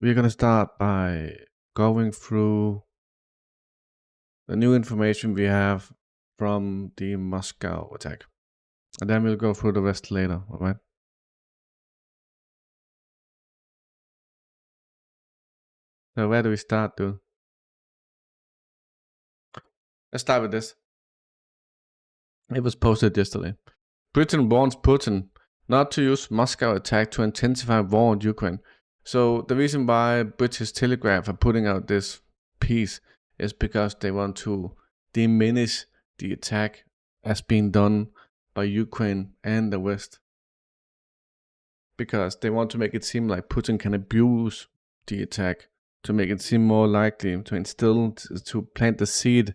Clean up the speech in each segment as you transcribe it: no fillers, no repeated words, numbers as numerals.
we're gonna start by going through the new information we have from the Moscow attack. And then we'll go through the rest later, alright? So where do we start, dude? Let's start with this. It was posted yesterday. Britain warns Putin not to use Moscow attack to intensify war in Ukraine. So the reason why British Telegraph are putting out this piece is because they want to diminish the attack as being done by Ukraine and the West. Because they want to make it seem like Putin can abuse the attack to make it seem more likely to instill, to plant the seed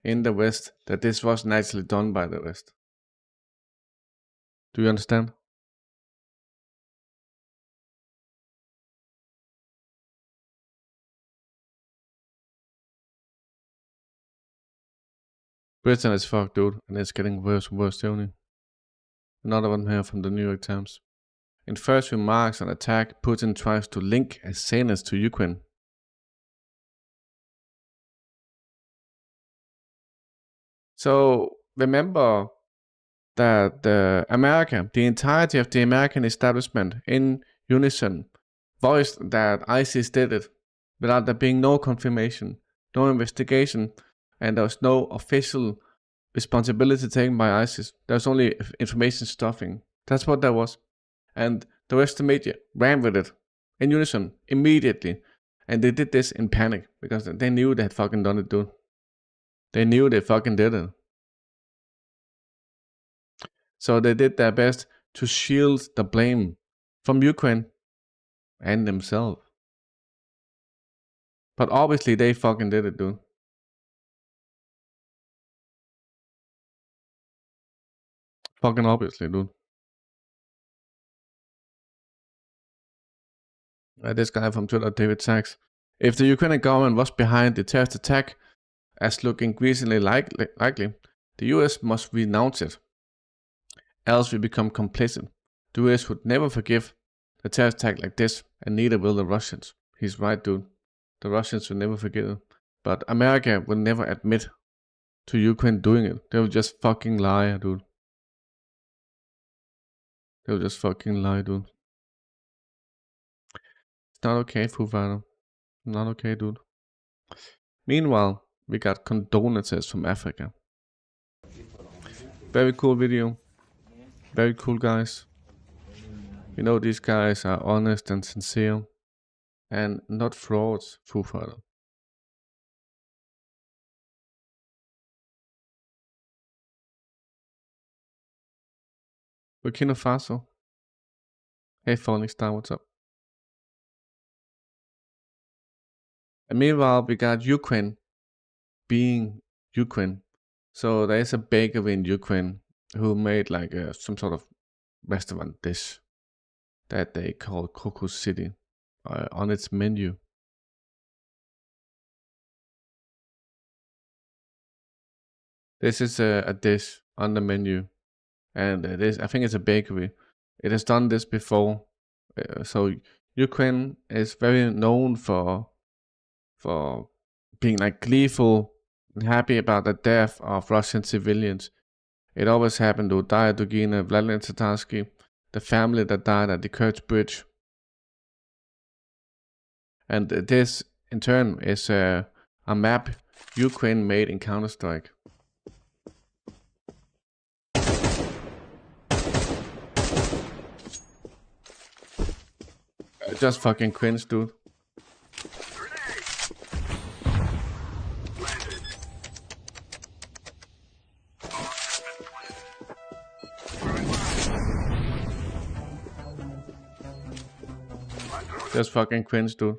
in the West that this wasn't actually done by the West. Do you understand? Britain is fucked, dude, and it's getting worse and worse, Tony. Another one here from the New York Times. In first remarks on attack, Putin tries to link assailants to Ukraine. So remember that the entirety of the American establishment in unison voiced that ISIS did it without there being no confirmation, no investigation, and there was no official responsibility taken by ISIS. There was only information stuffing. That's what that was. And the rest of the media ran with it in unison immediately. And they did this in panic because they knew they had fucking done it, dude. They knew they fucking did it. So they did their best to shield the blame from Ukraine and themselves. But obviously they fucking did it, dude. Fucking obviously, dude. This guy from Twitter, David Sachs. If the Ukrainian government was behind the terrorist attack, as looking increasingly likely, the US must renounce it. Else we become complicit. The US would never forgive a terrorist attack like this, and neither will the Russians. He's right, dude. The Russians will never forget it. But America will never admit to Ukraine doing it. They will just fucking lie, dude. They will just fucking lie, dude. It's not okay, Foo Fighter. Not okay, dude. Meanwhile, we got condolences from Africa. Very cool video. Very cool guys. You know these guys are honest and sincere. And not frauds, Foo Fighter. Burkina Faso. Hey Falling Star, what's up? And meanwhile, we got Ukraine being Ukraine. So there is a bakery in Ukraine who made like some sort of restaurant dish that they call Coco City on its menu. This is a dish on the menu, and I think it's a bakery. It has done this before, so Ukraine is very known for being like gleeful and happy about the death of Russian civilians. It always happened to Daya Dugina, Vladimir Tatarsky, the family that died at the Kerch Bridge. And this, in turn, is a map Ukraine made in Counter-Strike. Just fucking cringe, dude. Just fucking cringe, dude.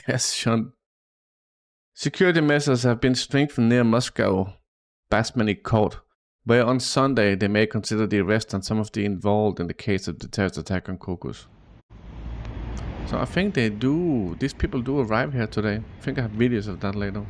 Yes, Sean. Security measures have been strengthened near Moscow Basmany Court, where on Sunday they may consider the arrest on some of the involved in the case of the terrorist attack on Kokos. So I think these people do arrive here today. I think I have videos of that later.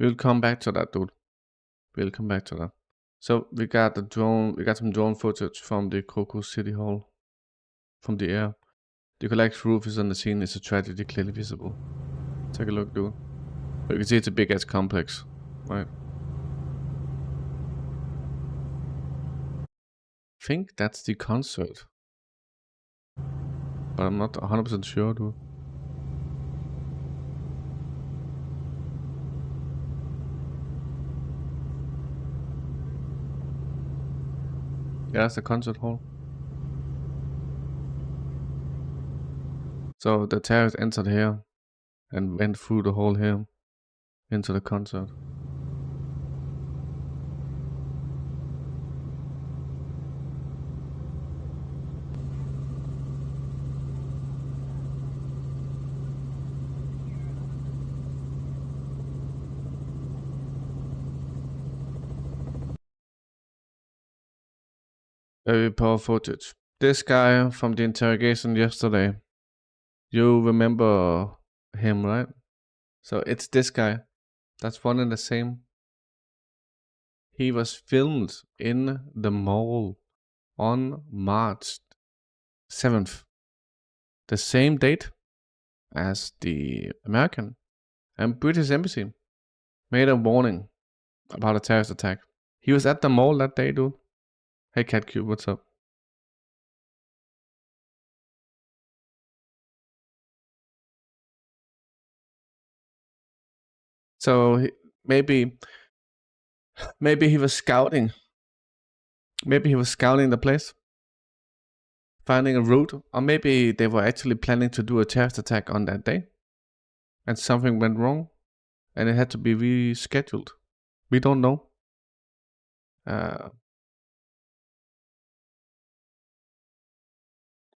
We'll come back to that, dude. We'll come back to that. So we got the drone. We got some drone footage from the Kokomo City Hall, from the air. The collapsed roof is on the scene. It's a tragedy clearly visible. Take a look, dude. You can see it's a big ass complex, right? I think that's the concert, but I'm not 100% sure, dude. Yeah, that's the concert hall. So the terrorists entered here and went through the hall here into the concert. Very powerful footage. This guy from the interrogation yesterday, you remember him, right? So it's this guy. That's one and the same. He was filmed in the mall on March 7th. The same date as the American and British embassy made a warning about a terrorist attack. He was at the mall that day, dude. Hey, CatCube, what's up? So maybe he was scouting. Maybe he was scouting the place, finding a route, or maybe they were actually planning to do a terrorist attack on that day, and something went wrong, and it had to be rescheduled. We don't know.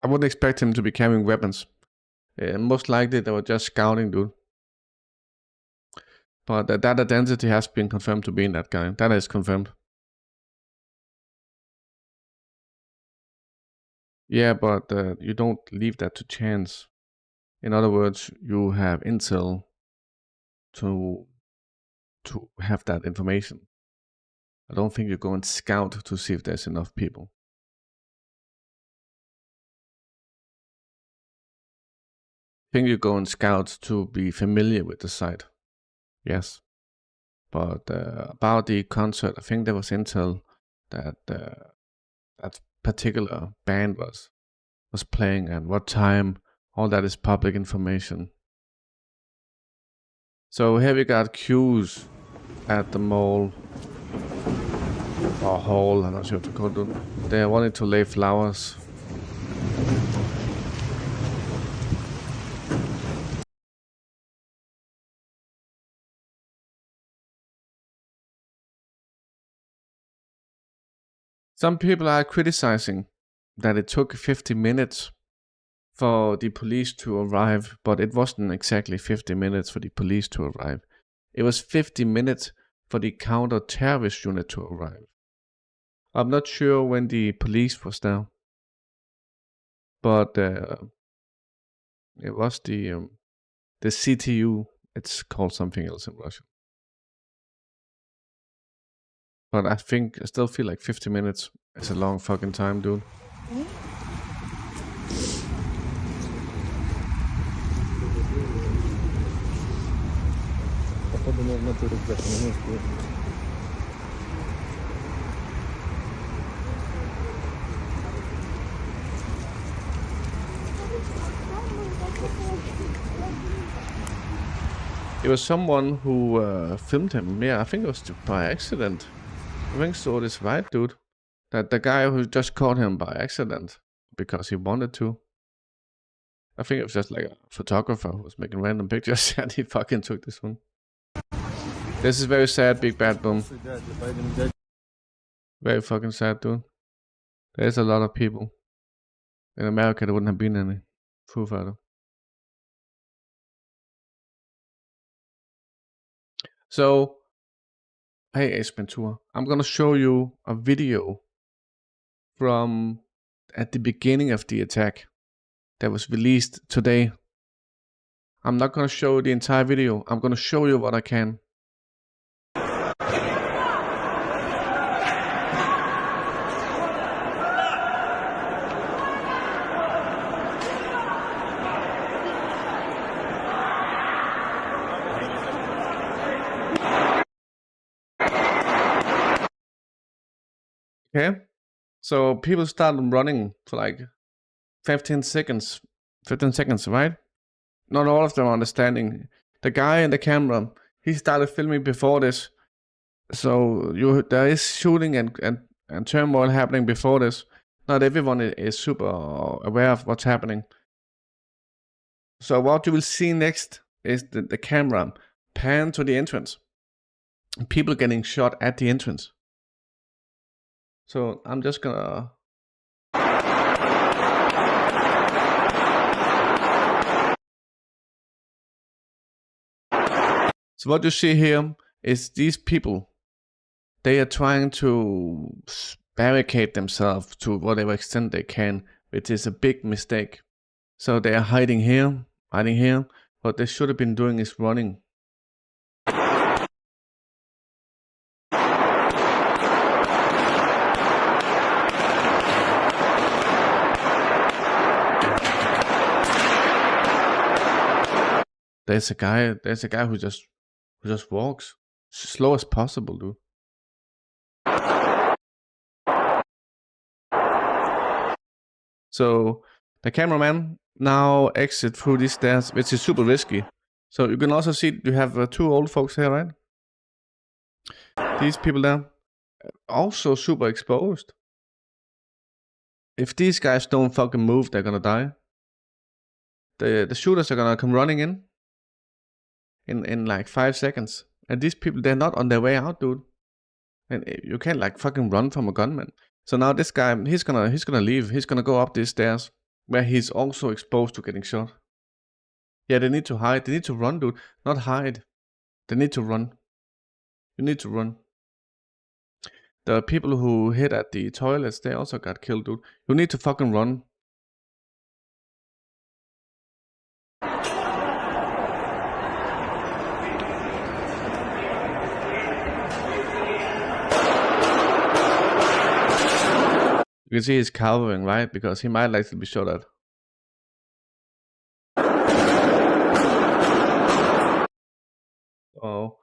I wouldn't expect him to be carrying weapons. Most likely they were just scouting, dude. But that identity has been confirmed to be in that guy. That is confirmed. Yeah, but you don't leave that to chance. In other words, you have intel to have that information. I don't think you go and scout to see if there's enough people. I think you go and scout to be familiar with the site. Yes. But about the concert, I think there was intel that that particular band was playing and what time. All that is public information. So here we got queues at the mall or hall, I'm not sure what to call them. They wanted to lay flowers. Some people are criticizing that it took 50 minutes for the police to arrive, but it wasn't exactly 50 minutes for the police to arrive. It was 50 minutes for the counter-terrorist unit to arrive. I'm not sure when the police was there, but it was the CTU. It's called something else in Russian. But I still feel like 50 minutes is a long fucking time, dude. It was someone who filmed him. Yeah, I think it was by accident. I think so. It's right, dude. That the guy who just caught him by accident because he wanted to. I think it was just like a photographer who was making random pictures and he fucking took this one. This is very sad, Big Bad Boom. Very fucking sad, dude. There's a lot of people. In America, there wouldn't have been any. Foo Fighter. So, hey Ace Ventura, I'm gonna show you a video from at the beginning of the attack that was released today. I'm not gonna show the entire video. I'm gonna show you what I can. Okay. So people started running for like 15 seconds. 15 seconds, right? Not all of them are understanding. The guy in the camera, he started filming before this. So there is shooting and turmoil happening before this. Not everyone is super aware of what's happening. So what you will see next is the camera pan to the entrance. People getting shot at the entrance. So I'm just gonna. So what you see here is these people. They are trying to barricade themselves to whatever extent they can, which is a big mistake. So they are hiding here. What they should have been doing is running. There's a guy who just walks slow as possible, dude. So the cameraman now exit through these stairs, which is super risky. So you can also see you have two old folks here, right? These people there, also super exposed. If these guys don't fucking move, they're gonna die. The shooters are gonna come running in like 5 seconds. And these people, they're not on their way out, dude. And you can't like fucking run from a gunman. So now this guy, he's gonna leave. He's gonna go up these stairs where he's also exposed to getting shot. Yeah, they need to hide. They need to run, dude. Not hide. They need to run. You need to run. The people who hid at the toilets, they also got killed, dude. You need to fucking run. You can see he's cowering, right? Because he might like to be shot at. Oh,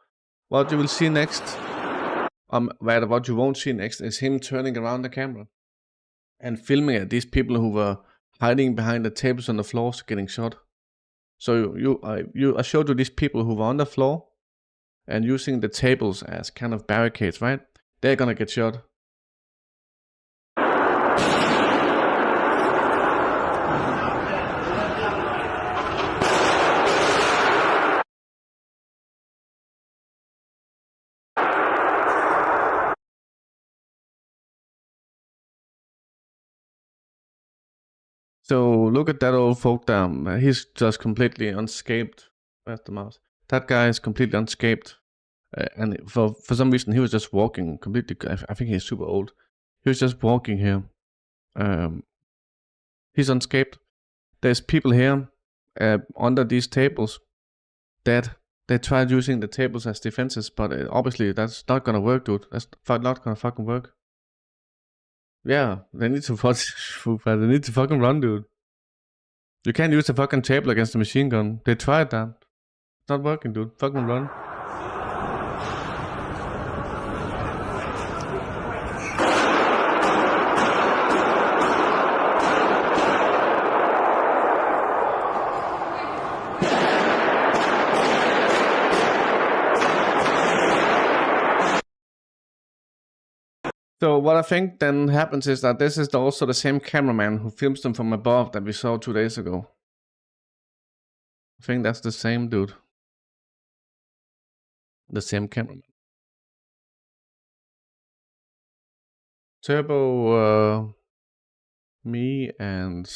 what you will see next, what you won't see next is him turning around the camera and filming at these people who were hiding behind the tables on the floors getting shot. So I showed you these people who were on the floor and using the tables as kind of barricades, right? They're gonna get shot. So look at that old folk down. He's just completely unscathed. Where's the mouse? That guy is completely unscathed. And for some reason, he was just walking completely. I think he's super old. He was just walking here. He's unscathed. There's people here under these tables that they tried using the tables as defenses, but obviously that's not gonna work, dude. That's not gonna fucking work. Yeah, they need to fucking run, dude. You can't use the fucking table against the machine gun. They tried that. It's not working, dude. Fucking run. So what I think then happens is that this is also the same cameraman who films them from above that we saw 2 days ago. I think that's the same dude. The same cameraman. Turbo, me and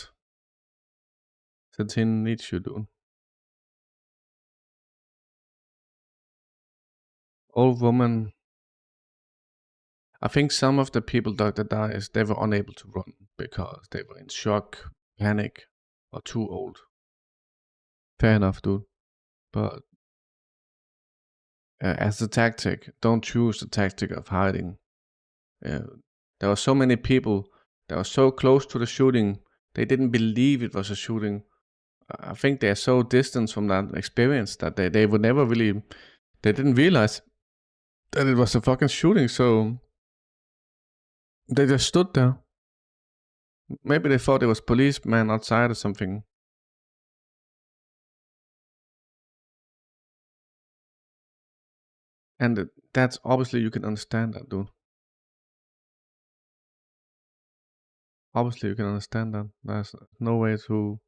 Satin needs you, dude. Old woman. I think some of the people that died, they were unable to run because they were in shock, panic, or too old. Fair enough, dude. But as a tactic, don't choose the tactic of hiding. There were so many people that were so close to the shooting, they didn't believe it was a shooting. I think they are so distant from that experience that they would never really, they didn't realize that it was a fucking shooting. So They just stood there. Maybe they thought it was policeman outside or something. And that's obviously you can understand that, dude. Obviously you can understand that. There's no way to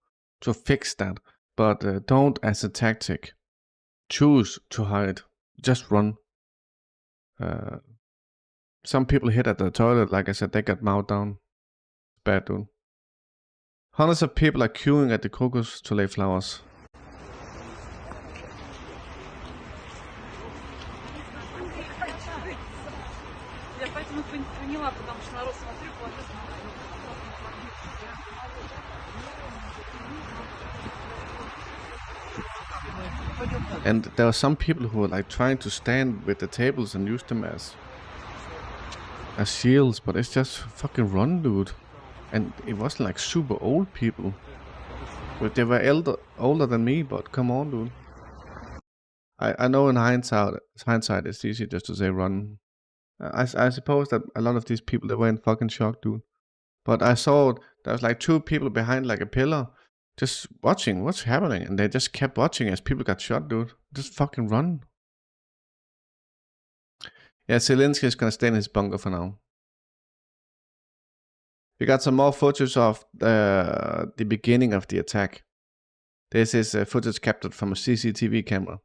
fix that. But don't as a tactic. Choose to hide. Just run. Uh, some people hid at the toilet, like I said, they got mowed down. Bad, dude. Hundreds of people are queuing at the crocus to lay flowers. And there are some people who are like trying to stand with the tables and use them as shields, but it's just fucking run, dude. And it wasn't like super old people. But they were older than me, but come on, dude. I know in hindsight it's easy just to say run. I suppose that a lot of these people, they were in fucking shock, dude. But I saw there was like two people behind like a pillar just watching what's happening, and they just kept watching as people got shot, dude. Just fucking run. Yeah, Zelensky is gonna stay in his bunker for now. We got some more footage of the beginning of the attack. This is footage captured from a CCTV camera.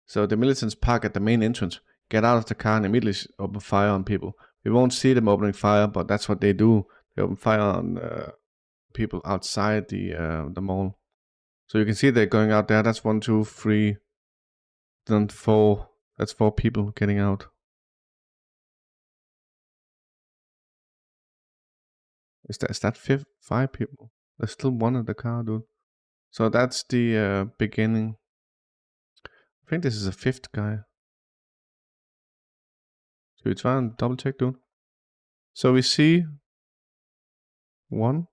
So the militants park at the main entrance, get out of the car, and immediately open fire on people. We won't see them opening fire, but that's what they do. They open fire on people outside the mall. So you can see they're going out there. That's 1, 2, 3, then 4. That's 4 people getting out. Is that 5 people? There's still one in the car, dude. So that's the beginning. I think this is a 5th guy. Should we try and double check, dude? So we see 1.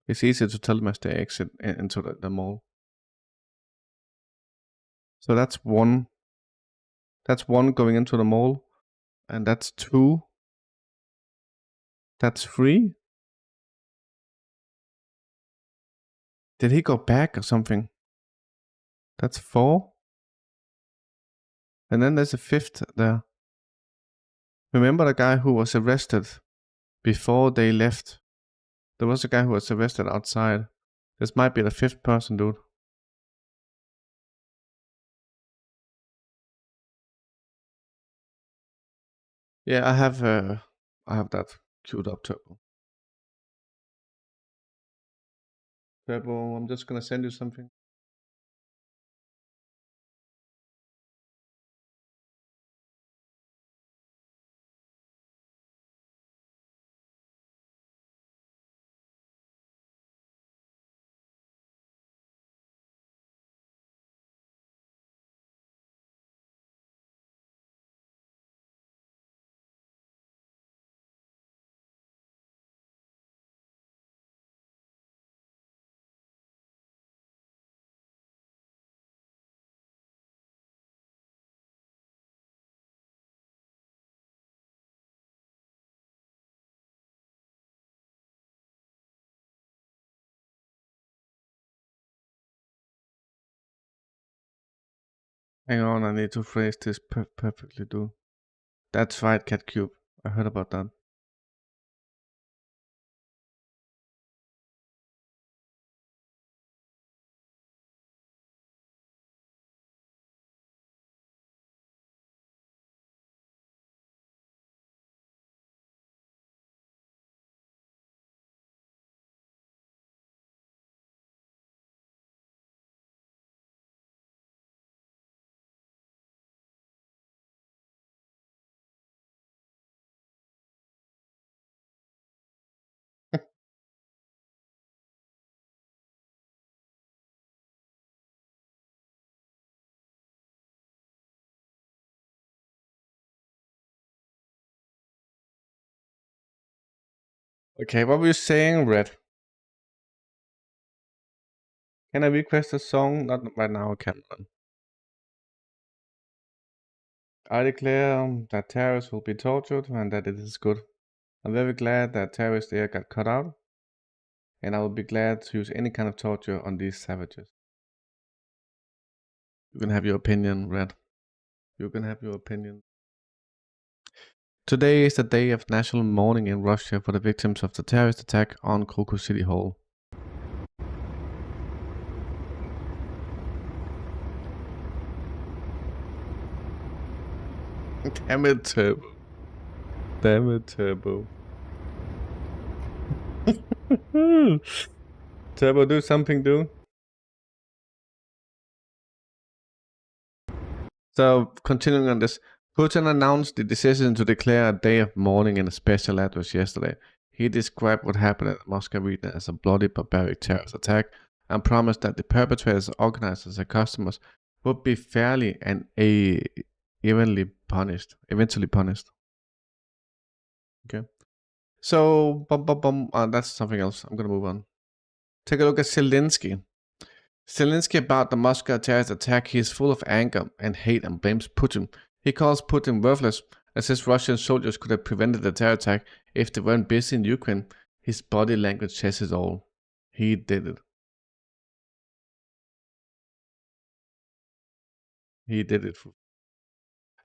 It's easier to tell them as they exit into the mall. So that's 1. That's 1 going into the mall. And that's 2. That's 3. Did he go back or something? That's 4. And then there's a 5th there. Remember the guy who was arrested before they left? There was a guy who was arrested outside. This might be the 5th person, dude. Yeah, I have that queued up, Turbo. Turbo, I'm just gonna send you something. Hang on, I need to phrase this perfectly, dude. That's right, Cat Cube. I heard about that. Okay, what were you saying, Red? Can I request a song? Not right now, Cameron. I declare that terrorists will be tortured and that it is good. I'm very glad that terrorist there got cut out, and I will be glad to use any kind of torture on these savages. You can have your opinion, Red. You can have your opinion. Today is the day of national mourning in Russia for the victims of the terrorist attack on Kosovo City Hall. Damn it, Turbo. Damn it, Turbo. Turbo, do something, dude. So, continuing on this, Putin announced the decision to declare a day of mourning in a special address yesterday. He described what happened at the Moscow region as a bloody, barbaric terrorist attack and promised that the perpetrators, organizers, and customers would be fairly and eventually punished. Okay. So, that's something else. I'm gonna move on. Take a look at Zelensky. Zelensky about the Moscow terrorist attack. He is full of anger and hate and blames Putin. He calls Putin worthless and says Russian soldiers could have prevented the terror attack if they weren't busy in Ukraine. His body language says it all. He did it. He did it.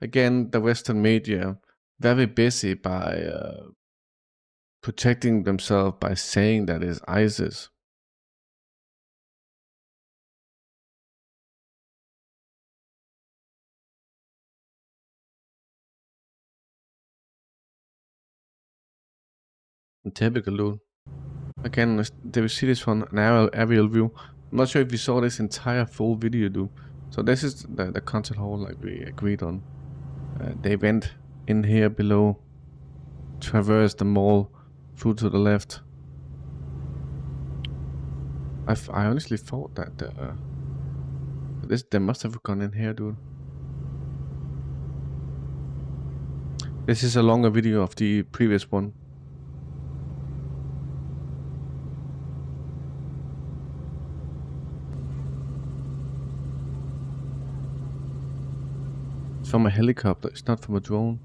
Again, the Western media very busy by protecting themselves by saying that it's ISIS. Typical, dude. Again, they will see this from an aerial view. I'm not sure if you saw this entire full video, dude. So this is the concert hall like we agreed on. They went in here below, traversed the mall, through to the left. I honestly thought that they must have gone in here, dude. This is a longer video of the previous one. It's from a helicopter, it's not from a drone.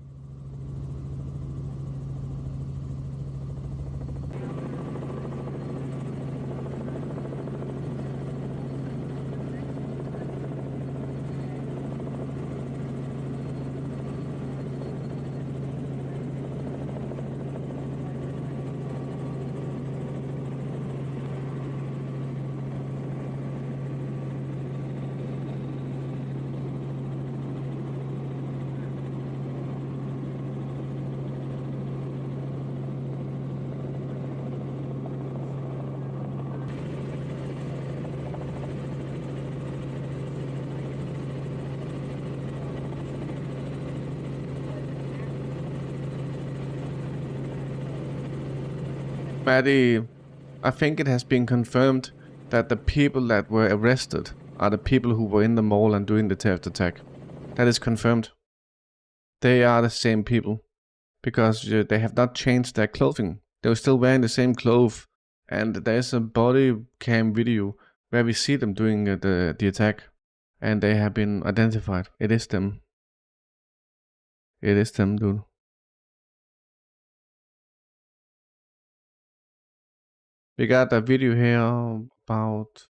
Maddie, I think it has been confirmed that the people that were arrested are the people who were in the mall and doing the terrorist attack. That is confirmed. They are the same people because they have not changed their clothing. They were still wearing the same clothes, and there's a body cam video where we see them doing the attack, and they have been identified. It is them. It is them, dude. We got a video here about...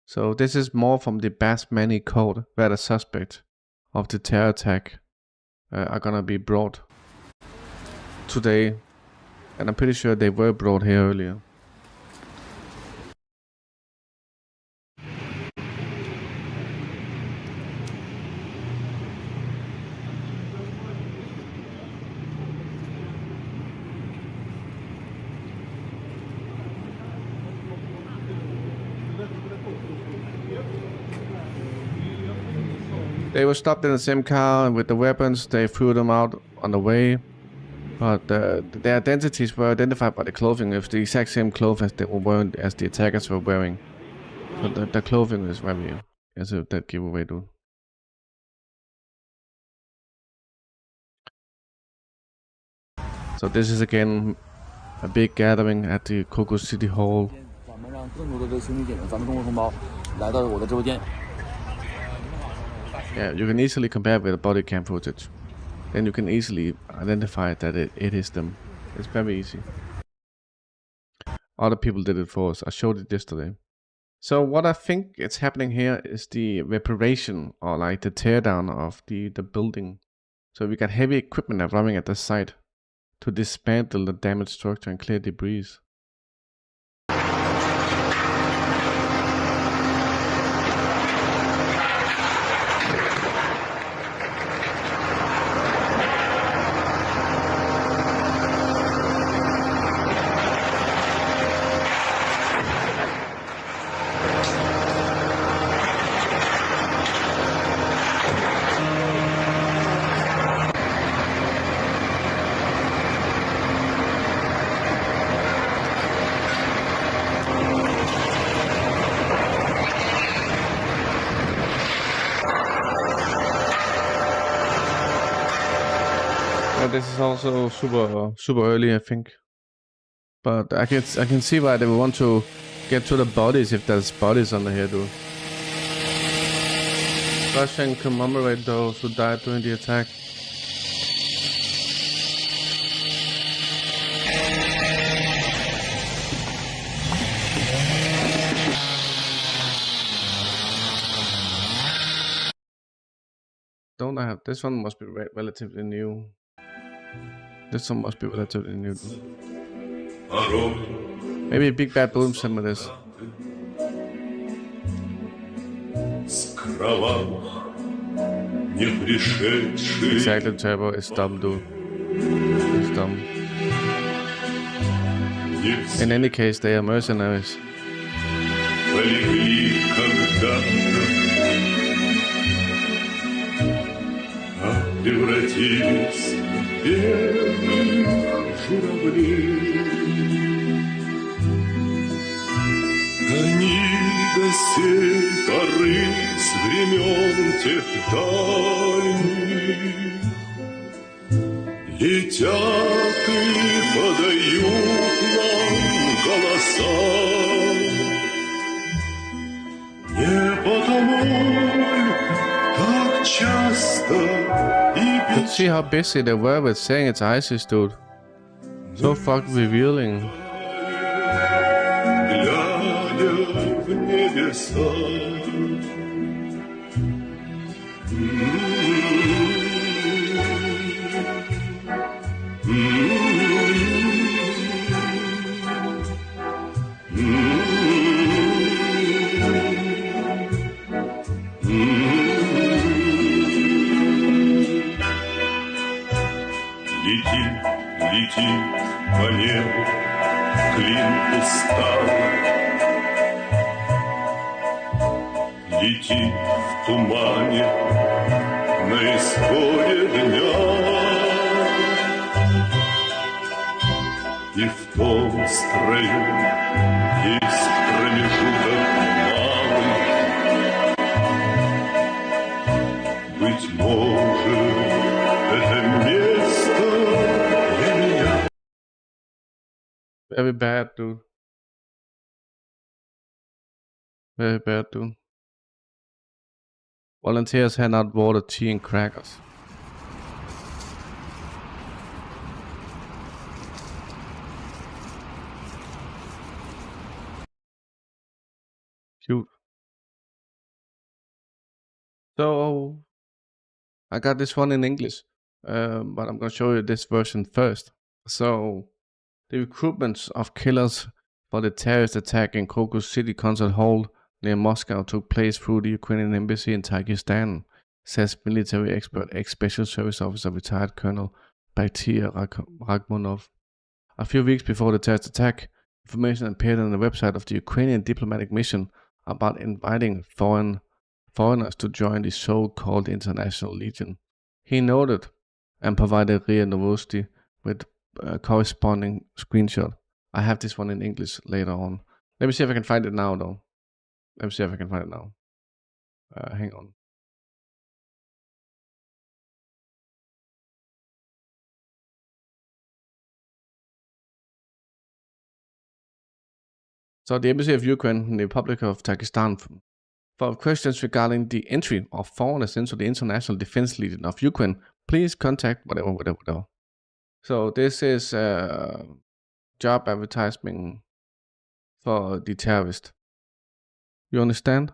So this is more from the Basmani court where the suspect of the terror attack are gonna be brought today. And I'm pretty sure they were brought here earlier. They were stopped in the same car and with the weapons. They threw them out on the way. But their identities were identified by the clothing. It's the exact same clothes as they were wearing, as the attackers were wearing. So the clothing is very... as a dead giveaway, dude. So this is again a big gathering at the Kosovo City Hall. Yeah, you can easily compare with the body cam footage. Then you can easily identify that it is them. It's very easy. Other people did it for us. I showed it yesterday. So what I think is happening here is the reparation, or like the teardown of the building. So we got heavy equipment arriving at the site to dismantle the damaged structure and clear debris. This is also super early, I think. But I can see why they would want to get to the bodies if there's bodies under here, dude. Russia and commemorate those who died during the attack. Don't I have this one? Must be relatively new. This one must be relatively new. Maybe Big Bad Boom sent me this. Exactly, Turbo is dumb, dude. It's dumb. In any case, they are mercenaries. Превратились в белых журавлей. Они до сей поры с времен тех дальних летят и подают нам голоса. Не потому так часто. See how busy they were with saying it's ISIS, dude. So fucking revealing. Летит по небу клин усталый, летит в тумане на исходе дня, и в том строю есть промежуток малый. Быть может, это место. Very bad, dude. Very bad, dude. Volunteers hand out water, tea, and crackers. Cute. So, I got this one in English, but I'm gonna show you this version first. So, the recruitment of killers for the terrorist attack in Crocus City Concert Hall near Moscow took place through the Ukrainian embassy in Tajikistan, says military expert ex-special service officer retired Colonel Batyr Rachmonov. A few weeks before the terrorist attack, information appeared on the website of the Ukrainian diplomatic mission about inviting foreigners to join the so-called International Legion. He noted and provided RIA Novosti with corresponding screenshot. I have this one in English later on. Let me see if I can find it now, though. Let me see if I can find it now. Hang on. So the Embassy of Ukraine in the Republic of Tajikistan for questions regarding the entry of foreigners into the International Defense Legion of Ukraine, please contact whatever. So this is a job advertisement for the terrorist. You understand?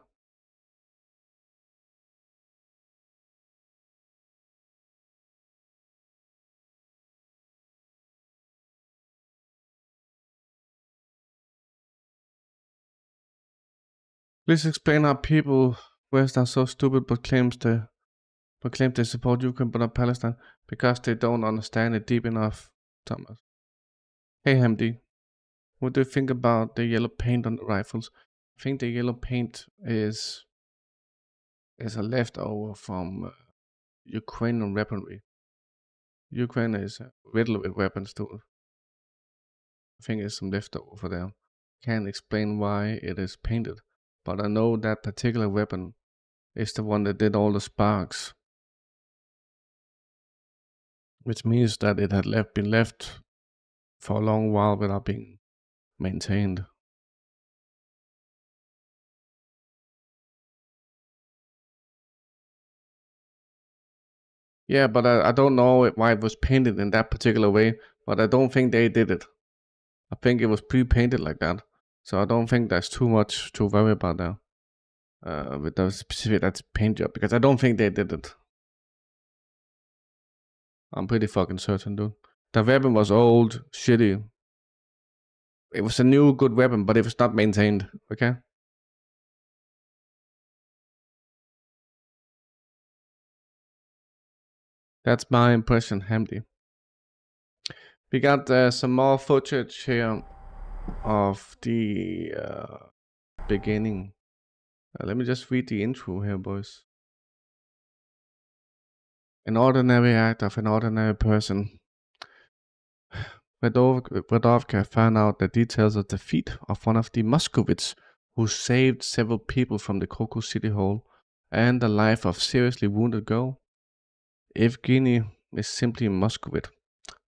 Please explain how people West are so stupid but claim they support Ukraine but not Palestine because they don't understand it deep enough, Thomas. Hey Hamdi, what do you think about the yellow paint on the rifles? I think the yellow paint is a leftover from Ukrainian weaponry. Ukraine is riddled with weapons too. I think it's some leftover for them. Can't explain why it is painted, but I know that particular weapon is the one that did all the sparks, which means that it had been left for a long while without being maintained. Yeah, but I don't know why it was painted in that particular way, but I don't think they did it. I think it was pre-painted like that, so I don't think there's too much to worry about now with the specific that's paint job, because I don't think they did it. I'm pretty fucking certain, dude. The weapon was old, shitty. It was a new good weapon, but it was not maintained, okay? That's my impression, Hamdi. We got some more footage here of the beginning. Let me just read the intro here, boys. An ordinary act of an ordinary person. Redovka found out the details of the feat of one of the Moscovites who saved several people from the Kosovo City Hall and the life of seriously wounded girl. Evgeny is simply a Moscovite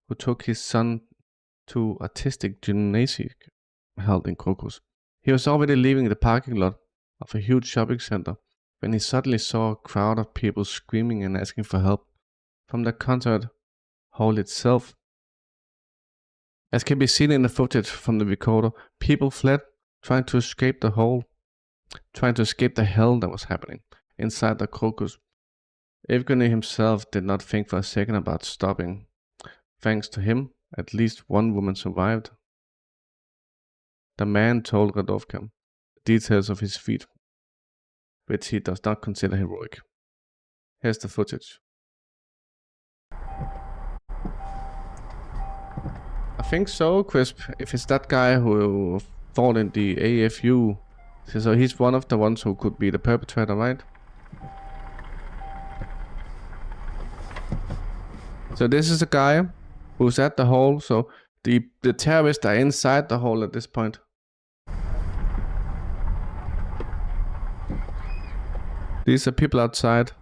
who took his son to artistic gymnasium held in Kosovo. He was already leaving the parking lot of a huge shopping center when he suddenly saw a crowd of people screaming and asking for help from the concert hall itself. As can be seen in the footage from the recorder, people fled, trying to escape the hall, trying to escape the hell that was happening inside the crocus. Evgeny himself did not think for a second about stopping. Thanks to him, at least one woman survived. The man told Radovka the details of his feat, which he does not consider heroic. Here's the footage. I think so, Crisp. If it's that guy who fought in the AFU, so he's one of the ones who could be the perpetrator, right? So this is a guy who's at the hall. So the terrorists are inside the hall at this point. These are people outside.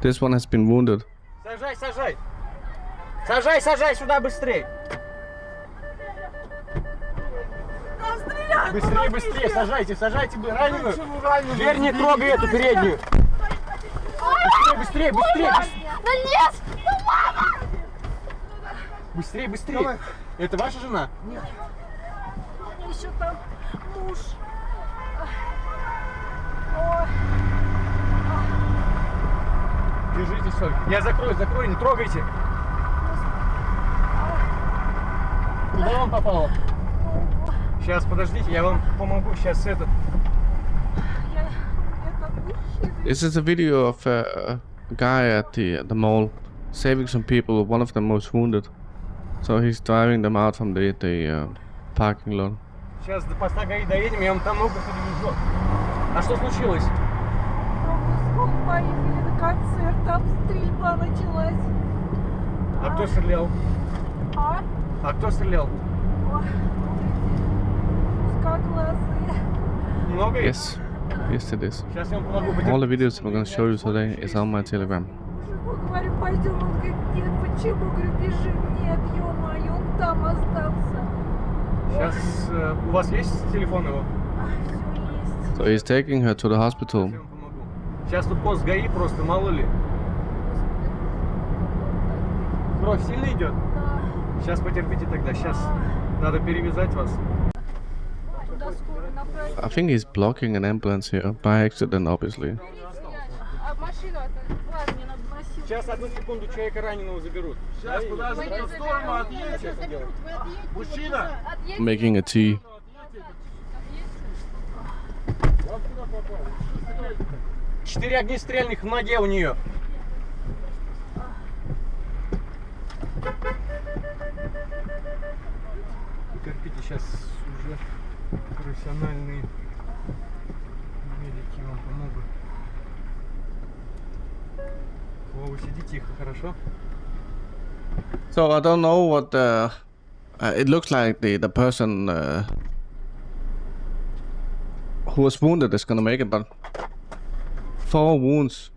This one has been wounded. Сажай, сажай! Сажай, сажай сюда быстрей! Быстрее, быстрее, сажайте, сажайте раненую! Дверь не трогай эту переднюю! Быстрее, быстрее, быстрее! Да нет! Ну, мама! Быстрее, быстрее! Это ваша жена? Нет. Еще там муж. Ой. Держитесь только. Я закрою, не трогайте. Куда вам попало? Сейчас, подождите, я вам помогу. Сейчас этот. This is a video of a guy at the mall saving some people, one of them was wounded. So he's driving them out from the parking lot. Сейчас до поста ГАИ доедем, я вам там много подвезу. А что случилось? Пропуском поехали на концерт, там стрельба началась. А кто стрелял? А кто стрелял? Узкоглазые. Много их? Yes, it is. Сейчас я вам помогу. All the videos I'm gonna show you today is on my Telegram. Говорю, пойдем. Он говорит, нет, почему? Говорю, бежим. Нет, ё-моё, он там остался. Сейчас у вас есть телефон его? Все есть. So he's taking her to the hospital. Я вам помогу. Сейчас тут пост ГАИ, просто мало ли. Кровь сильно идет? Да. Сейчас потерпите тогда. Сейчас надо перевязать вас. Куда скоро направить? I think he's blocking an ambulance here by accident, obviously. А машину ладно, мне надо носилки. Сейчас, одну секунду, человека раненого заберут. Сейчас, подождите, в сторону отъедьте. Мужчина! Making a tea. 4 огнестрельных в ноге у нее. Терпите, сейчас уже профессиональные медики вам помогут. Вы сидите тихо, хорошо? So I don't know what it looks like the person who was wounded is gonna make it, but 4 wounds.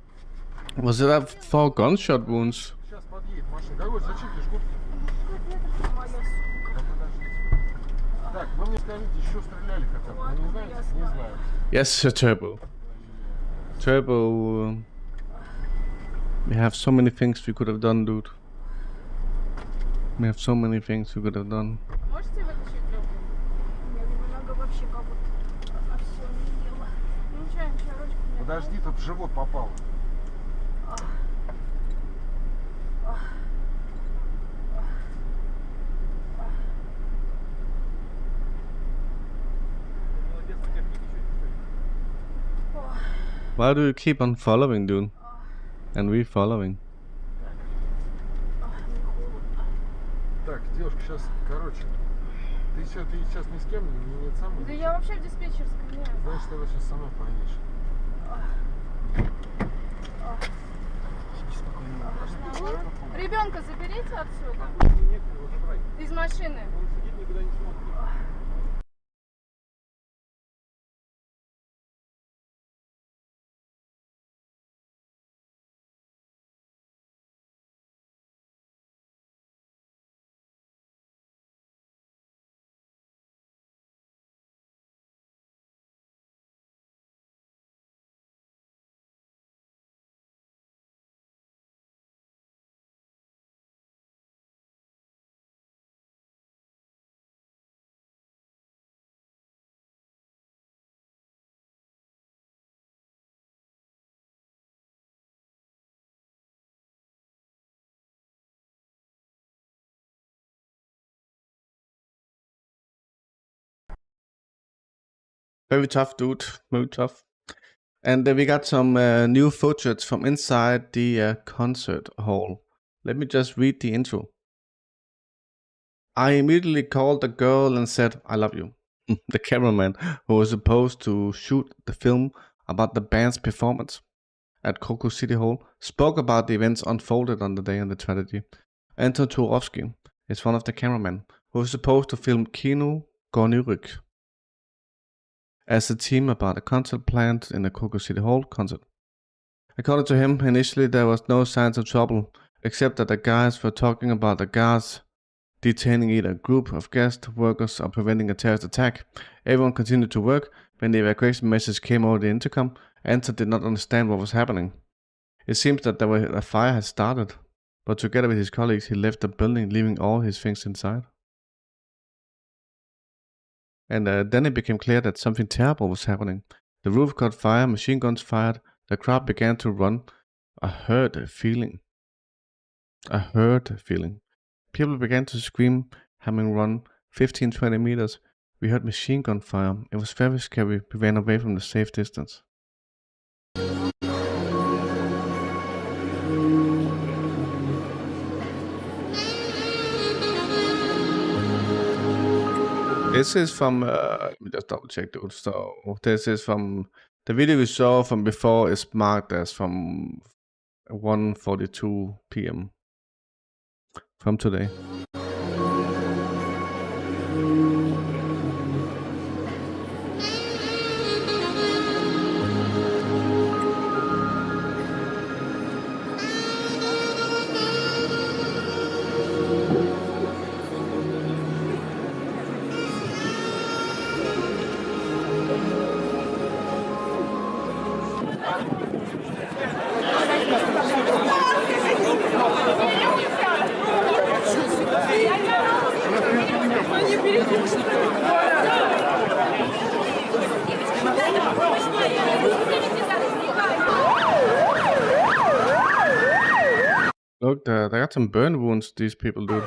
Was it 4 gunshot wounds? Сейчас подъедет машина. Какой, зачем ты шкурки? Так, вы мне скажите, еще стреляли хотя бы? Вы не знаете? Не знаю. Yes, Turbo. Turbo. We have so many things we could have done, dude. We have so many things we could have done. Можете вытащить руку? У меня немного вообще как будто она все не ела. Ну ничего, ручку мне. Подожди, тут в живот попало. Why do you keep on following, dude? And we following. Так, девушка, сейчас, короче, ты сейчас ни с кем не самый. Да я вообще в диспетчерской, нет. Значит, тогда сейчас сама поедешь. Ребенка заберите отсюда. Из машины. Он сидит, никуда не смотрит. Very tough, dude. Very tough. And we got some new footage from inside the concert hall. Let me just read the intro. I immediately called the girl and said, I love you. The cameraman who was supposed to shoot the film about the band's performance at Kosovo City Hall spoke about the events unfolded on the day of the tragedy. Anton Turovsky is one of the cameramen who was supposed to film Kino Gornyryk as a team about a concert planned in the Kosovo City Hall concert. According to him, initially there was no signs of trouble, except that the guys were talking about the guards detaining either a group of guest workers or preventing a terrorist attack. Everyone continued to work. When the evacuation message came over the intercom, Anton did not understand what was happening. It seems that a fire had started, but together with his colleagues he left the building, leaving all his things inside. And then it became clear that something terrible was happening. The roof caught fire, machine guns fired, the crowd began to run. I heard a feeling. People began to scream, having run 15-20 meters. We heard machine gun fire. It was very scary. We ran away from the safe distance. This is from, let me just double check, dude. So this is from, the video we saw from before is marked as from 1:42 p.m. from today. Look, they got some burn wounds, these people, dude.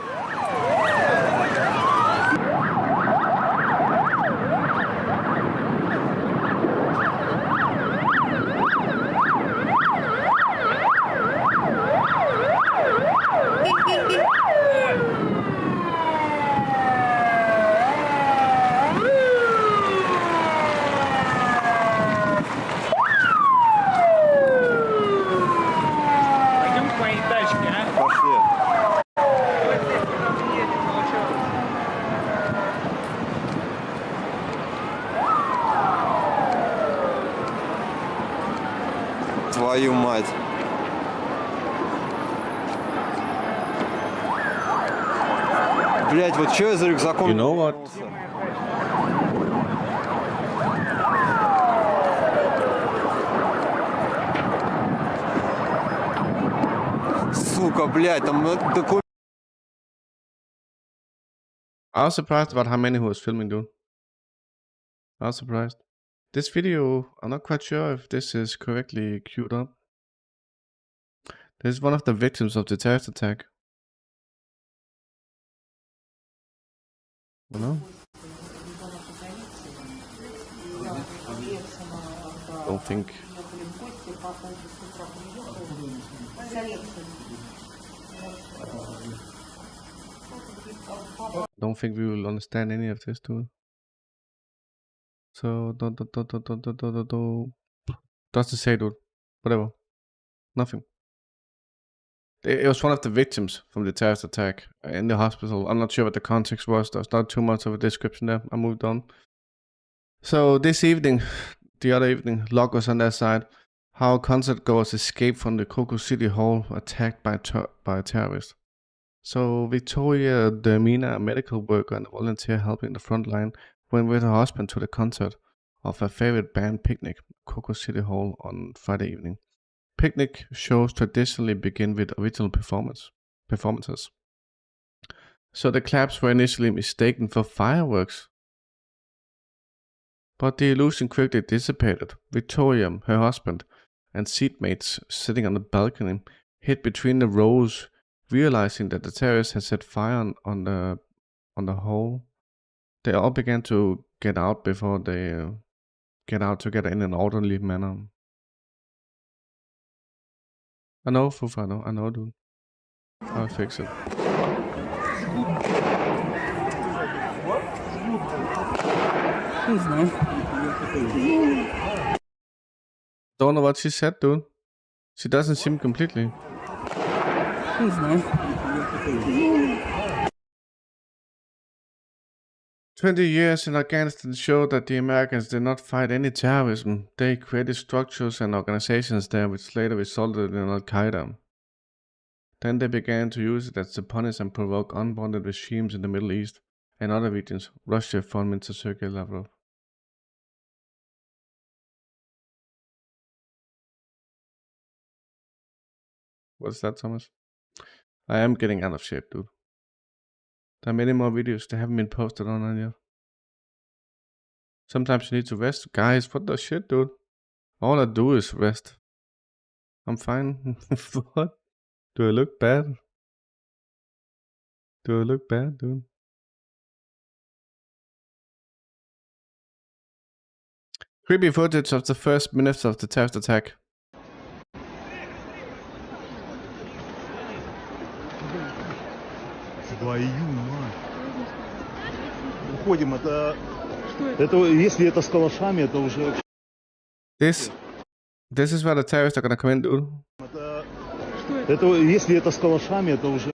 Пойдем к моей тачке, а? Пошли. Твою мать. Блять, вот что я за рюкзаком? You know what? Сука, блять, там документ. I was surprised about how many who was filming, dude. I was surprised. This video, I'm not quite sure if this is correctly queued up. This is one of the victims of the terrorist attack. You know? Don't think. Don't think we will understand any of this, dude. So, does it say, dude? Whatever. Nothing. It was one of the victims from the terrorist attack in the hospital. I'm not sure what the context was. There's not too much of a description there. I moved on. So this evening, the other evening, log was on their side. How concert goers escaped from the Kosovo City Hall attacked by a terrorist. So Victoria Dermina, a medical worker and a volunteer helping the front line, went with her husband to the concert of her favorite band Picnic, Kosovo City Hall on Friday evening. Picnic shows traditionally begin with original performances. So the claps were initially mistaken for fireworks. But the illusion quickly dissipated. Victoria, her husband, and seatmates sitting on the balcony hid between the rows, realizing that the terrorists had set fire on the hall. They all began to get out before they get out together in an orderly manner. I know, Fufa, I know, dude. I'll fix it. Don't know what she said, dude. She doesn't seem completely. 20 years in Afghanistan showed that the Americans did not fight any terrorism. They created structures and organizations there which later resulted in Al-Qaeda. Then they began to use it to punish and provoke unwanted regimes in the Middle East and other regions. Russia formed into Sergei Lavrov. What's that, Thomas? I am getting out of shape, dude. There are many more videos that haven't been posted online yet. Sometimes you need to rest. Guys, what the shit, dude? All I do is rest. I'm fine. What? Do I look bad? Do I look bad, dude? Creepy footage of the first minutes of the terrorist attack. Твою мать. Уходим, это если это с калашами, это уже... This is where the terrorists are gonna come in, dude. Это если это с калашами, это уже...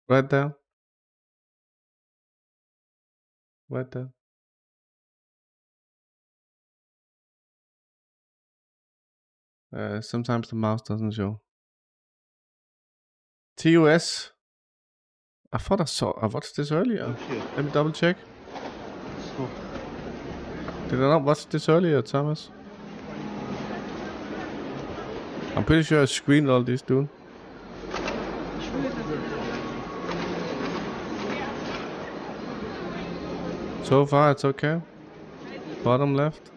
Right there. Right there. Sometimes the mouse doesn't show. TUS. I thought I watched this earlier. Let me double check. Did I not watch this earlier, Thomas? I'm pretty sure I screened all these, dude. So far, it's okay. Bottom left.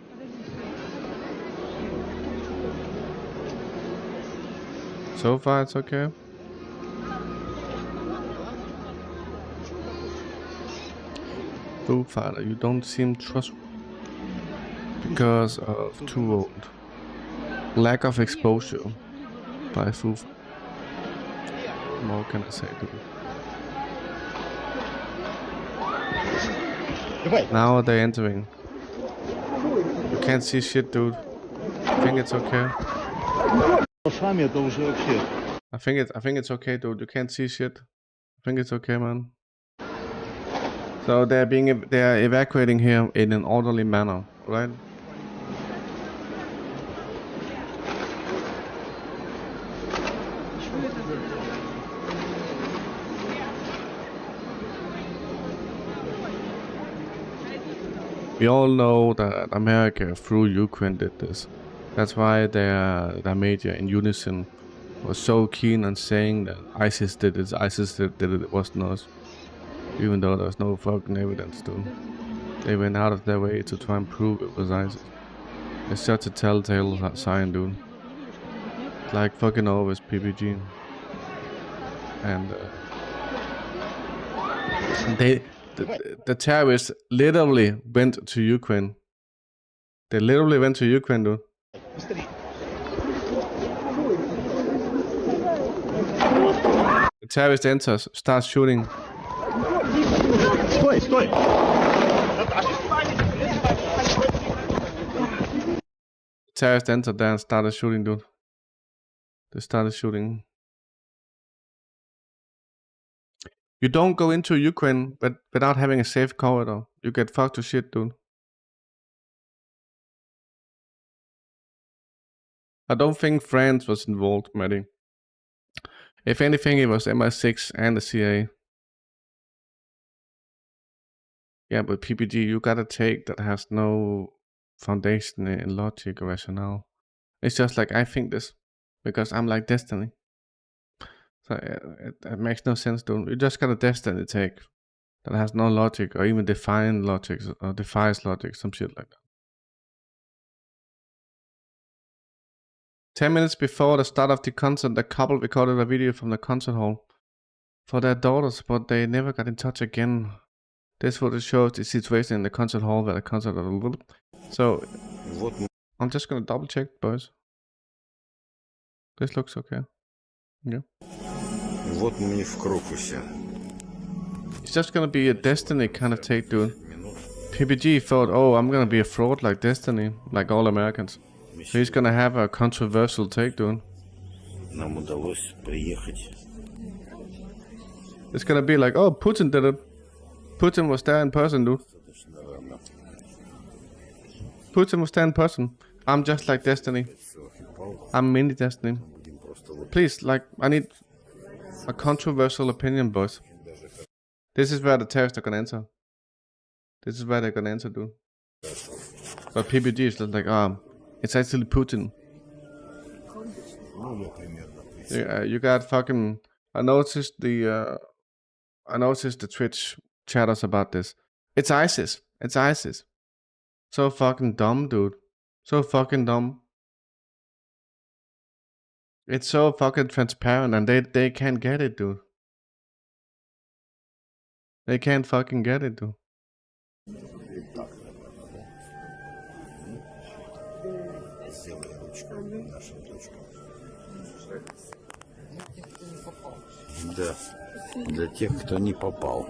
So far, it's okay. Foo Fighter, you don't seem trustworthy because of too old. Lack of exposure by Foo Fighter. What more can I say, dude? Now they're entering. You can't see shit, dude. I think it's okay. Шами это уже вообще. I think it's okay, dude. You can't see shit. I think it's okay, man. So they're evacuating here in an orderly manner, right? We all know that America through Ukraine did this. That's why their media in unison was so keen on saying that ISIS did it, it wasn't us. Even though there's no fucking evidence, dude. They went out of their way to try and prove it was ISIS. It's such a telltale sign, dude. It's like fucking always PPG. And the terrorists literally went to Ukraine. They literally went to Ukraine, dude. The terrorist enters, starts shooting. Стой, стой! The terrorist entered there and started shooting, dude. They started shooting. You don't go into Ukraine but without having a safe corridor. You get fucked to shit, dude. I don't think France was involved, Maddie. If anything, it was MI6 and the CIA. Yeah, but PPG, you got a take that has no foundation in logic or rationale. It's just like, I think this because I'm like Destiny. So it makes no sense, dude. You just got a Destiny take that has no logic or even defies logic, some shit like that. 10 minutes before the start of the concert, the couple recorded a video from the concert hall for their daughters, but they never got in touch again. This footage shows the situation in the concert hall where the concert was. So, I'm just gonna double check, boys. This looks okay. Yeah. Вот мы в Крокусе. It's just gonna be a Destiny kind of take, dude. PPG thought, oh, I'm gonna be a fraud like Destiny, like all Americans. So he's gonna have a controversial take, dude. Нам удалось приехать. It's gonna be like, oh, Putin did it. Putin was there in person, dude. Putin was there in person. I'm just like Destiny. I'm mini Destiny. Please, like, I need a controversial opinion, boys. This is where the terrorists are gonna enter. This is where they're gonna enter, dude. But PPG is just like, it's actually Putin. Yeah, you got fucking. I noticed the Twitch chatters about this. It's ISIS. It's ISIS. So fucking dumb, dude. So fucking dumb. It's so fucking transparent, and they can't get it, dude. They can't fucking get it, dude. Да, для тех, кто не попал.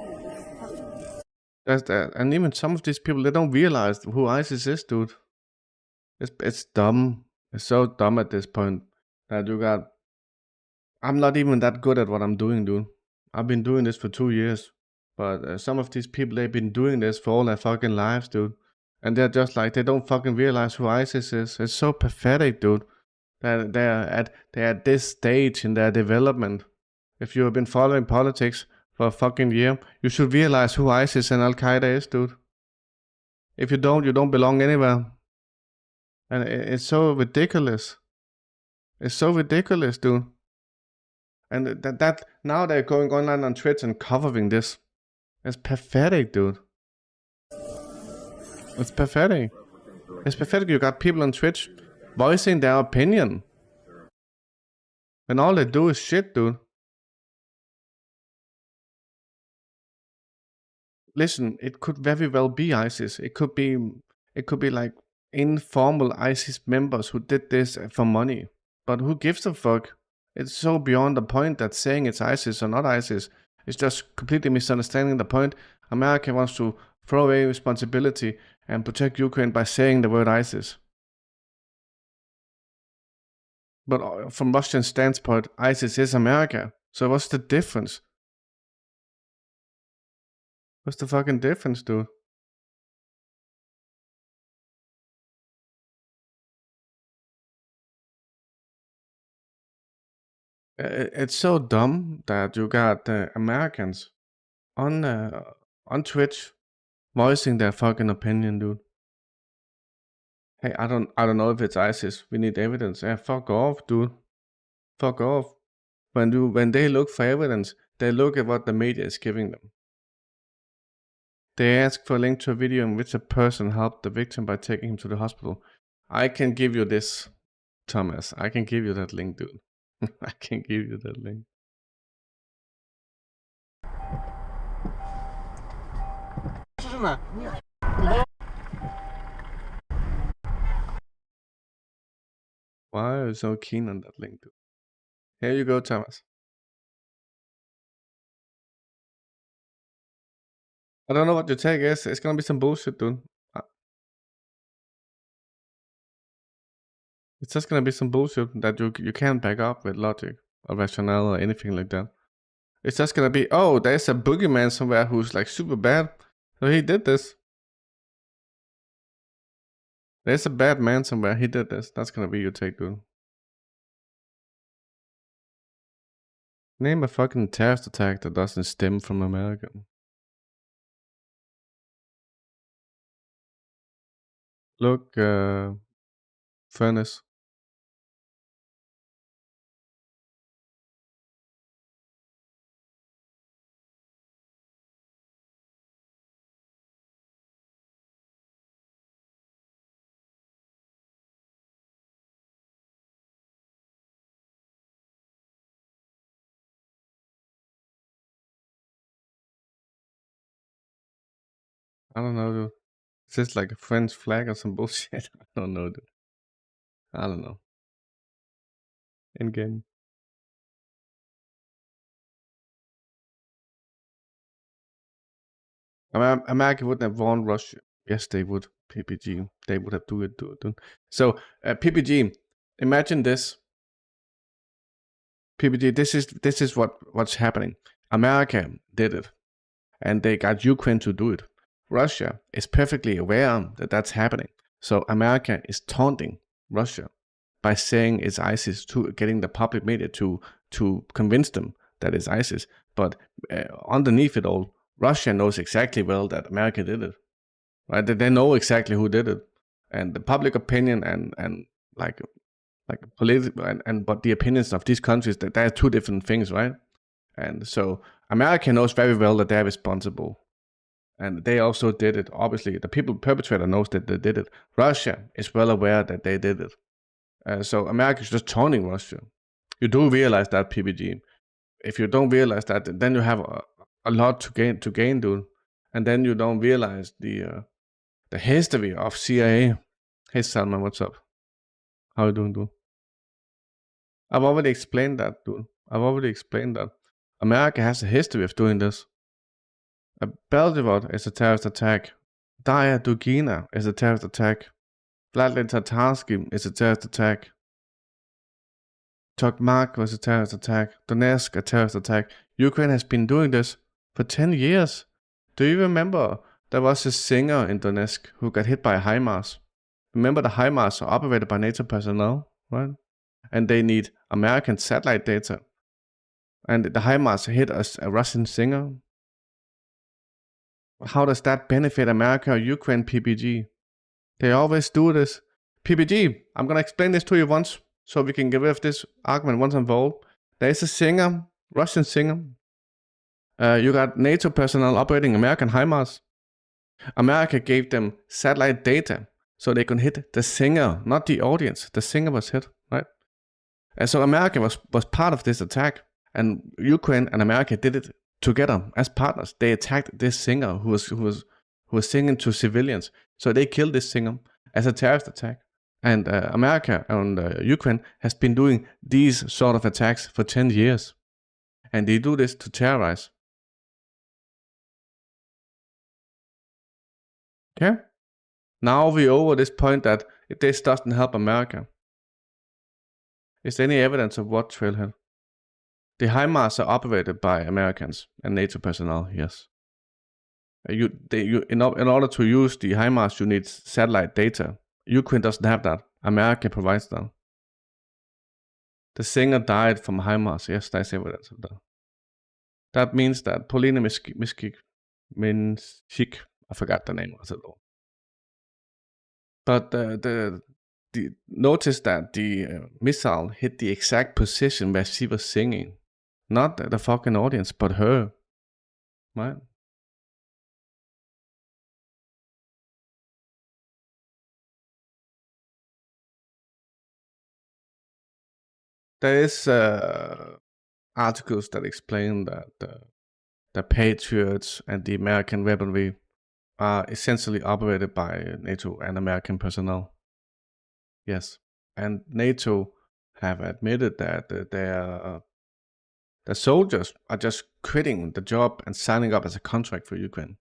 That's that. And even some of these people, they don't realize who ISIS is, dude. It's dumb. It's so dumb at this point that you got. I'm not even that good at what I'm doing, dude. I've been doing this for 2 years, but some of these people, they've been doing this for all their fucking lives, dude. And they're just like, they don't fucking realize who ISIS is. It's so pathetic, dude. That they're at this stage in their development. If you have been following politics for a fucking year, you should realize who ISIS and Al Qaeda is, dude. If you don't belong anywhere. And it's so ridiculous. It's so ridiculous, dude. And that now they're going online on Twitch and covering this. It's pathetic, dude. It's pathetic. It's pathetic. You got people on Twitch voicing their opinion. And all they do is shit, dude. listen, it could very well be ISIS. It could be like informal ISIS members who did this for money. But who gives a fuck? It's so beyond the point that saying it's ISIS or not ISIS is just completely misunderstanding the point. America wants to throw away responsibility and protect Ukraine by saying the word ISIS. But from Russian standpoint, ISIS is America. So what's the difference? What's the fucking difference, dude? It's so dumb that you got Americans on Twitch voicing their fucking opinion, dude. Hey, I don't know if it's ISIS. We need evidence. Yeah, fuck off, dude. Fuck off. When they look for evidence, they look at what the media is giving them. They ask for a link to a video in which a person helped the victim by taking him to the hospital. I can give you this, Thomas. I can give you that link, dude. I can give you that link. Жена. Why are you so keen on that link, dude? Here you go, Thomas. I don't know what your take is. It's gonna be some bullshit, dude. It's just gonna be some bullshit that you can't back up with logic or rationale or anything like that. It's just gonna be, oh, there's a boogeyman somewhere who's like super bad, so he did this. There's a bad man somewhere, he did this. That's gonna be your take, dude. Name a fucking terrorist attack that doesn't stem from America. Look, furnace. I don't know, dude. Is this like a French flag or some bullshit? I don't know, dude. I don't know. In game. America wouldn't have won Russia. Yes, they would. PPG. They would have do it, dude. So, PPG. Imagine this. PPG. This is what's happening. America did it, and they got Ukraine to do it. Russia is perfectly aware that that's happening. So America is taunting Russia by saying it's ISIS, to getting the public media to convince them that it's ISIS. But underneath it all, Russia knows exactly well that America did it, right? They know exactly who did it, and the public opinion and like political and but the opinions of these countries, that are two different things, right? And so America knows very well that they're responsible. And they also did it. Obviously, the perpetrator knows that they did it. Russia is well aware that they did it. So America is just taunting Russia. You do realize that, PPG. If you don't realize that, then you have a lot to gain, dude. And then you don't realize the history of CIA. Hey, Salman, what's up? How you doing, dude? I've already explained that, dude. I've already explained that. America has a history of doing this. Belgorod is a terrorist attack. Daya Dugina is a terrorist attack. Vladimir Tatarsky is a terrorist attack. Tokmak was a terrorist attack. Donetsk, a terrorist attack. Ukraine has been doing this for 10 years. Do you remember there was a singer in Donetsk who got hit by a HIMARS? Remember the HIMARS are operated by NATO personnel, right? And they need American satellite data. And the HIMARS hit a Russian singer. How does that benefit America or Ukraine, PPG? They always do this. PPG, I'm going to explain this to you once, so we can get rid of this argument once and for all. There is a singer, Russian singer. You got NATO personnel operating American HIMARS. America gave them satellite data so they could hit the singer, not the audience. The singer was hit, right? And so America was part of this attack. And Ukraine and America did it together as partners. They attacked this singer who was singing to civilians. So they killed this singer as a terrorist attack. And America and Ukraine has been doing these sort of attacks for 10 years. And they do this to terrorize. Okay? Now we're over this point that if this doesn't help America, is there any evidence of what, Trailhead? The HIMARS are operated by Americans and NATO personnel, yes. In order to use the HIMARS, you need satellite data. Ukraine doesn't have that. America provides that. The singer died from HIMARS. Yes, there's evidence of that. That means that Polina Miskik, I forgot the name of it all. But notice that the missile hit the exact position where she was singing. Not the fucking audience, but her. Right? There is articles that explain that the Patriots and the American weaponry are essentially operated by NATO and American personnel. Yes. And NATO have admitted that their soldiers are just quitting the job and signing up as a contract for Ukraine.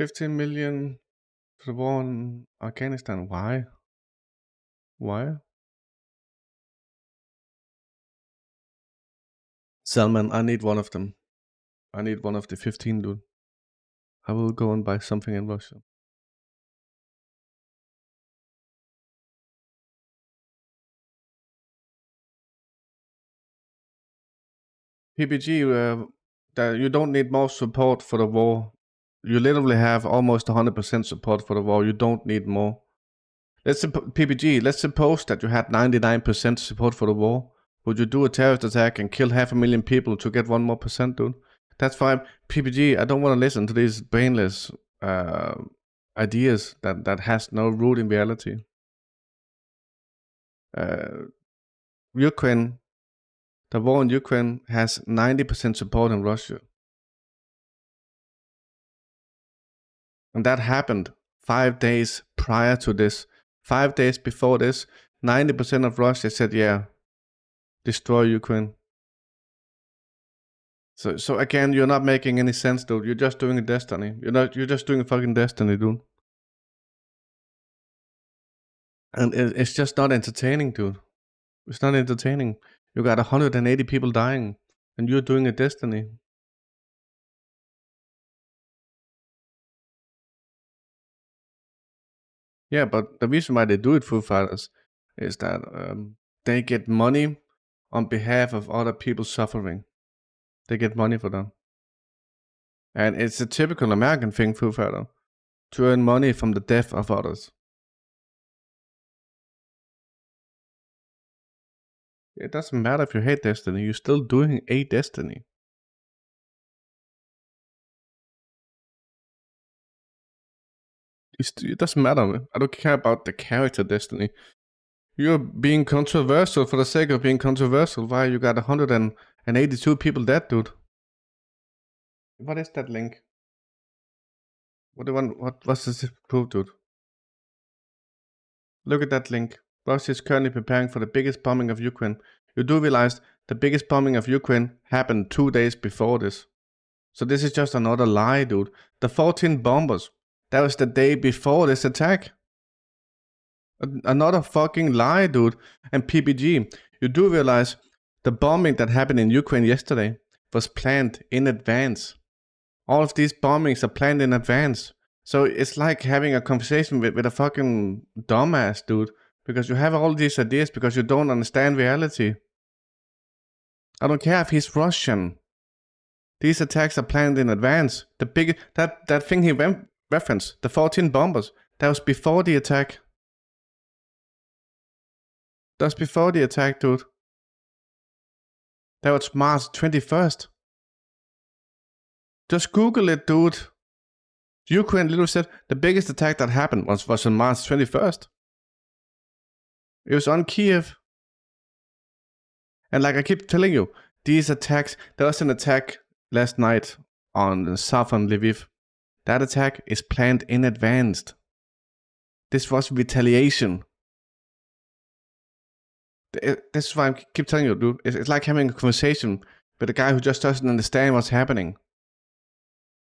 $15 million for the war in Afghanistan. Why? Salman, I need one of them. I need one of the 15, dude. I will go and buy something in Russia. PPG, that you don't need more support for the war. You literally have almost 100% support for the war. You don't need more. PPG, let's suppose that you had 99% support for the war. Would you do a terrorist attack and kill 500,000 people to get 1 more percent, dude? That's fine. PPG, I don't want to listen to these brainless ideas that has no root in reality. Ukraine, the war in Ukraine has 90% support in Russia. And that happened 5 days prior to this. 5 days before this, 90% of Russia said, yeah, destroy Ukraine. So again, you're not making any sense, dude. You're just doing a destiny. You're just doing a fucking destiny, dude. And it's just not entertaining, dude. It's not entertaining. You got 180 people dying, and you're doing a destiny. Yeah, but the reason why they do it, Foo Fighters, is that they get money on behalf of other people suffering. They get money for them. And it's a typical American thing, Foo Fighter, to earn money from the death of others. It doesn't matter if you hate Destiny, you're still doing a Destiny. It doesn't matter. I don't care about the character Destiny. You're being controversial for the sake of being controversial. Why you got 182 people dead, dude? What is that link? What's this proof, dude? Look at that link. Russia is currently preparing for the biggest bombing of Ukraine. You do realize the biggest bombing of Ukraine happened 2 days before this. So this is just another lie, dude. The 14 bombers, that was the day before this attack. Another fucking lie, dude. And PPG, you do realize the bombing that happened in Ukraine yesterday was planned in advance. All of these bombings are planned in advance. So it's like having a conversation with a fucking dumbass, dude. Because you have all these ideas because you don't understand reality. I don't care if he's Russian. These attacks are planned in advance. The big that thing he referenced, the 14 bombers, that was before the attack. That's before the attack, dude. That was March 21st. Just Google it, dude. Ukraine literally said the biggest attack that happened was on March 21st. It was on Kiev. And like I keep telling you, these attacks, there was an attack last night on southern Lviv. That attack is planned in advance. This was retaliation. This is why I keep telling you, dude. It's like having a conversation with a guy who just doesn't understand what's happening.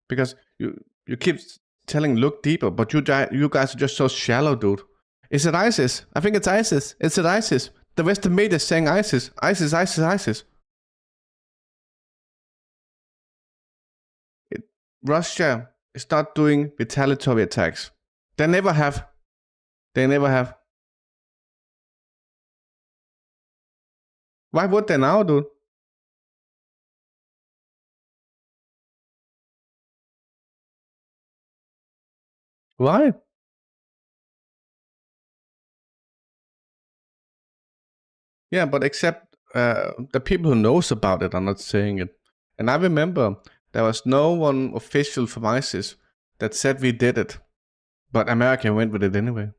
Because you keep telling, look deeper, but you guys are just so shallow, dude. Is it ISIS? I think it's ISIS. Is it ISIS? The Western media is saying ISIS. ISIS, ISIS, ISIS. Russia is not doing retaliatory attacks. They never have. They never have. Why would they now, dude? Why? Yeah, but except the people who knows about it are not saying it. And I remember there was no one official from ISIS that said we did it. But America went with it anyway.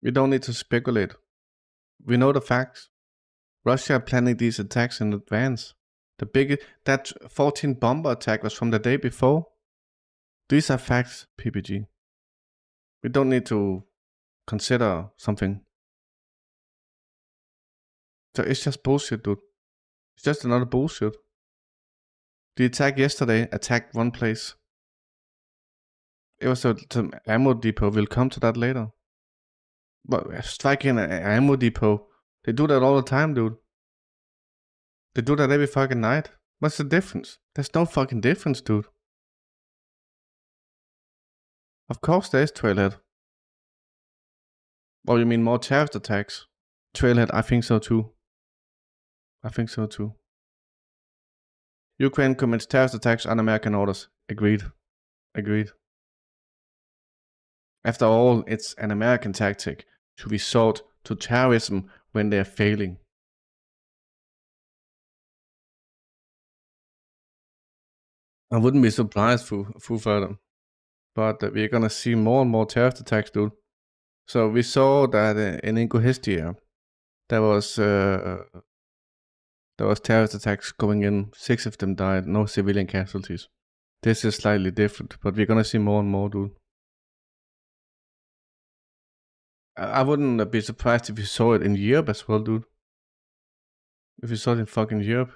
We don't need to speculate. We know the facts. Russia are planning these attacks in advance. That 14 bomber attack was from the day before. These are facts, PPG. We don't need to consider something. So it's just bullshit, dude. It's just another bullshit. The attack yesterday attacked one place. It was an ammo depot. We'll come to that later. But striking an ammo depot, they do that all the time, dude. They do that every fucking night. What's the difference? There's no fucking difference, dude. Of course there is Trailhead. Oh, you mean more terrorist attacks? Trailhead, I think so too. I think so too. Ukraine commits terrorist attacks on American orders. Agreed. Agreed. After all, it's an American tactic to resort to terrorism when they are failing. I wouldn't be surprised, Foo Fighter. But we're gonna see more and more terrorist attacks, dude. So we saw that in Ingushetia, there was terrorist attacks going in. 6 of them died, no civilian casualties. This is slightly different, but we're gonna see more and more, dude. I wouldn't be surprised if you saw it in Europe as well, dude. If you saw it in fucking Europe.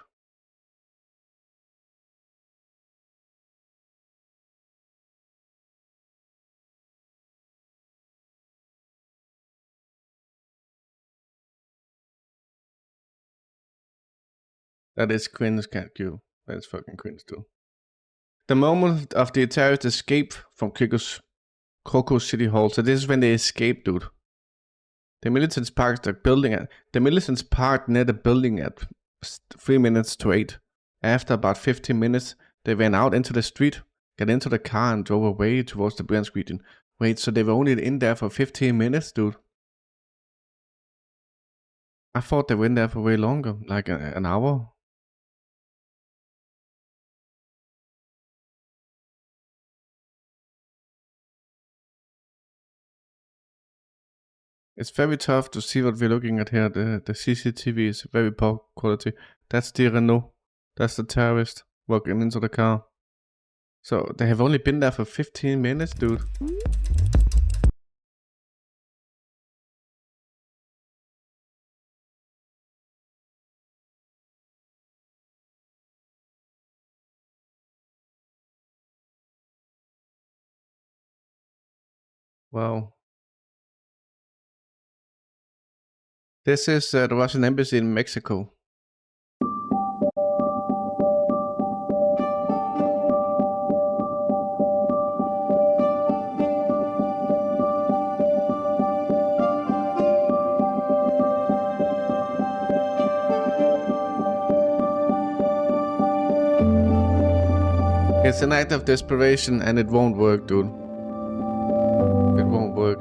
That is cringe, can't you? That is fucking cringe, too. The moment of the terrorist escape from Krakow City Hall. So this is when they escaped, dude. The militants parked the building at the militants parked near the building at 3 minutes to 8. After about 15 minutes, they went out into the street, got into the car, and drove away towards the Bryansk region. Wait, so they were only in there for 15 minutes, dude? I thought they went there for way longer, like an hour. It's very tough to see what we're looking at here. The CCTV is very poor quality. That's the Renault. That's the terrorist walking into the car. So they have only been there for 15 minutes, dude. Wow. This is the Russian embassy in Mexico. It's an act of desperation and it won't work, dude. It won't work.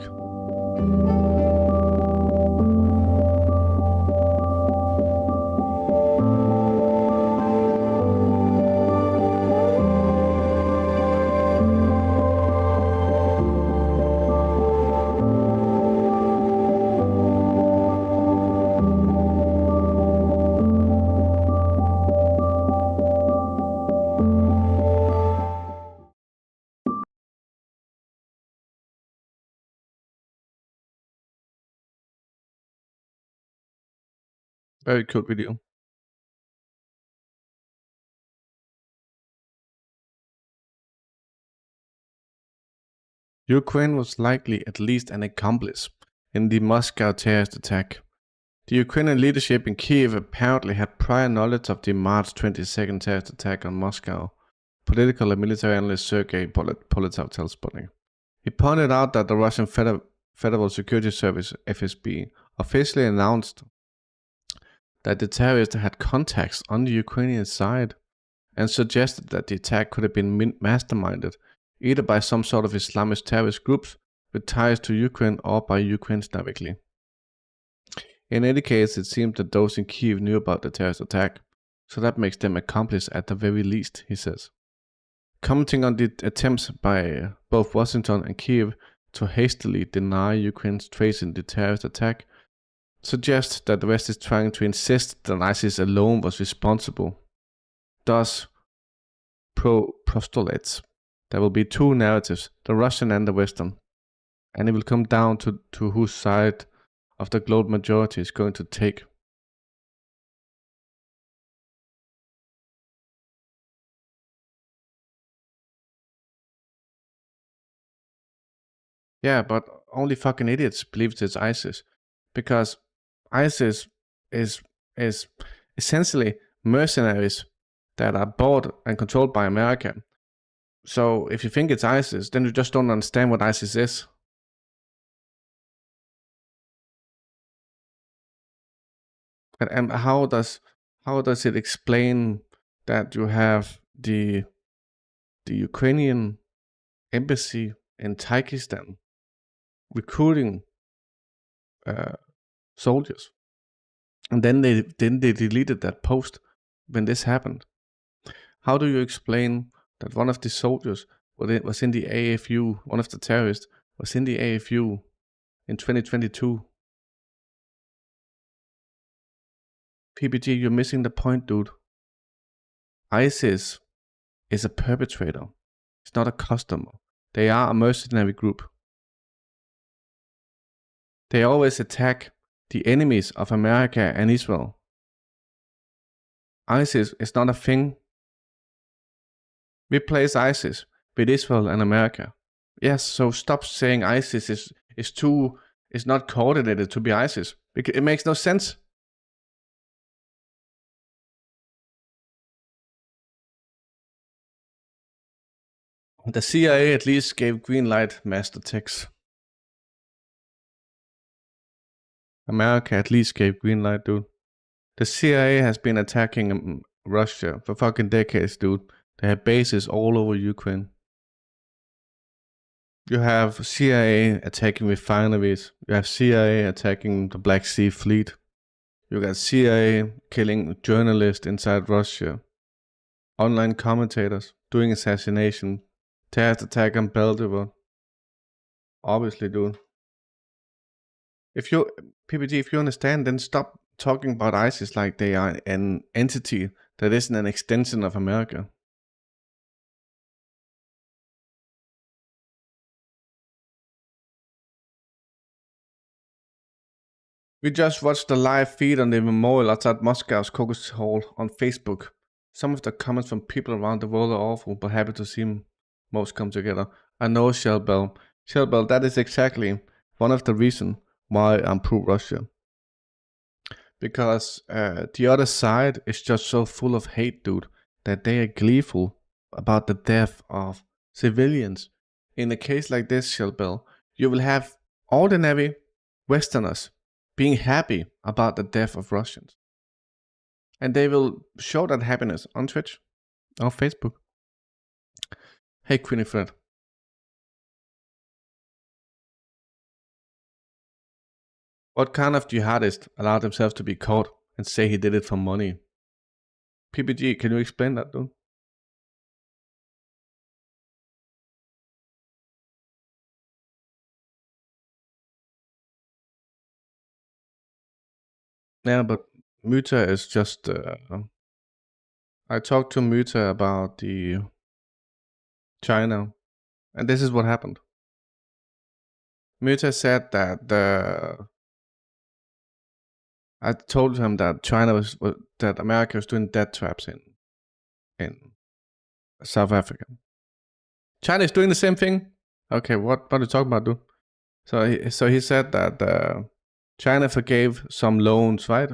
Very cool video. Ukraine was likely at least an accomplice in the Moscow terrorist attack. The Ukrainian leadership in Kiev apparently had prior knowledge of the March 22nd terrorist attack on Moscow, political and military analyst Sergei Politov tells Sputnik. He pointed out that the Russian Federal Security Service, FSB, officially announced that the terrorists had contacts on the Ukrainian side and suggested that the attack could have been masterminded either by some sort of Islamist terrorist groups with ties to Ukraine or by Ukrainians directly. In any case, it seemed that those in Kiev knew about the terrorist attack, so that makes them accomplices at the very least, he says. Commenting on the attempts by both Washington and Kiev to hastily deny Ukraine's trace in the terrorist attack, suggests that the West is trying to insist that ISIS alone was responsible. Thus, postulates there will be two narratives, the Russian and the Western, and it will come down to whose side of the global majority is going to take. Yeah, but only fucking idiots believe it's ISIS, because ISIS is essentially mercenaries that are bought and controlled by America. So if you think it's ISIS, then you just don't understand what ISIS is. And how does it explain that you have the Ukrainian embassy in Tajikistan recruiting soldiers, and then they deleted that post when this happened? How do you explain that one of the soldiers was in the AFU, one of the terrorists was in the AFU in 2022? PPG, you're missing the point, dude. ISIS is a perpetrator. It's not a customer. They are a mercenary group. They always attack the enemies of America and Israel. ISIS is not a thing. Replace ISIS with Israel and America. Yes, so stop saying ISIS is not coordinated to be ISIS. Because it makes no sense. The CIA at least gave green light, Master Tex. America at least gave green light, dude. The CIA has been attacking Russia for fucking decades, dude. They have bases all over Ukraine. You have CIA attacking refineries. You have CIA attacking the Black Sea Fleet. You got CIA killing journalists inside Russia. Online commentators doing assassination. Terrorist attack on Belgorod. Obviously, dude. If you understand, then stop talking about ISIS like they are an entity that isn't an extension of America. We just watched the live feed on the memorial outside Moscow's Caucus Hall on Facebook. Some of the comments from people around the world are awful, but happy to see most come together. I know, Shellbell. Shellbell, that is exactly one of the reasons why I'm pro-Russia. Because the other side is just so full of hate, dude, that they are gleeful about the death of civilians. In a case like this, Shellbell, you will have ordinary Westerners being happy about the death of Russians. And they will show that happiness on Twitch, on Facebook. Hey, Queenie Fred. What kind of jihadist allowed himself to be caught and say he did it for money? PPG, can you explain that, dude? Yeah, but Muta is just... I talked to Muta about the China, and this is what happened. Muta said that I told him that that America was doing death traps in South Africa. China is doing the same thing. Okay, what are you talking about, dude? So he said that China forgave some loans, right?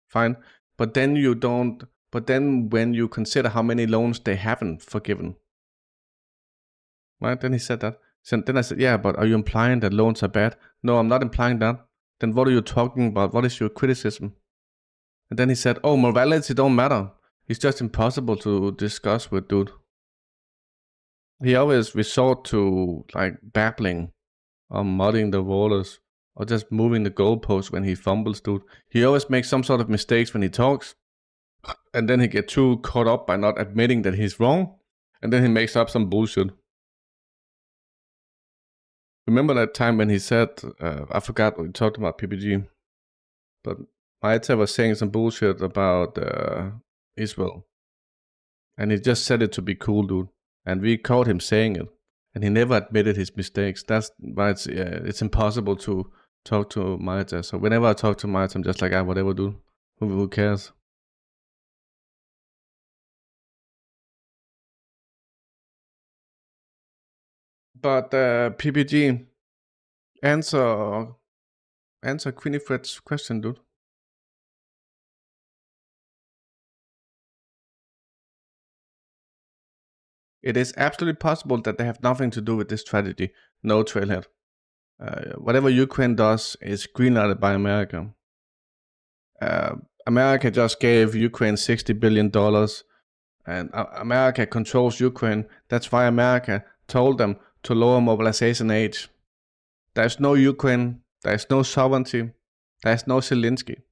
Fine, but then you don't. But then when you consider how many loans they haven't forgiven, right? Then he said that. So then I said, yeah, but are you implying that loans are bad? No, I'm not implying that. Then what are you talking about? What is your criticism? And then he said, oh, morality don't matter. It's just impossible to discuss with, dude. He always resort to like babbling or muddying the waters or just moving the goalposts when he fumbles, dude. He always makes some sort of mistakes when he talks, and then he gets too caught up by not admitting that he's wrong, and then he makes up some bullshit. Remember that time when he said, I forgot what we talked about PPG, but Maita was saying some bullshit about Israel, and he just said it to be cool, dude. And we caught him saying it, and he never admitted his mistakes. That's why it's impossible to talk to Maita. So whenever I talk to Maita, I'm just like, whatever, dude. Who cares? But PPG, answer Quinifred's question, dude. It is absolutely possible that they have nothing to do with this tragedy. No, Trailhead. Whatever Ukraine does is greenlighted by America. America just gave Ukraine $60 billion, and America controls Ukraine. That's why America told them to lower mobilization age. There's no Ukraine, there's no sovereignty, there's no Zelensky.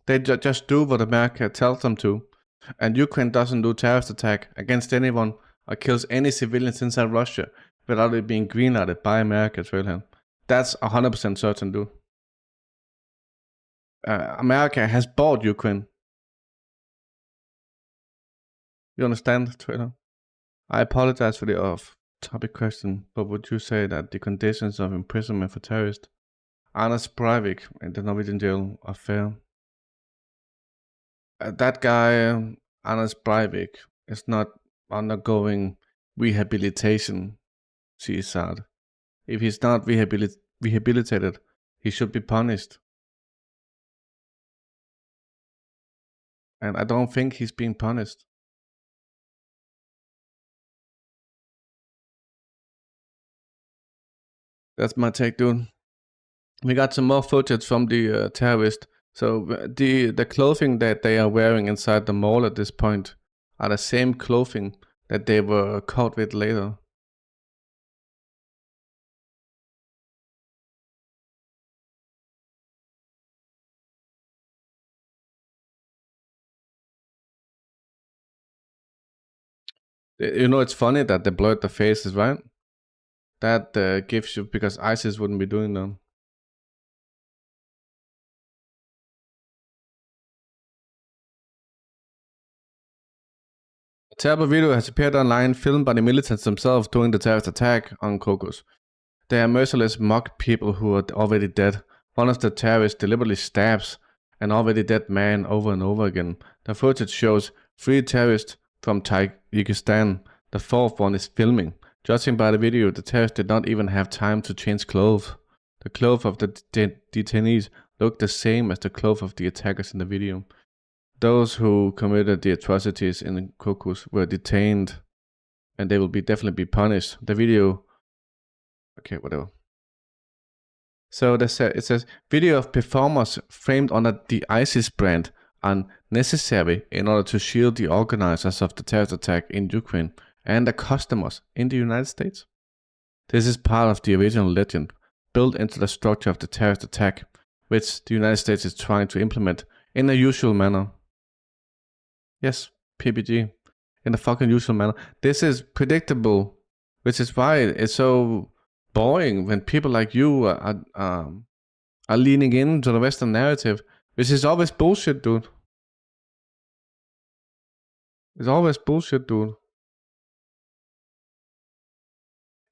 They just do what America tells them to. And Ukraine doesn't do terrorist attack against anyone or kills any civilians inside Russia without it being greenlighted by America, Trailhead. That's 100% certain, dude. America has bought Ukraine. You understand, Trailhead? I apologize for the off-topic question, but would you say that the conditions of imprisonment for terrorists, Anders Breivik in the Norwegian jail, are fair? That guy, Anders Breivik, is not undergoing rehabilitation, CSAD. If he's not rehabilitated, he should be punished. And I don't think he's being punished. That's my take, dude. We got some more footage from the terrorist. So the clothing that they are wearing inside the mall at this point are the same clothing that they were caught with later. You know, it's funny that they blurred the faces, right? That gives you, because ISIS wouldn't be doing that. A terrible video has appeared online, filmed by the militants themselves during the terrorist attack on Kokos. They are merciless mock people who are already dead. One of the terrorists deliberately stabs an already dead man over and over again. The footage shows 3 terrorists from Tajikistan. The 4th one is filming. Judging by the video, the terrorists did not even have time to change clothes. The clothes of the detainees look the same as the clothes of the attackers in the video. Those who committed the atrocities in Kokos were detained, and they will definitely be punished. The video, okay, whatever. So it says video of performers framed under the ISIS brand are necessary in order to shield the organizers of the terrorist attack in Ukraine and the customers in the United States. This is part of the original legend built into the structure of the terrorist attack, which the United States is trying to implement in a usual manner. Yes, PPG, in the fucking usual manner. This is predictable, which is why it's so boring when people like you are leaning into the Western narrative, which is always bullshit, dude. It's always bullshit, dude.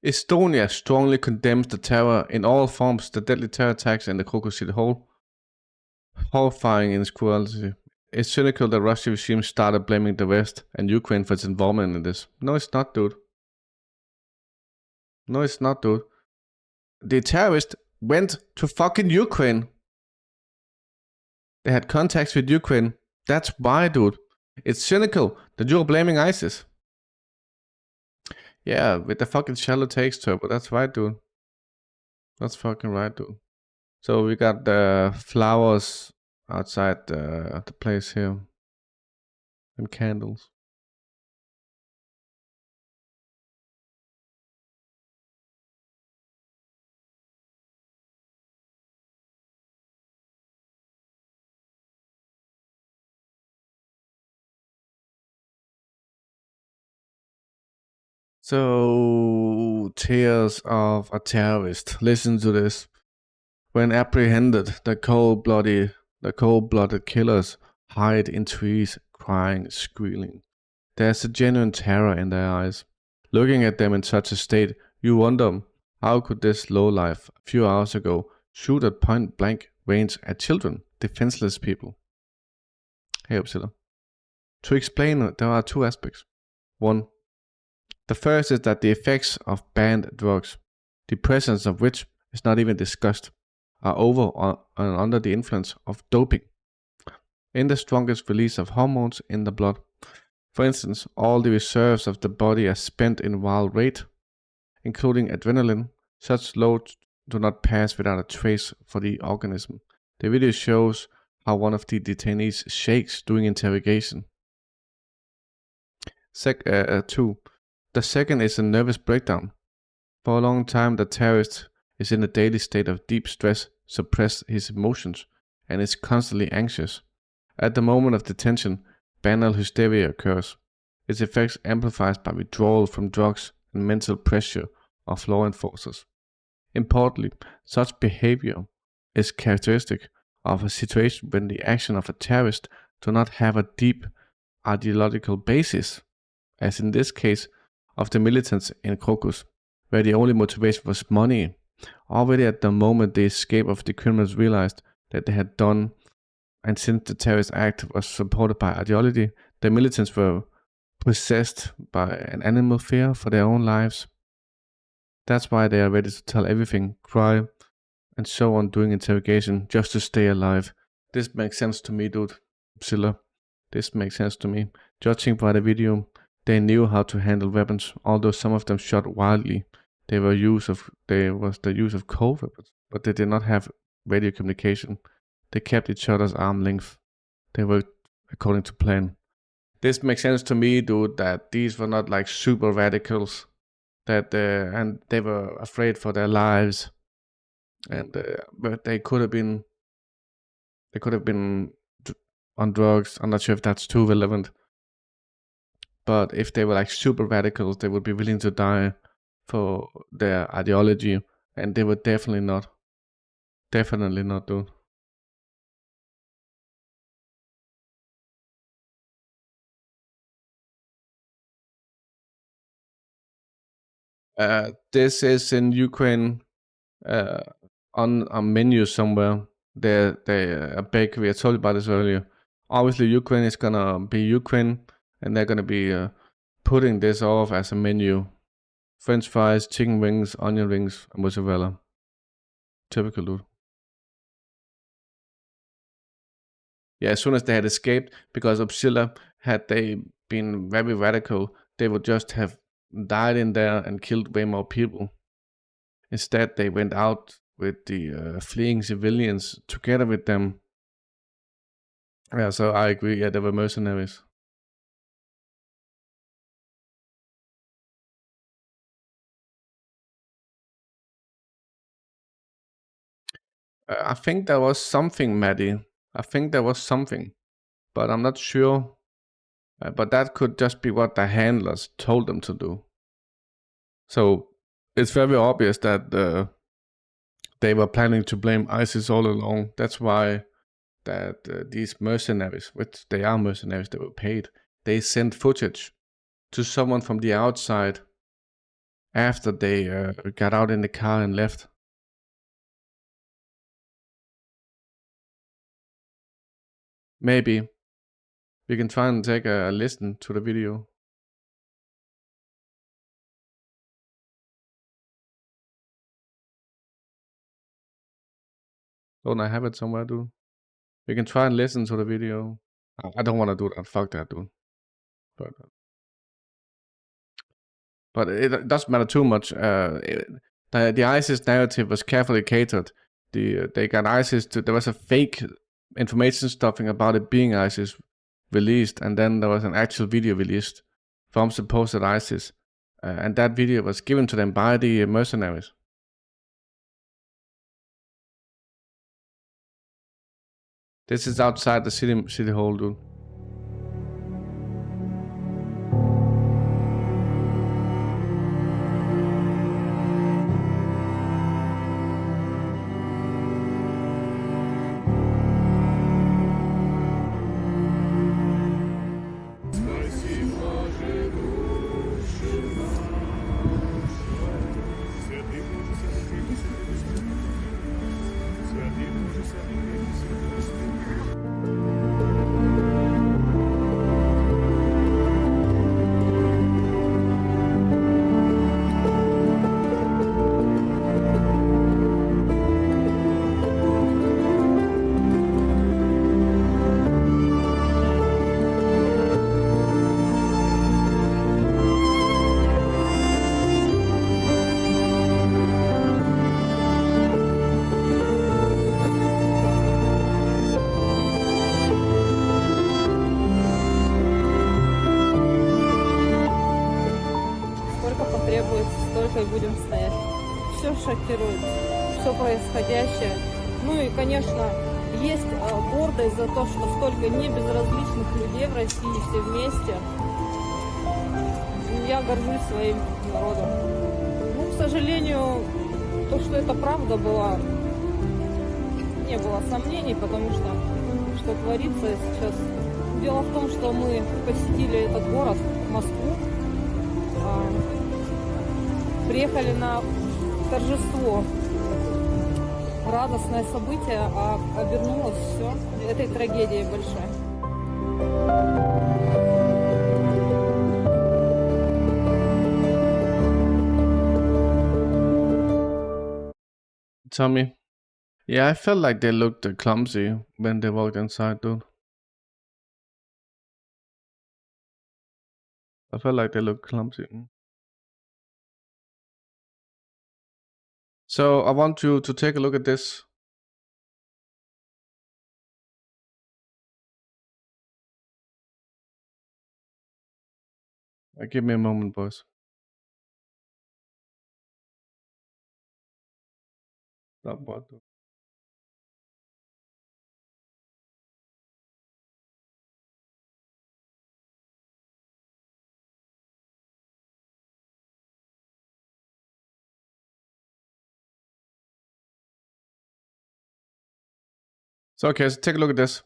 Estonia strongly condemns the terror in all forms, the deadly terror attacks in the Kokos City Hall. horrifying in its cruelty. It's cynical that Russian regime started blaming the West and Ukraine for its involvement in this. No, it's not, dude. No, it's not, dude. The terrorists went to fucking Ukraine. They had contacts with Ukraine. That's why, dude. It's cynical that you're blaming ISIS. Yeah, with the fucking shallow takes turbo. That's right, dude. That's fucking right, dude. So we got the flowers outside the place here. And candles. So, tears of a terrorist. Listen to this. When apprehended, the cold-blooded killers hide in trees, crying, squealing. There's a genuine terror in their eyes. Looking at them in such a state, you wonder, how could this lowlife a few hours ago shoot at point-blank range at children, defenseless people? Hey, Upsilla. To explain, there are two aspects. One, the first is that the effects of banned drugs, the presence of which is not even discussed, are over and under the influence of doping, in the strongest release of hormones in the blood. For instance, all the reserves of the body are spent in wild rate, including adrenaline. Such loads do not pass without a trace for the organism. The video shows how one of the detainees shakes during interrogation. 2. The second is a nervous breakdown. For a long time, the terrorist is in a daily state of deep stress, suppress his emotions, and is constantly anxious. At the moment of detention, banal hysteria occurs. Its effects amplified by withdrawal from drugs and mental pressure of law enforcers. Importantly, such behavior is characteristic of a situation when the action of a terrorist do not have a deep ideological basis, as in this case of the militants in Crocus, where the only motivation was money. Already at the moment the escape of the criminals realized that they had done, and since the terrorist act was supported by ideology, the militants were possessed by an animal fear for their own lives. That's why they are ready to tell everything, cry, and so on during interrogation, just to stay alive. This makes sense to me, dude. Silla. This makes sense to me. Judging by the video, they knew how to handle weapons, although some of them shot wildly. There was the use of cold weapons, but they did not have radio communication. They kept each other's arm length. They worked according to plan. This makes sense to me, dude, that these were not like super radicals, that and they were afraid for their lives, and but they could have been on drugs. I'm not sure if that's too relevant. But if they were like super radicals, they would be willing to die for their ideology, and they were definitely not. Definitely not, dude. This is in Ukraine, on a menu somewhere. A bakery. I told you about this earlier. Obviously, Ukraine is gonna be Ukraine, and they're gonna be putting this off as a menu. French fries, chicken wings, onion rings, and mozzarella. Typical, dude. Yeah, as soon as they had escaped, because Upsilla, had they been very radical, they would just have died in there and killed way more people. Instead, they went out with the fleeing civilians together with them. Yeah, so I agree. Yeah, they were mercenaries. I think there was something, Maddie. I think there was something, but I'm not sure. But that could just be what the handlers told them to do. So it's very obvious that they were planning to blame ISIS all along. That's why that these mercenaries, which they are mercenaries, they were paid, they sent footage to someone from the outside after they got out in the car and left. maybe we can try and take a listen to the video. Don't I have it somewhere, dude? We can try and listen to the video. I don't want to do that. Fuck that, dude. But it doesn't matter too much. The ISIS narrative was carefully catered. They got ISIS to. There was a fake information stuffing about it being ISIS released, and then there was an actual video released from supposed ISIS, and that video was given to them by the mercenaries. This is outside the city hall, dude. Столько и будем стоять. Все шокирует, все происходящее. Ну и, конечно, есть гордость за то, что столько небезразличных людей в России все вместе. Я горжусь своим народом. Ну, к сожалению, то, что это правда была, не было сомнений, потому что творится сейчас. Дело в том, что мы посетили этот город, Москву, приехали на торжество, радостное событие, а обернулось все этой трагедией большой. Tommy, yeah, I felt like they looked clumsy when they walked inside, dude. I felt like they looked clumsy. So I want you to take a look at this. Give me a moment, boys. Stop what? So okay, so take a look at this.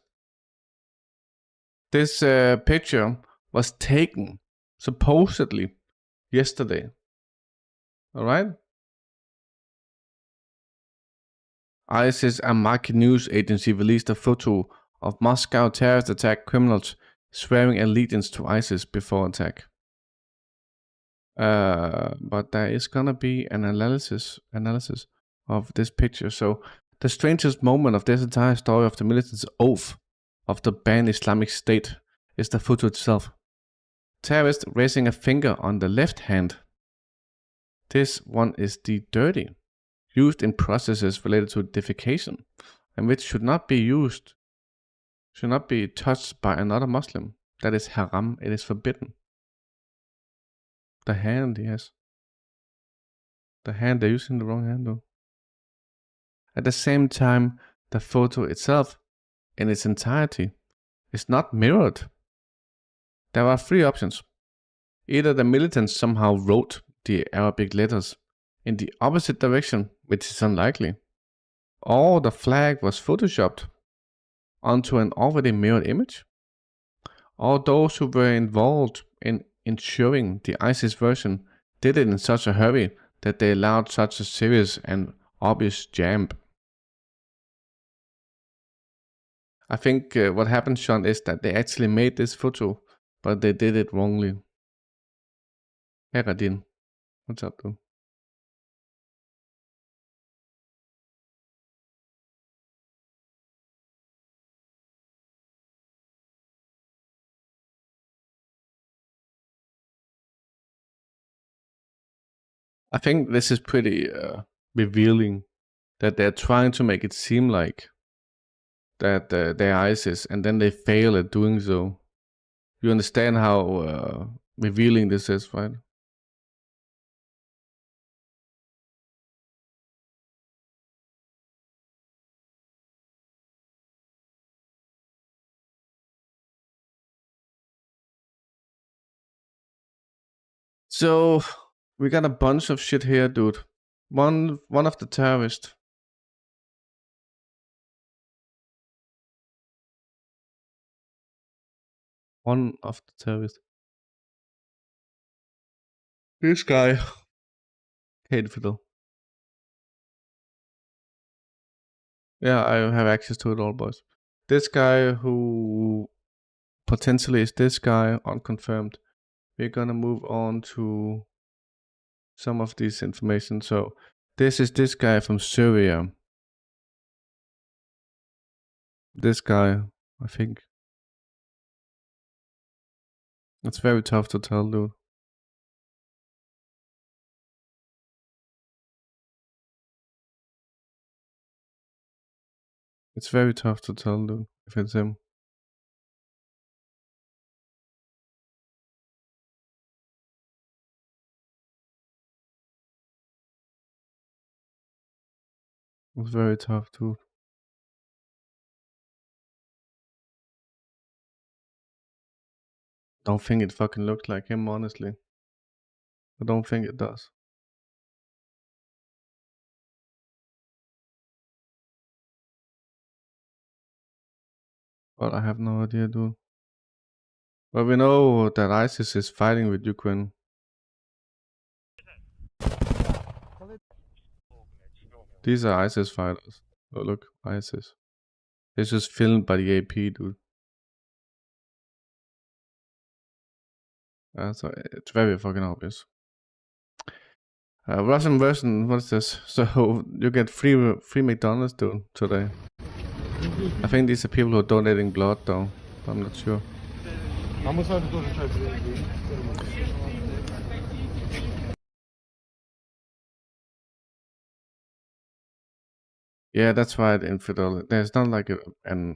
This picture was taken supposedly yesterday. All right. ISIS, a market news agency, released a photo of Moscow terrorist attack criminals swearing allegiance to ISIS before attack. But there is gonna be an analysis of this picture. So the strangest moment of this entire story of the militant's oath of the banned Islamic State is the photo itself. Terrorist raising a finger on the left hand. This one is the dirty, used in processes related to defecation, and which should not be touched by another Muslim. That is haram, it is forbidden. The hand, yes. The hand, they're using the wrong hand though. At the same time, the photo itself, in its entirety, is not mirrored. There are three options. Either the militants somehow wrote the Arabic letters in the opposite direction, which is unlikely, or the flag was photoshopped onto an already mirrored image, or those who were involved in ensuring the ISIS version did it in such a hurry that they allowed such a serious and obvious jam. I think what happened, Sean, is that they actually made this photo, but they did it wrongly. Hey, Radin. What's up, dude? I think this is pretty revealing that they're trying to make it seem like that they're ISIS, and then they fail at doing so. You understand how revealing this is, right? So we got a bunch of shit here, dude. One of the terrorists. One of the terrorists. This guy. Kate Fiddle. Yeah, I have access to it all, boys. This guy who potentially is this guy, unconfirmed. We're gonna move on to some of this information. So this is this guy from Syria. This guy, I think. It's very tough to tell, dude. It's very tough to tell, dude, if it's him. It's very tough, dude. Don't think it fucking looks like him, honestly. I don't think it does. But I have no idea, dude. But we know that ISIS is fighting with Ukraine. These are ISIS fighters. Oh, look, ISIS. This is filmed by the AP, dude. So it's very fucking obvious. Russian version, what's this? So you get free McDonald's, dude, today. I think these are people who are donating blood, though. I'm not sure. Yeah, that's right, Infidel. There's not like an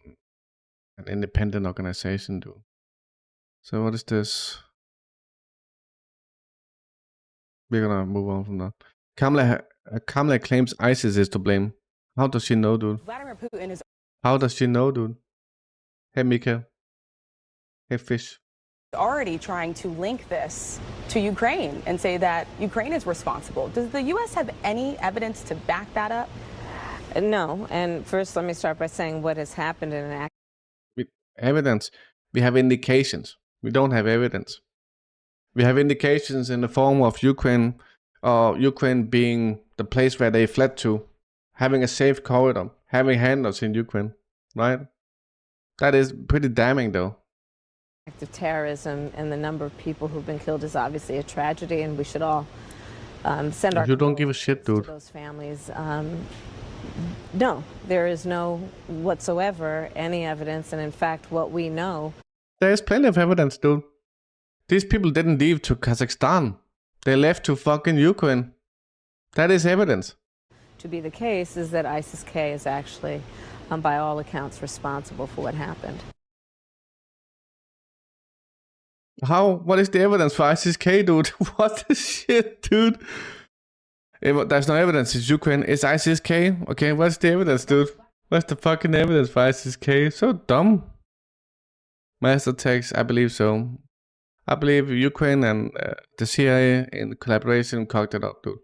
independent organization, dude. So what is this? We're gonna move on from that. Kamala claims ISIS is to blame. How does she know, dude? Vladimir Putin is How does she know, dude? Hey, Mika. Hey, Fish. already trying to link this to Ukraine and say that Ukraine is responsible. Does the U.S. have any evidence to back that up? No, and first let me start by saying what has happened in an Evidence. We have indications. We don't have evidence. We have indications in the form of Ukraine being the place where they fled to, having a safe corridor, having handlers in Ukraine, right? That is pretty damning, though. act of terrorism, and the number of people who've been killed is obviously a tragedy, and we should all send our You don't give a shit, dude. to those families. No, there is no whatsoever any evidence, and in fact, what we know. There's plenty of evidence, dude. These people didn't leave to Kazakhstan. They left to fucking Ukraine. That is evidence. To be the case is that ISIS-K is actually, by all accounts, responsible for what happened. How? What is the evidence for ISIS-K, dude? What the shit, dude? There's no evidence. It's Ukraine. It's ISIS-K. Okay, what's the evidence, dude? What's the fucking evidence for ISIS-K? So dumb. Mass attacks, I believe so. I believe Ukraine and the CIA in collaboration cocked it up, dude.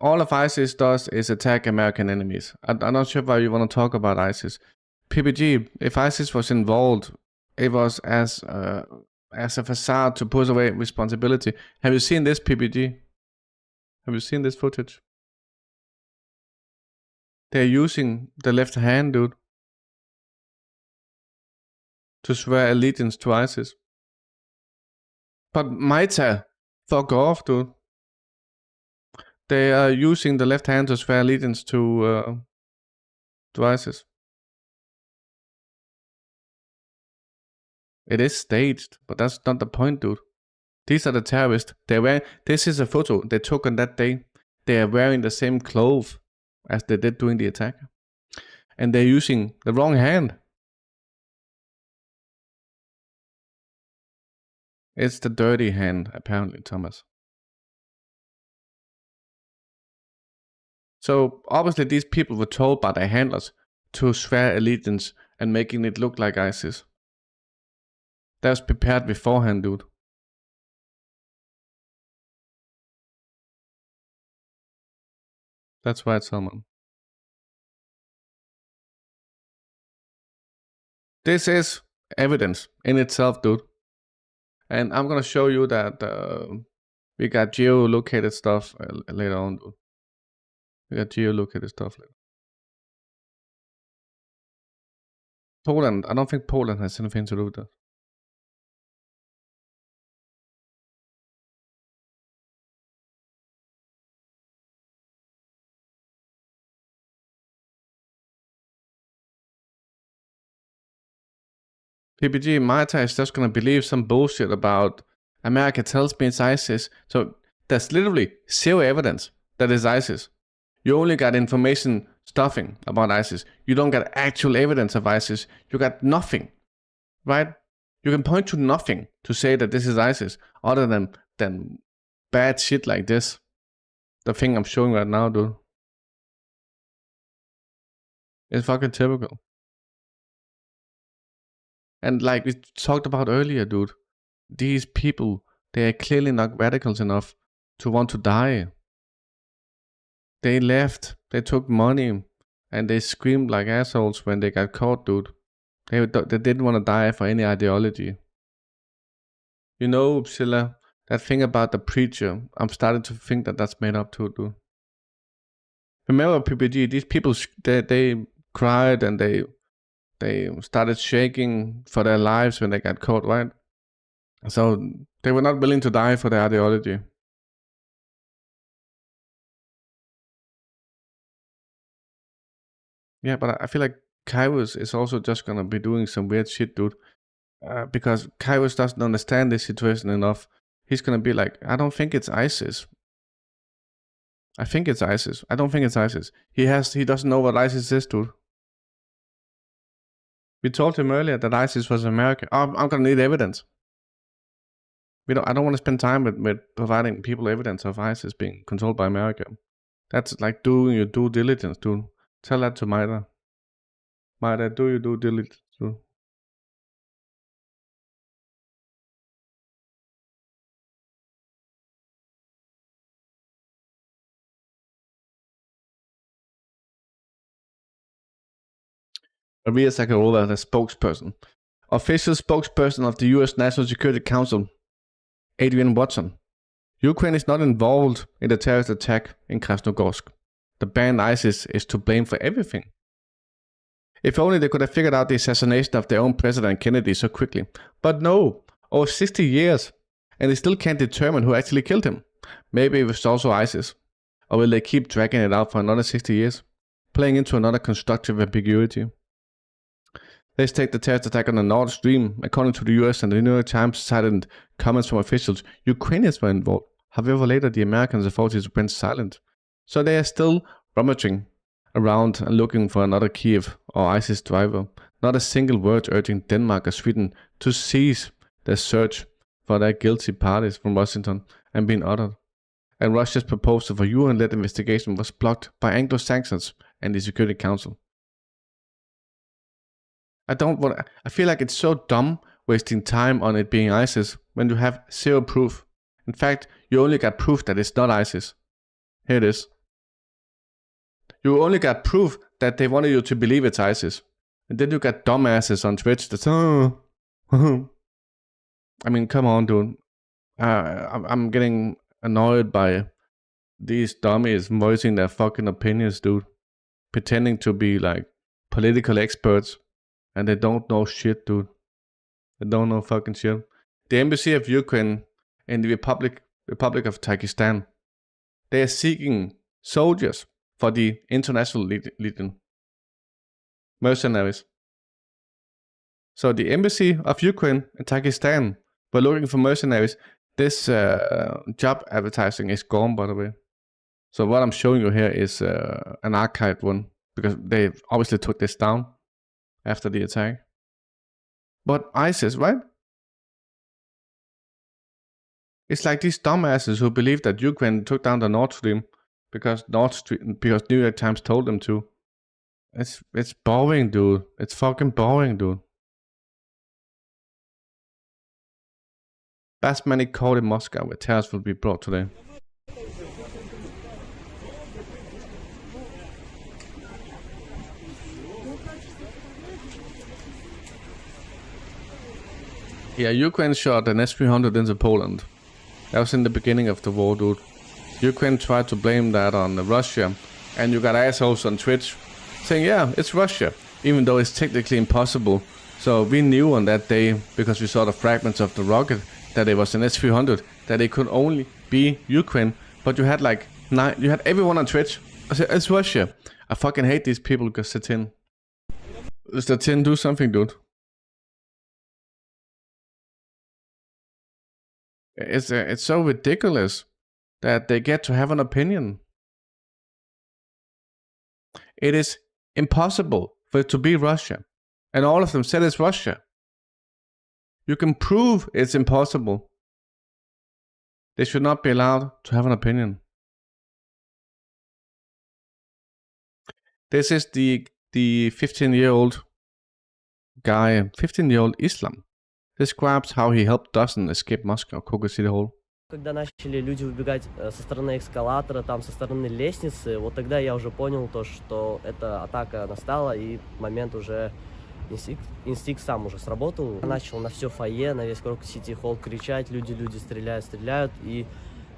All of ISIS does is attack American enemies. I'm not sure why you want to talk about ISIS. PPG, if ISIS was involved, it was as a facade to push away responsibility. Have you seen this, PPG? Have you seen this footage? They're using the left hand, dude, to swear allegiance to ISIS. But Maita, fuck off, dude. They are using the left hand to swear allegiance to ISIS. It is staged, but that's not the point, dude. These are the terrorists. This is a photo they took on that day. They are wearing the same clothes as they did during the attack. And they're using the wrong hand. It's the dirty hand, apparently, Thomas. So, obviously, these people were told by their handlers to swear allegiance and making it look like ISIS. That was prepared beforehand, dude. That's right, Salman. This is evidence in itself, dude. And I'm gonna show you that we got geolocated stuff later on, dude. We got geolocated stuff later. Poland, I don't think Poland has anything to do with that. PPG, Marta is just gonna believe some bullshit about America tells me it's ISIS. So there's literally zero evidence that it's ISIS. You only got information stuffing about ISIS. You don't get actual evidence of ISIS. You got nothing, right? You can point to nothing to say that this is ISIS other than bad shit like this. The thing I'm showing right now, dude. It's fucking typical. And like we talked about earlier, dude, these people, they are clearly not radicals enough to want to die. They left, they took money, and they screamed like assholes when they got caught, dude. They didn't want to die for any ideology. You know, Upsilla, that thing about the preacher, I'm starting to think that that's made up too, dude. Remember, PPG, these people, they cried and they started shaking for their lives when they got caught, right? So they were not willing to die for their ideology. Yeah, but I feel like Kairos is also just gonna be doing some weird shit, dude. Because Kairos doesn't understand this situation enough. He's gonna be like, I don't think it's ISIS. I think it's ISIS. I don't think it's ISIS. He doesn't know what ISIS is, dude. We told him earlier that ISIS was America. I'm gonna need evidence. I don't want to spend time with providing people evidence of ISIS being controlled by America. That's like doing your due diligence, dude. Tell that to Maida. Maida, do your due diligence, dude. Maria Zakharova, the spokesperson. Official spokesperson of the US National Security Council, Adrian Watson. Ukraine is not involved in the terrorist attack in Krasnogorsk. The banned ISIS is to blame for everything. If only they could have figured out the assassination of their own President Kennedy so quickly. But no, over 60 years, and they still can't determine who actually killed him. Maybe it was also ISIS. Or will they keep dragging it out for another 60 years? Playing into another constructive ambiguity. Let's take the terrorist attack on the Nord Stream. According to the US and the New York Times cited comments from officials, Ukrainians were involved. However, later the American authorities went silent. So they are still rummaging around and looking for another Kiev or ISIS driver. Not a single word urging Denmark or Sweden to cease their search for their guilty parties from Washington and being uttered. And Russia's proposal for UN-led investigation was blocked by Anglo-Saxons and the Security Council. I feel like it's so dumb wasting time on it being ISIS when you have zero proof. In fact, you only got proof that it's not ISIS. Here it is. You only got proof that they wanted you to believe it's ISIS. And then you got dumbasses on Twitch that's, I mean, come on, dude. I'm getting annoyed by these dummies voicing their fucking opinions, dude. pretending to be like political experts, and they don't know shit, dude. They don't know fucking shit. The embassy of Ukraine in the Republic of Tajikistan, they are seeking soldiers for the International Legion. Mercenaries. So the embassy of Ukraine in Tajikistan were looking for mercenaries. This job advertising is gone, by the way. So what I'm showing you here is an archived one, because they obviously took this down after the attack. But ISIS, right? It's like these dumbasses who believe that Ukraine took down the Nord Stream because New York Times told them to. It's boring, dude. It's fucking boring, dude. Last many caught in Moscow where terrorists will be brought today. Yeah, Ukraine shot an S-300 into Poland. That was in the beginning of the war, dude. Ukraine tried to blame that on Russia, and you got assholes on Twitch saying, yeah, it's Russia, even though it's technically impossible. So we knew on that day, because we saw the fragments of the rocket, that it was an S-300, that it could only be Ukraine. But you had like you had everyone on Twitch. I said, it's Russia. I fucking hate these people because Satin. Satin, do something, dude. It's so ridiculous that they get to have an opinion. It is impossible for it to be Russia. And all of them said it's Russia. You can prove it's impossible. They should not be allowed to have an opinion. This is the 15-year-old guy, 15-year-old Islam, describes how he helped Dustin escape Moscow, Kosovo City Hall. Когда начали люди убегать со стороны эскалатора, там со стороны лестницы, вот тогда я уже понял то, что эта атака настала, и момент уже инстинкт сам уже сработал. Начал на все фойе, на весь Kosovo City Hall кричать, люди стреляют, и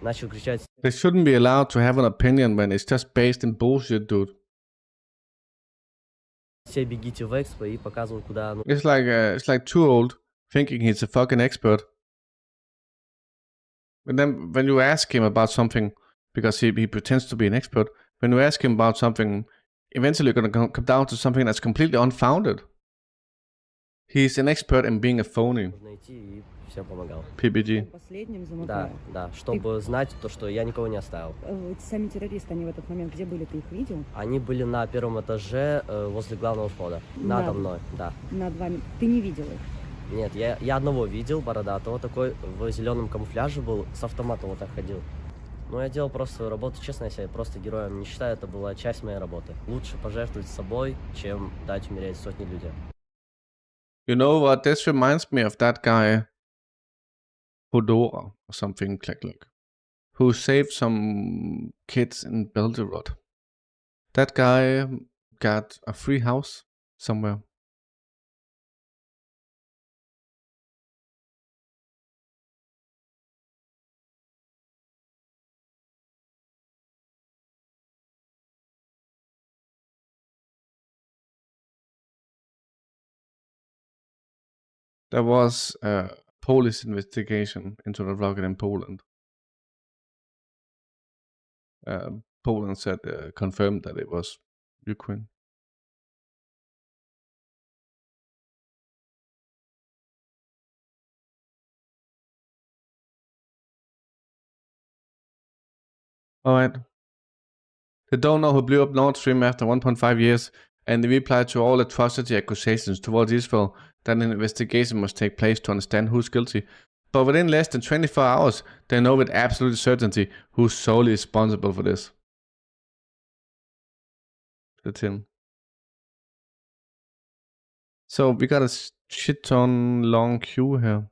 начал кричать. They shouldn't be allowed to have an opinion when it's just based in bullshit, dude. Все бегите в экспо и показывал куда. It's like too old thinking he's a fucking expert. And then when you ask him about something, because he pretends to be an expert, when you ask him about something, eventually you're going to come down to something that's completely unfounded. He's an expert in being a phony. PBG. Да, чтобы знать то, что я никого не оставил. Сами террористы, они в этот момент где были, ты их видел? Они были на первом этаже возле главного входа, надо мной, да. Над вами. Ты не видел их? Нет, я одного видел, бородатого, такой в зеленом камуфляже был, с автоматом вот так ходил. Но я делал просто свою работу, честно, я себя просто героем не считаю, это была часть моей работы. Лучше пожертвовать собой, чем дать умереть сотни людям. You know what, this reminds me of that guy, Hodora, or something, who saved some kids in Belgorod. That guy got a free house somewhere. There was a police investigation into the rocket in Poland. Poland said, confirmed that it was Ukraine. Alright. They don't know who blew up Nord Stream after 1.5 years, and they replied to all atrocity accusations towards Israel that an investigation must take place to understand who's guilty. But within less than 24 hours, they know with absolute certainty who's solely responsible for this. That's him. So we got a shit ton long queue here.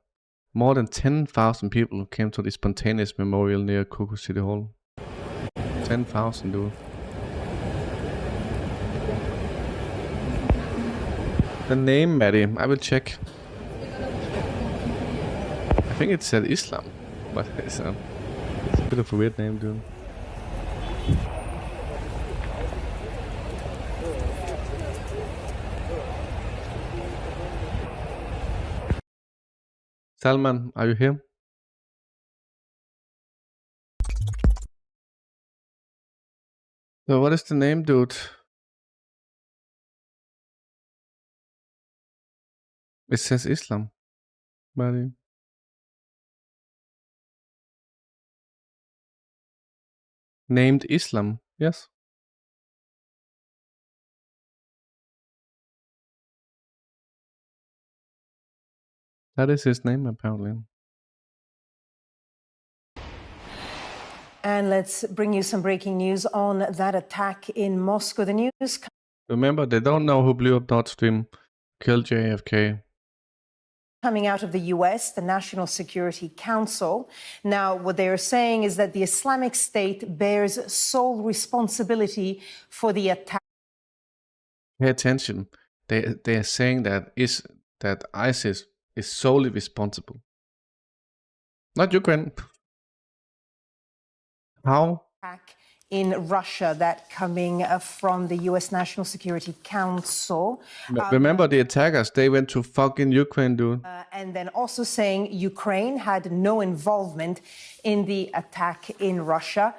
More than 10,000 people came to the spontaneous memorial near Kosovo City Hall. 10,000, dude. The name, Maddie, I will check. I think it said Islam, but it's a bit of a weird name, dude. Salman, are you here? So what is the name, dude? It says Islam. Buddy. Named Islam, yes. That is his name, apparently. And let's bring you some breaking news on that attack in Moscow. The news Remember, they don't know who blew up Nord Stream, killed JFK. coming out of the US, the National Security Council. Now, what they are saying is that the Islamic State bears sole responsibility for the attack. Pay attention. They are saying that ISIS is solely responsible. Not Ukraine. How? In Russia, that coming from the US National Security Council. Remember the attackers, they went to fucking Ukraine, dude. And then also saying Ukraine had no involvement in the attack in Russia.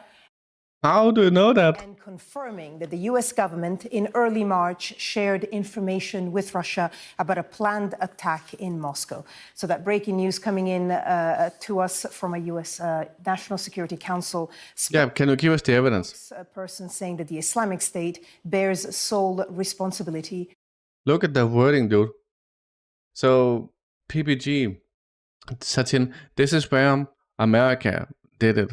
How do you know that? And confirming that the US government in early March shared information with Russia about a planned attack in Moscow. So that breaking news coming in to us from a US National Security Council. Yeah, can you give us the evidence? A person saying that the Islamic State bears sole responsibility. Look at the wording, dude. So, PPG, Satin, this is where America did it.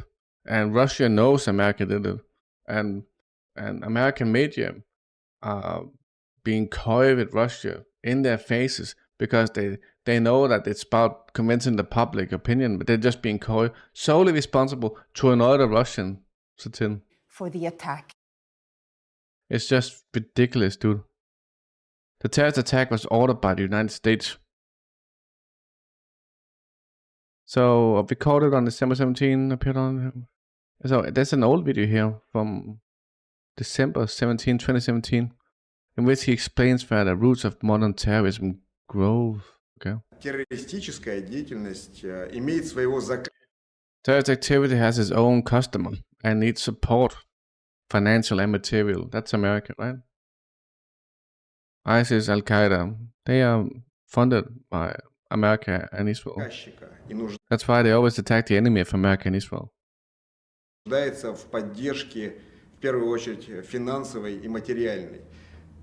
And Russia knows America did it. And American media are being coy with Russia in their faces because they know that it's about convincing the public opinion, but they're just being coy, solely responsible to another Russian, Satin. For the attack. It's just ridiculous, dude. The terrorist attack was ordered by the United States. So, recorded on December 17, appeared on... So, there's an old video here from December 17, 2017, in which he explains where the roots of modern terrorism grow. Okay. Террористическая деятельность имеет своего Terrorist activity has its own customer and needs support, financial and material. That's America, right? ISIS, Al-Qaeda, they are funded by America and Israel. That's why they always attack the enemy of America and Israel. Нуждается в поддержке, в первую очередь, финансовой и материальной.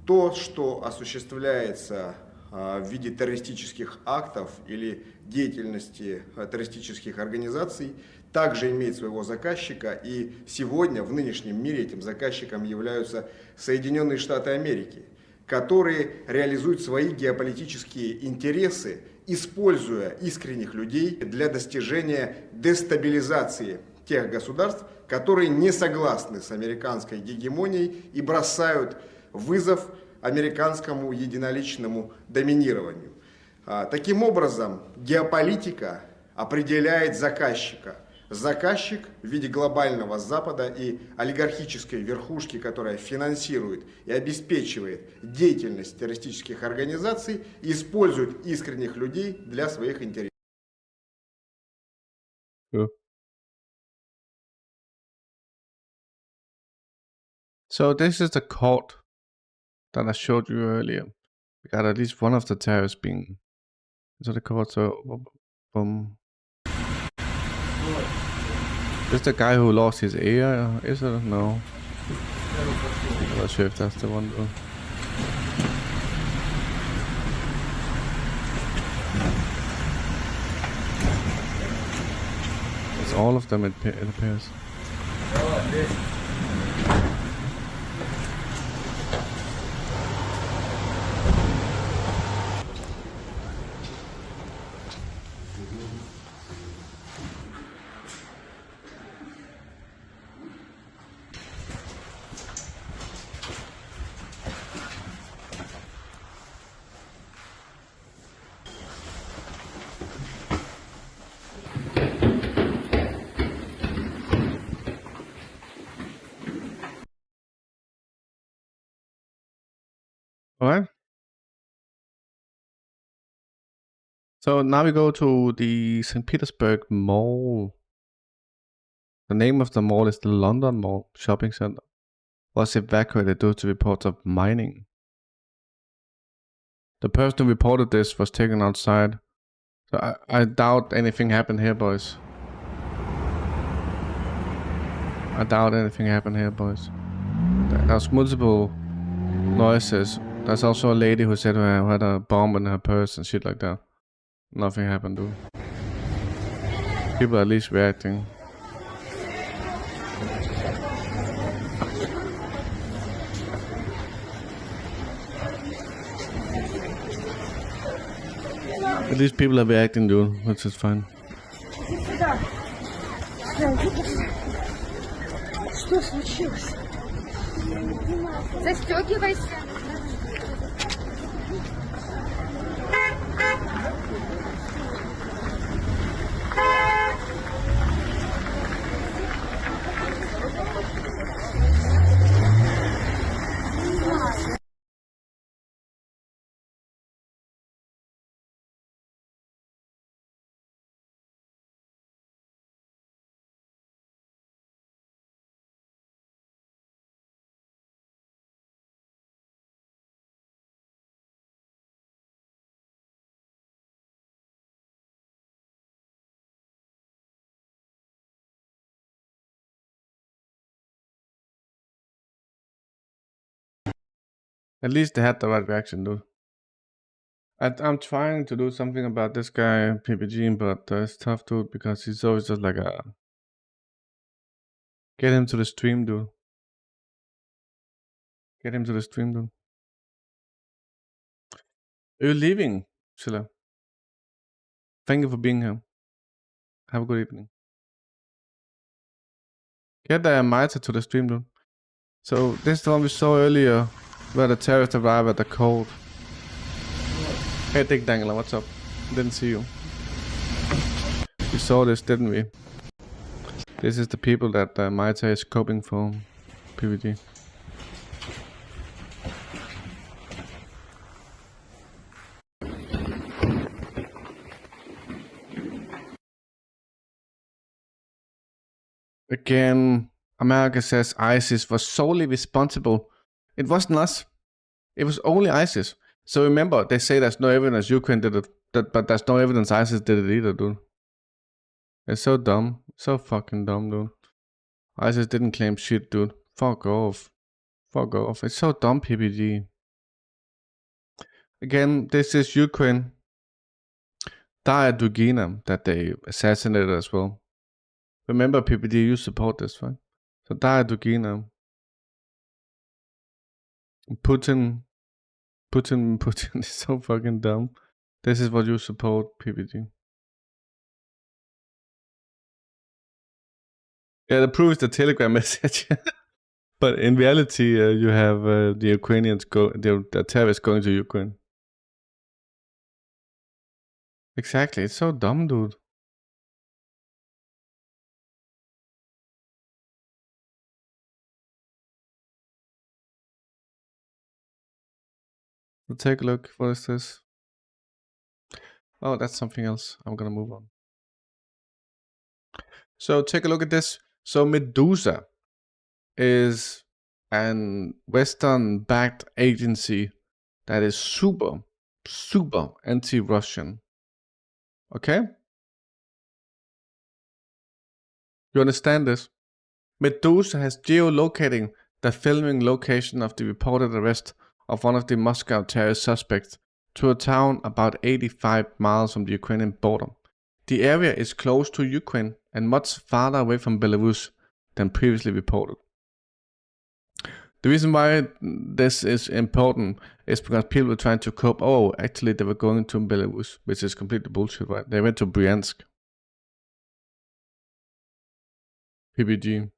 То, что осуществляется в виде террористических актов или деятельности террористических организаций, также имеет своего заказчика, и сегодня в нынешнем мире этим заказчиком являются Соединенные Штаты Америки, которые реализуют свои геополитические интересы, используя искренних людей для достижения дестабилизации тех государств, которые не согласны с американской гегемонией и бросают вызов американскому единоличному доминированию. Таким образом, геополитика определяет заказчика. Заказчик в виде глобального Запада и олигархической верхушки, которая финансирует и обеспечивает деятельность террористических организаций, использует искренних людей для своих интересов. So this is the court that I showed you earlier. We got at least one of the terrorists being into the court. So, is the guy who lost his ear? Is it? No. I'm not sure if that's the one though. It's all of them, it appears. Alright. So now we go to the St. Petersburg Mall. The name of the mall is the London Mall Shopping Center. Was evacuated due to reports of mining. The person who reported this was taken outside. So I doubt anything happened here, boys. I doubt anything happened here, boys. There's multiple noises. There's also a lady who said who had a bomb in her purse and shit like that. Nothing happened, dude. People are at least reacting. At least people are reacting, dude, which is fine. Что случилось? Застегивайся. At least they had the right reaction, dude. I'm trying to do something about this guy, PPG, but it's tough, dude, because he's always just like a... Get him to the stream, dude. Get him to the stream, dude. Are you leaving, Sheila? Thank you for being here. Have a good evening. Get the Maita to the stream, dude. So, this is the one we saw earlier, where the terrorists arrive at the cold. Hey, Dick Dangler, what's up? Didn't see you. We saw this, didn't we? This is the people that Maita is coping for, PvD. Again, America says ISIS was solely responsible. It wasn't us. It was only ISIS. So remember, they say there's no evidence Ukraine did it, but there's no evidence ISIS did it either, dude. It's so dumb. So fucking dumb, dude. ISIS didn't claim shit, dude. Fuck off. Fuck off. It's so dumb, PPG. Again, this is Ukraine. Daya Dugina that they assassinated as well. Remember, PPD, you support this, right? So Daya Dugina. Putin is so fucking dumb. This is what you support, PPD. Yeah, the proof is the Telegram message. But in reality, you have the Ukrainians the terrorists going to Ukraine. Exactly, it's so dumb, dude. So take a look. What is this? Oh, that's something else. I'm gonna move on. So take a look at this. So Medusa is an Western-backed agency that is super anti-Russian. Okay? You understand this? Medusa has geolocating the filming location of the reported arrest of one of the Moscow terrorist suspects to a town about 85 miles from the Ukrainian border. The area is close to Ukraine and much farther away from Belarus than previously reported. The reason why this is important is because people were trying to cope. Oh, actually they were going to Belarus, which is completely bullshit, right? They went to Bryansk. PPG.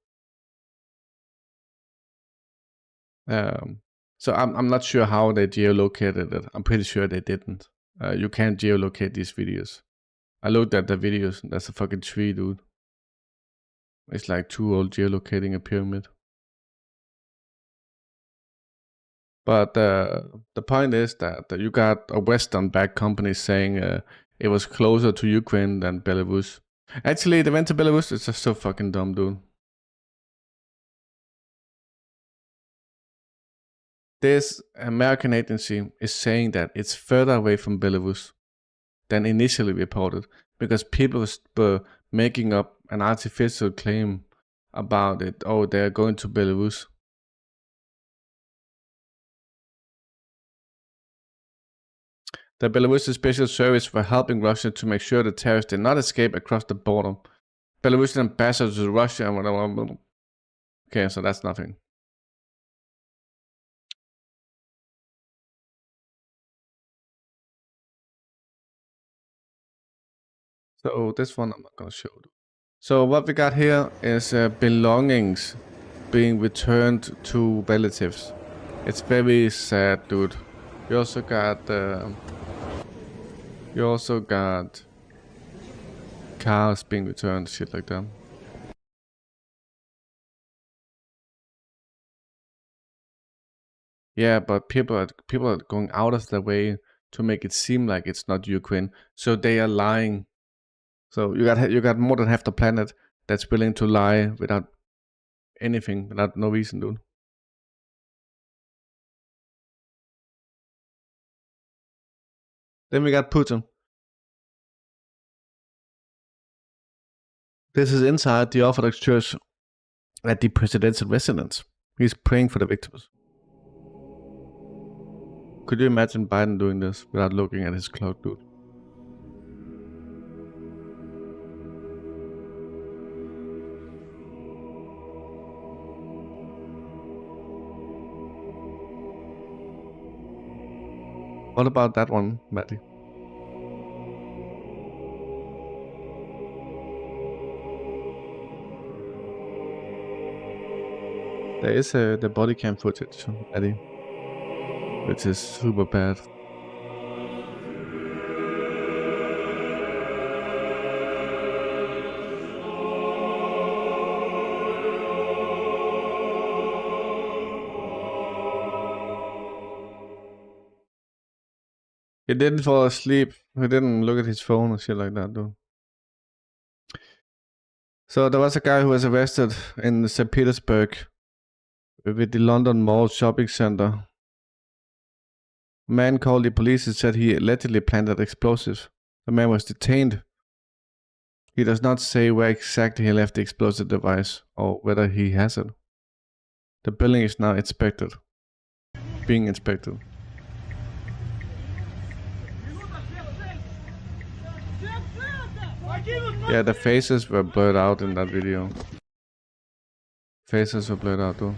So I'm not sure how they geolocated it. I'm pretty sure they didn't. You can't geolocate these videos. I looked at the videos. That's a fucking tree, dude. It's like too old geolocating a pyramid. But the point is that you got a Western-backed company saying it was closer to Ukraine than Belarus. Actually, they went to Belarus. It's just so fucking dumb, dude. This American agency is saying that it's further away from Belarus than initially reported because people were making up an artificial claim about it. Oh, they're going to Belarus. The Belarusian Special Service were helping Russia to make sure the terrorists did not escape across the border. Belarusian ambassador to Russia and whatever. Okay, so that's nothing. So this one I'm not gonna show you. So what we got here is belongings being returned to relatives. It's very sad, dude. You also got cars being returned, shit like that. Yeah, but people are going out of their way to make it seem like it's not Ukraine, so they are lying. So you got more than half the planet that's willing to lie without anything, without no reason, dude. Then we got Putin. This is inside the Orthodox Church at the presidential residence. He's praying for the victims. Could you imagine Biden doing this without looking at his clock, dude? What about that one, Matty? There is the body cam footage, Matty, which is super bad. He didn't fall asleep. He didn't look at his phone or shit like that, though. So there was a guy who was arrested in St. Petersburg with the London Mall shopping center. A man called the police and said he allegedly planted explosives. The man was detained. He does not say where exactly he left the explosive device or whether he has it. The building is now being inspected. Yeah, the faces were blurred out in that video. Faces were blurred out though.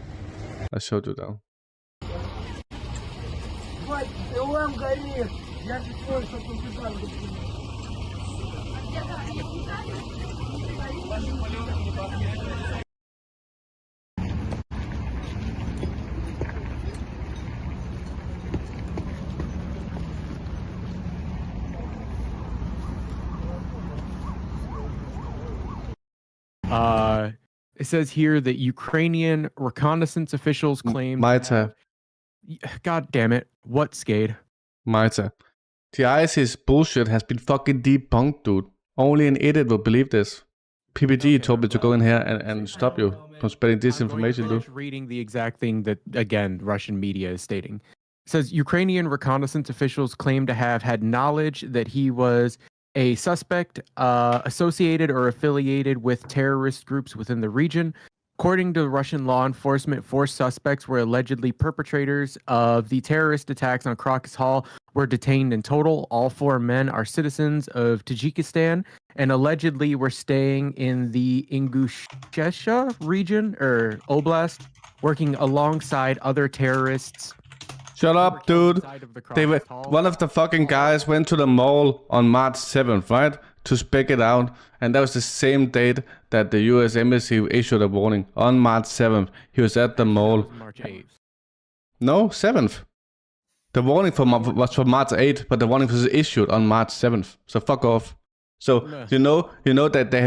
I showed you that. It says here that Ukrainian reconnaissance officials claim. Maita. God damn it. What, Skade? Maita. The ISIS bullshit has been fucking debunked, dude. Only an idiot will believe this. PPG told me to go in here and stop you from spreading disinformation, dude. Reading the exact thing that, again, Russian media is stating. It says Ukrainian reconnaissance officials claim to have had knowledge that he was a suspect associated or affiliated with terrorist groups within the region. According to Russian law enforcement, 4 suspects were allegedly perpetrators of the terrorist attacks on Crocus Hall were detained in total. All 4 men are citizens of Tajikistan and allegedly were staying in the Ingushetia region or Oblast, working alongside other terrorists. Shut up, dude. One of the fucking guys went to the mall on March 7th, right? To spec it out. And that was the same date that the US Embassy issued a warning. On March 7th, he was at the mall. March 8th. No, 7th. The warning was for March 8th, but the warning was issued on March 7th. So fuck off. So, you know that they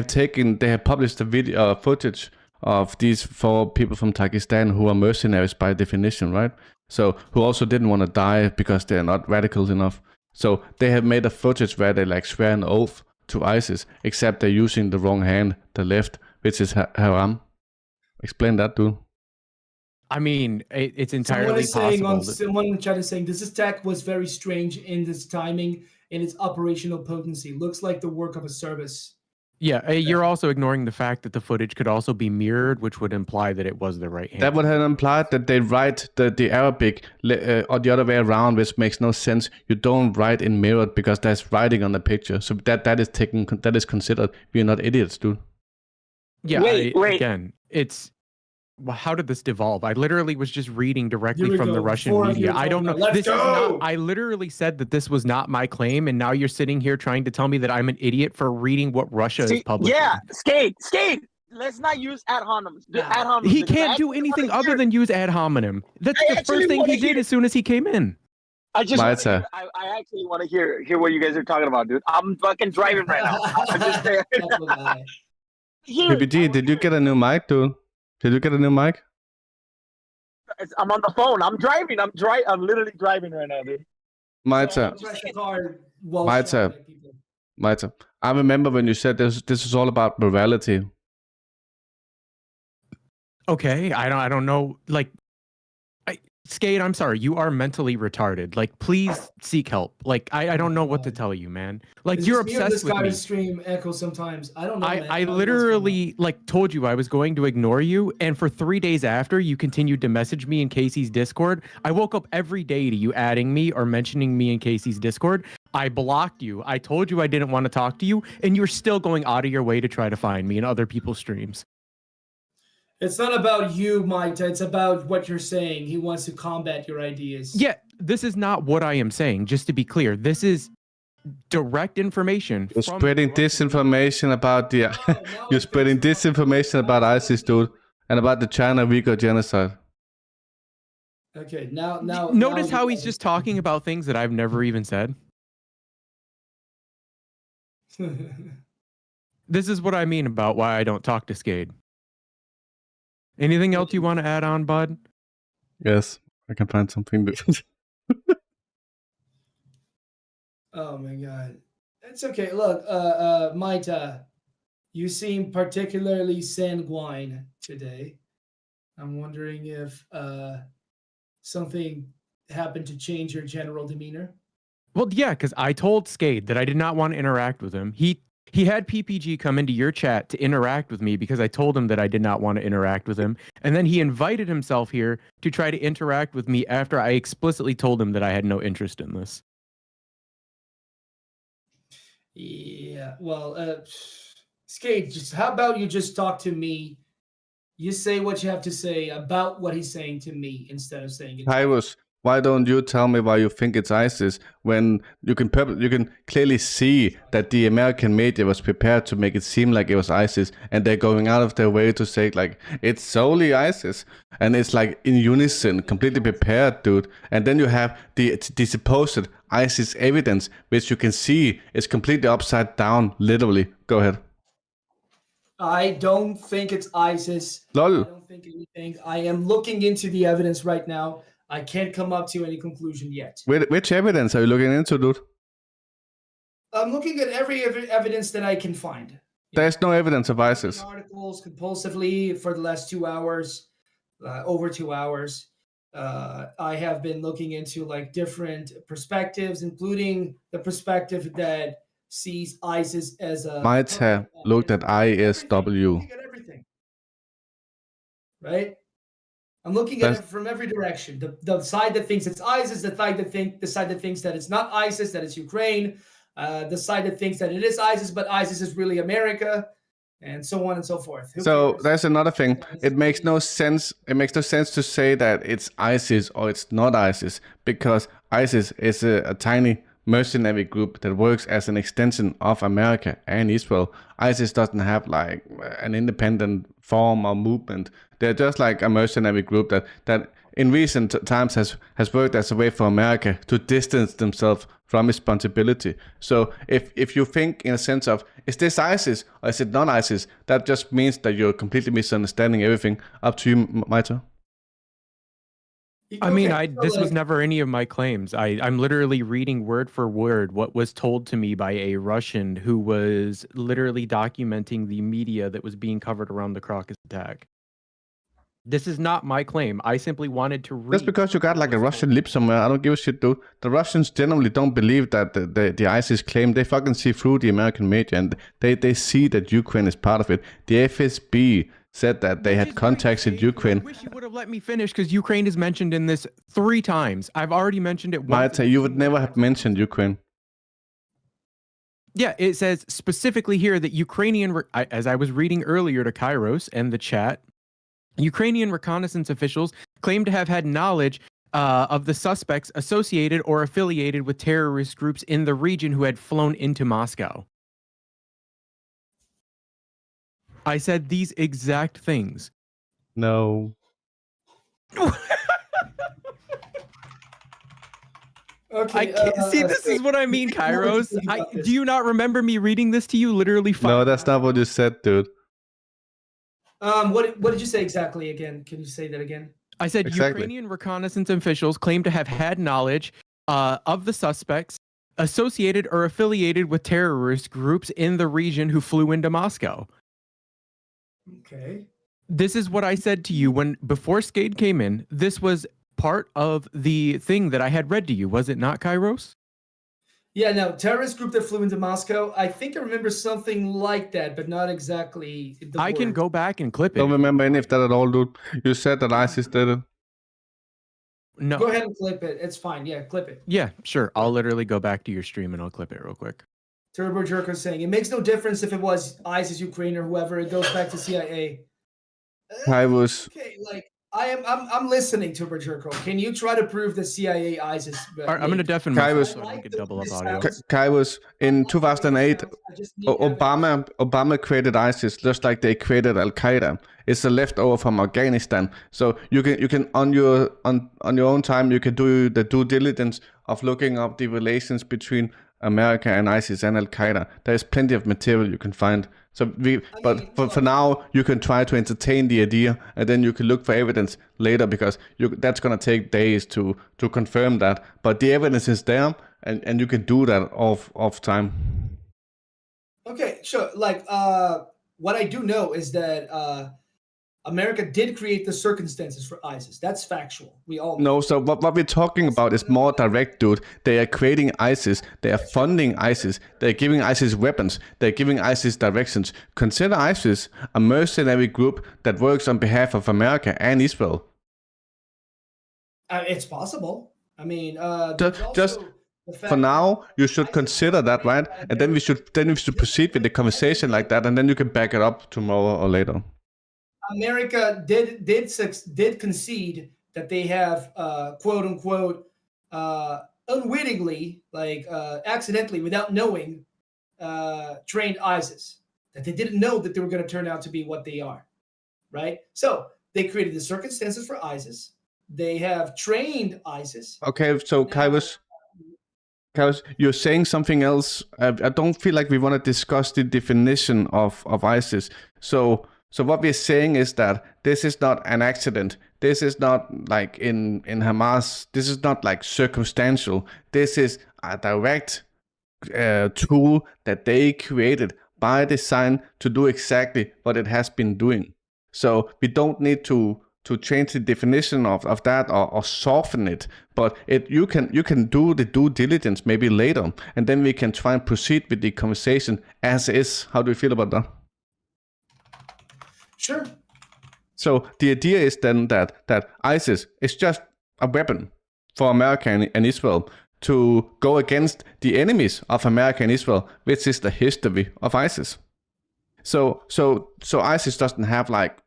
have published the video footage of these 4 people from Tajikistan who are mercenaries by definition, right? So, who also didn't want to die because they're not radicals enough. So they have made a footage where they like swear an oath to ISIS, except they're using the wrong hand, the left, which is haram. Explain that, dude. I mean, it's entirely possible. Someone in the chat is saying this attack was very strange in its timing and its operational potency. Looks like the work of a service. Yeah, you're also ignoring the fact that the footage could also be mirrored, which would imply that it was the right hand. That would have implied that they write the Arabic or the other way around, which makes no sense. You don't write in mirrored because there's writing on the picture. So that is considered. We're not idiots, dude. Yeah, again, it's... Well, how did this devolve? I literally was just reading directly from the Russian media. I don't know. I literally said that this was not my claim, and now you're sitting here trying to tell me that I'm an idiot for reading what Russia is publishing. Yeah, Skate. Let's not use ad homonymous. He can't do anything other than use ad hominem. That's the first thing he did as soon as he came in. I actually want to hear what you guys are talking about, dude. I'm fucking driving right now. I'm just there. BBG, did you get a new mic, dude? Did you get a new mic? I'm on the phone. I'm driving. I'm literally driving right now, dude. Maita. I remember when you said this is all about morality. Okay, I don't know. Like, Skate, I'm sorry, you are mentally retarded. Like, please seek help. Like, I don't know what to tell you, man. Like, you're obsessed with me. Stream echo sometimes. I don't know. I literally like told you I was going to ignore you, and for 3 days after, you continued to message me in Casey's Discord. I woke up every day to you adding me or mentioning me in Casey's Discord. I blocked you. I told you I didn't want to talk to you, and you're still going out of your way to try to find me in other people's streams. It's not about you, Mike. It's about what you're saying. He wants to combat your ideas. Yeah, this is not what I am saying. Just to be clear, this is direct information. You're spreading disinformation about the. You're spreading disinformation about ISIS, dude, and about the China Uyghur genocide. Okay, now. Notice how he's just talking about things that I've never even said. This is what I mean about why I don't talk to Skade. Anything else you want to add on, bud? Yes, I can find something. Oh my god. It's okay. Look, Maita, you seem particularly sanguine today. I'm wondering if something happened to change your general demeanor. Well, yeah, because I told Skade that I did not want to interact with him. He had PPG come into your chat to interact with me because I told him that I did not want to interact with him. And then he invited himself here to try to interact with me after I explicitly told him that I had no interest in this. Yeah, well, Skate, how about you just talk to me? You say what you have to say about what he's saying to me instead of saying it. Tyrus, why don't you tell me why you think it's ISIS when you can clearly see that the American media was prepared to make it seem like it was ISIS, and they're going out of their way to say like it's solely ISIS, and it's like in unison, completely prepared, dude. And then you have the supposed ISIS evidence, which you can see is completely upside down, literally. Go ahead. I don't think it's ISIS. Lol. I don't think anything. I am looking into the evidence right now. I can't come up to any conclusion yet. Which evidence are you looking into, dude? I'm looking at every evidence that I can find. There's no evidence of ISIS. Articles compulsively for the last 2 hours, over 2 hours. I have been looking into like different perspectives, including the perspective that sees ISIS as a... Might have looked at ISW. Everything. Right? I'm looking at it from every direction. The side that thinks it's ISIS, the side that thinks that it's not ISIS, that it's Ukraine, the side that thinks that it is ISIS, but ISIS is really America, and so on and so forth. So there's another thing. It makes no sense. It makes no sense to say that it's ISIS or it's not ISIS, because ISIS is a tiny mercenary group that works as an extension of America and Israel. ISIS doesn't have like an independent form or movement. They're just like a mercenary group that in recent times has worked as a way for America to distance themselves from responsibility. So if you think in a sense of, is this ISIS or is it not ISIS, that just means that you're completely misunderstanding everything. Up to you, Maito. I mean, Okay, so this was like- never any of my claims. I'm literally reading word for word what was told to me by a Russian who was literally documenting the media that was being covered around the Crocus attack. This is not my claim. I simply wanted to read. Just because you got like a Russian lip somewhere, I don't give a shit, dude. The Russians generally don't believe that the ISIS claim. They fucking see through the American media, and they see that Ukraine is part of it. The FSB said that they had contacts in Ukraine. I wish you would have let me finish because Ukraine is mentioned in this 3 times. I've already mentioned it once. Maite, you would never have mentioned Ukraine. Yeah, it says specifically here that as I was reading earlier to Kairos and the chat, Ukrainian reconnaissance officials claim to have had knowledge of the suspects associated or affiliated with terrorist groups in the region who had flown into Moscow. I said these exact things. No. Okay, I can't see. This is what I mean, Kairos. Do you not remember me reading this to you? Literally. No, that's not what you said, dude. What did you say exactly again? Can you say that again? I said Exactly. Ukrainian reconnaissance officials claim to have had knowledge of the suspects associated or affiliated with terrorist groups in the region who flew into Moscow. Okay. This is what I said to you before Skade came in. This was part of the thing that I had read to you, was it not, Kairos? Yeah, no, terrorist group that flew into Moscow. I think I remember something like that, but not exactly. I can go back and clip it. Don't remember any of that at all, dude. You said that ISIS did it. No. Go ahead and clip it. It's fine. Yeah, clip it. Yeah, sure. I'll literally go back to your stream and I'll clip it real quick. Turbo Jerker saying it makes no difference if it was ISIS, Ukraine, or whoever. It goes back to CIA. I was. Okay, like I'm listening, Turbo Jerker. Can you try to prove the CIA ISIS? All right, I'm going to deafen Kai myself was- so I don't get double up audio. Kai was in 2008. Obama created ISIS just like they created Al Qaeda. It's a leftover from Afghanistan. So you can on your own time you can do the due diligence of looking up the relations between America and ISIS and Al Qaeda. There's plenty of material you can find. So for now you can try to entertain the idea, and then you can look for evidence later because that's gonna take days to confirm that. But the evidence is there, and you can do that off time. Okay, sure. Like, what I do know is that America did create the circumstances for ISIS. That's factual. We all know. No, so what we're talking about is more direct, dude. They are creating ISIS. They are funding ISIS. They're giving ISIS weapons. They're giving ISIS directions. Consider ISIS a mercenary group that works on behalf of America and Israel. It's possible. I mean, Just for now, you should consider that, right? And then we should proceed with the conversation like that, and then you can back it up tomorrow or later. America did concede that they have quote unquote unwittingly, like accidentally, without knowing, trained ISIS. That they didn't know that they were going to turn out to be what they are, right? So they created the circumstances for ISIS. They have trained ISIS. Okay, so Kairos, you're saying something else. I don't feel like we want to discuss the definition of ISIS. So what we're saying is that this is not an accident. This is not like in Hamas. This is not like circumstantial. This is a direct tool that they created by design to do exactly what it has been doing. So we don't need to change the definition of that or soften it, but you can do the due diligence maybe later, and then we can try and proceed with the conversation as is. How do you feel about that? Sure. So the idea is then that ISIS is just a weapon for America and Israel to go against the enemies of America and Israel, which is the history of ISIS. So ISIS doesn't have like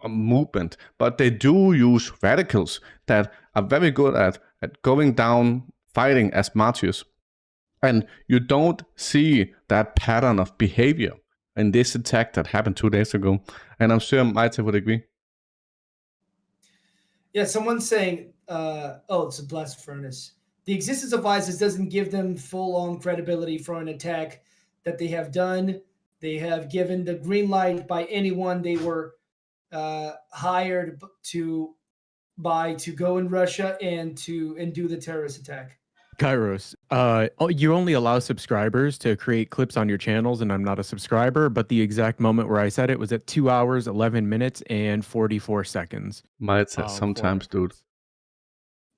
a movement, but they do use radicals that are very good at going down, fighting as martyrs. And you don't see that pattern of behavior in this attack that happened 2 days ago. And I'm sure Maite would agree. Yeah, someone's saying, it's a blast furnace. The existence of ISIS doesn't give them full-on credibility for an attack that they have done. They have given the green light by anyone they were hired to to go in Russia and do the terrorist attack? Kairos, you only allow subscribers to create clips on your channels, and I'm not a subscriber, but the exact moment where I said it was at 2 hours, 11 minutes, and 44 seconds. Might sometimes, dude.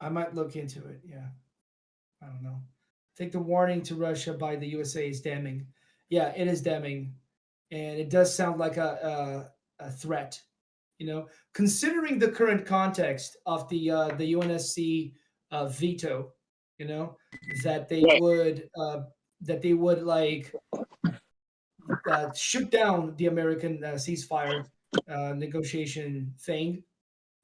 I might look into it, yeah. I don't know. I think the warning to Russia by the USA is damning. Yeah, it is damning. And it does sound like a threat, you know, considering the current context of the UNSC veto, you know, that they would like shoot down the American ceasefire negotiation thing,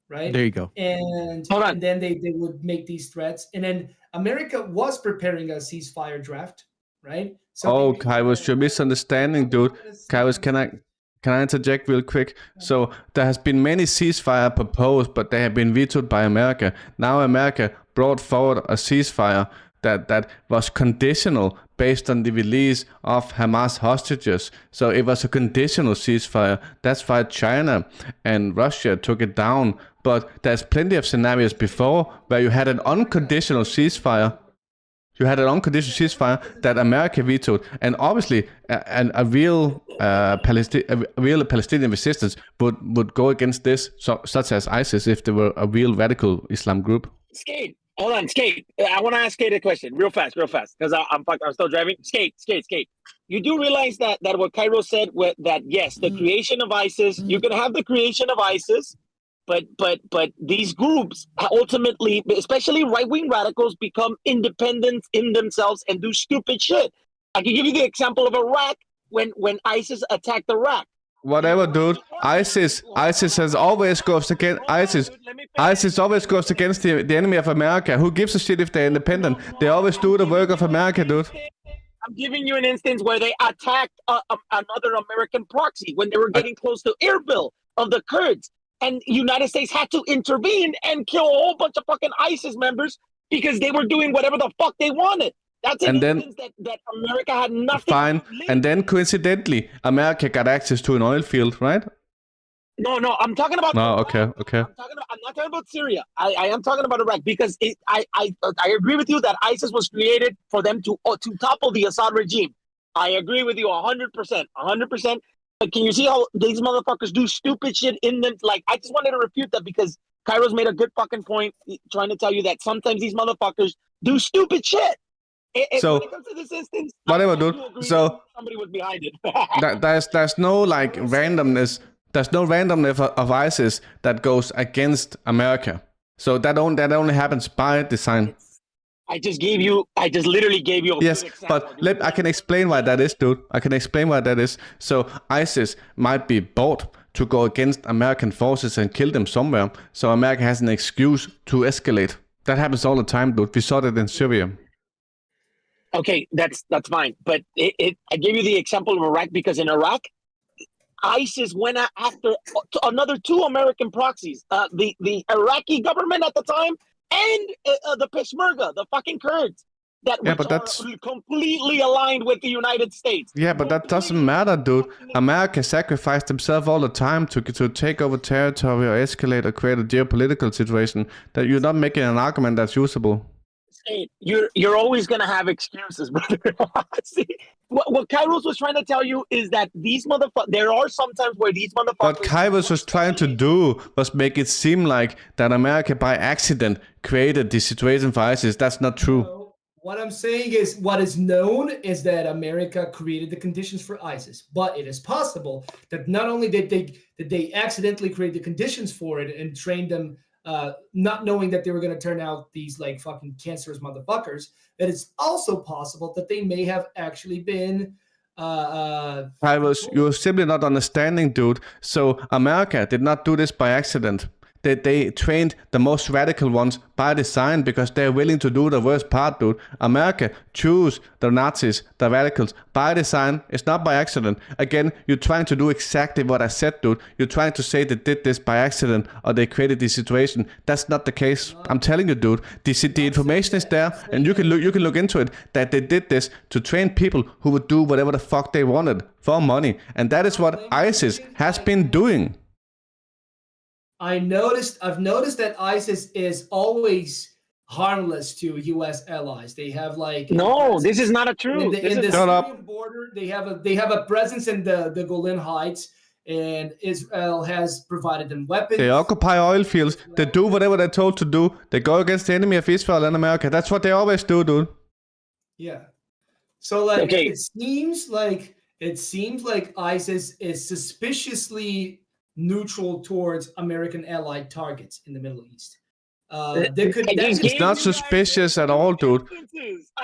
right? There you go. And then they would make these threats, and then America was preparing a ceasefire draft, right? So Kairos, you're misunderstanding, dude. Kairos, can I interject real quick? So there has been many ceasefire proposed, but they have been vetoed by America. Now America brought forward a ceasefire that was conditional based on the release of Hamas hostages. So it was a conditional ceasefire. That's why China and Russia took it down. But there's plenty of scenarios before where you had an unconditional ceasefire. You had an unconditional ceasefire that America vetoed, and obviously, a real Palestinian resistance would go against this, such as ISIS, if they were a real radical Islam group. Skate, hold on, Skate. I want to ask Skate a question, real fast, because I'm still driving. Skate. You do realize that what Cairo said, that yes, the creation of ISIS, you can have the creation of ISIS. But these groups ultimately, especially right-wing radicals, become independent in themselves and do stupid shit. I can give you the example of Iraq when ISIS attacked Iraq. Whatever, dude. ISIS has always goes against ISIS always goes against the enemy of America. Who gives a shit if they're independent? They always do the work of America, dude. I'm giving you an instance where they attacked another American proxy when they were getting close to Erbil of the Kurds. And the United States had to intervene and kill a whole bunch of fucking ISIS members because they were doing whatever the fuck they wanted. That's an instance that America had nothing. Fine. And then coincidentally, America got access to an oil field, right? No, I'm talking about. No, okay. I'm not talking about Syria. I am talking about Iraq because I agree with you that ISIS was created for them to topple the Assad regime. I agree with you 100%. 100%. But can you see how these motherfuckers do stupid shit in them? Like, I just wanted to refute that because Kairos made a good fucking point trying to tell you that sometimes these motherfuckers do stupid shit. So, when it comes to this instance, whatever, dude. So somebody was behind it. there's no like randomness. There's no randomness of ISIS that goes against America. So that only happens by design. I just literally gave you a yes, good example. but I can explain why that is, dude. I can explain why that is. So ISIS might be bought to go against American forces and kill them somewhere. So America has an excuse to escalate. That happens all the time, dude. We saw that in Syria. Okay, that's fine. But I gave you the example of Iraq because in Iraq, ISIS went after another two American proxies. The Iraqi government at the time and the Peshmerga, the fucking Kurds, that are completely aligned with the United States. Yeah, but that doesn't matter, dude. America sacrificed themselves all the time to take over territory or escalate or create a geopolitical situation. That you're not making an argument that's usable. You're always gonna have excuses, brother. See, what Kairos was trying to tell you is that these motherfuckers. There are sometimes where these motherfuckers. What Kairos was trying to do was make it seem like that America by accident created the situation for ISIS. That's not true. What I'm saying is, what is known is that America created the conditions for ISIS, but it is possible that not only did they accidentally create the conditions for it and train them. Not knowing that they were going to turn out these like fucking cancerous motherfuckers, that it's also possible that they may have actually been. You're simply not understanding, dude. So America did not do this by accident. They trained the most radical ones by design because they're willing to do the worst part, dude. America choose the Nazis, the radicals, by design. It's not by accident. Again, you're trying to do exactly what I said, dude. You're trying to say they did this by accident or they created this situation. That's not the case. I'm telling you, dude. The information is there, and you can look into it. That they did this to train people who would do whatever the fuck they wanted for money, and that is what ISIS has been doing. I've noticed that ISIS is always harmless to U.S. allies. They have like no, this is not a true. in the Shut up. Syrian border. They have a presence in the Golan Heights, and Israel has provided them weapons. They occupy oil fields. They do whatever they're told to do. They go against the enemy of Israel and America. That's what they always do, dude. Yeah. So like Okay. it seems like ISIS is suspiciously neutral towards American allied targets in the Middle East. It's not suspicious at all, dude.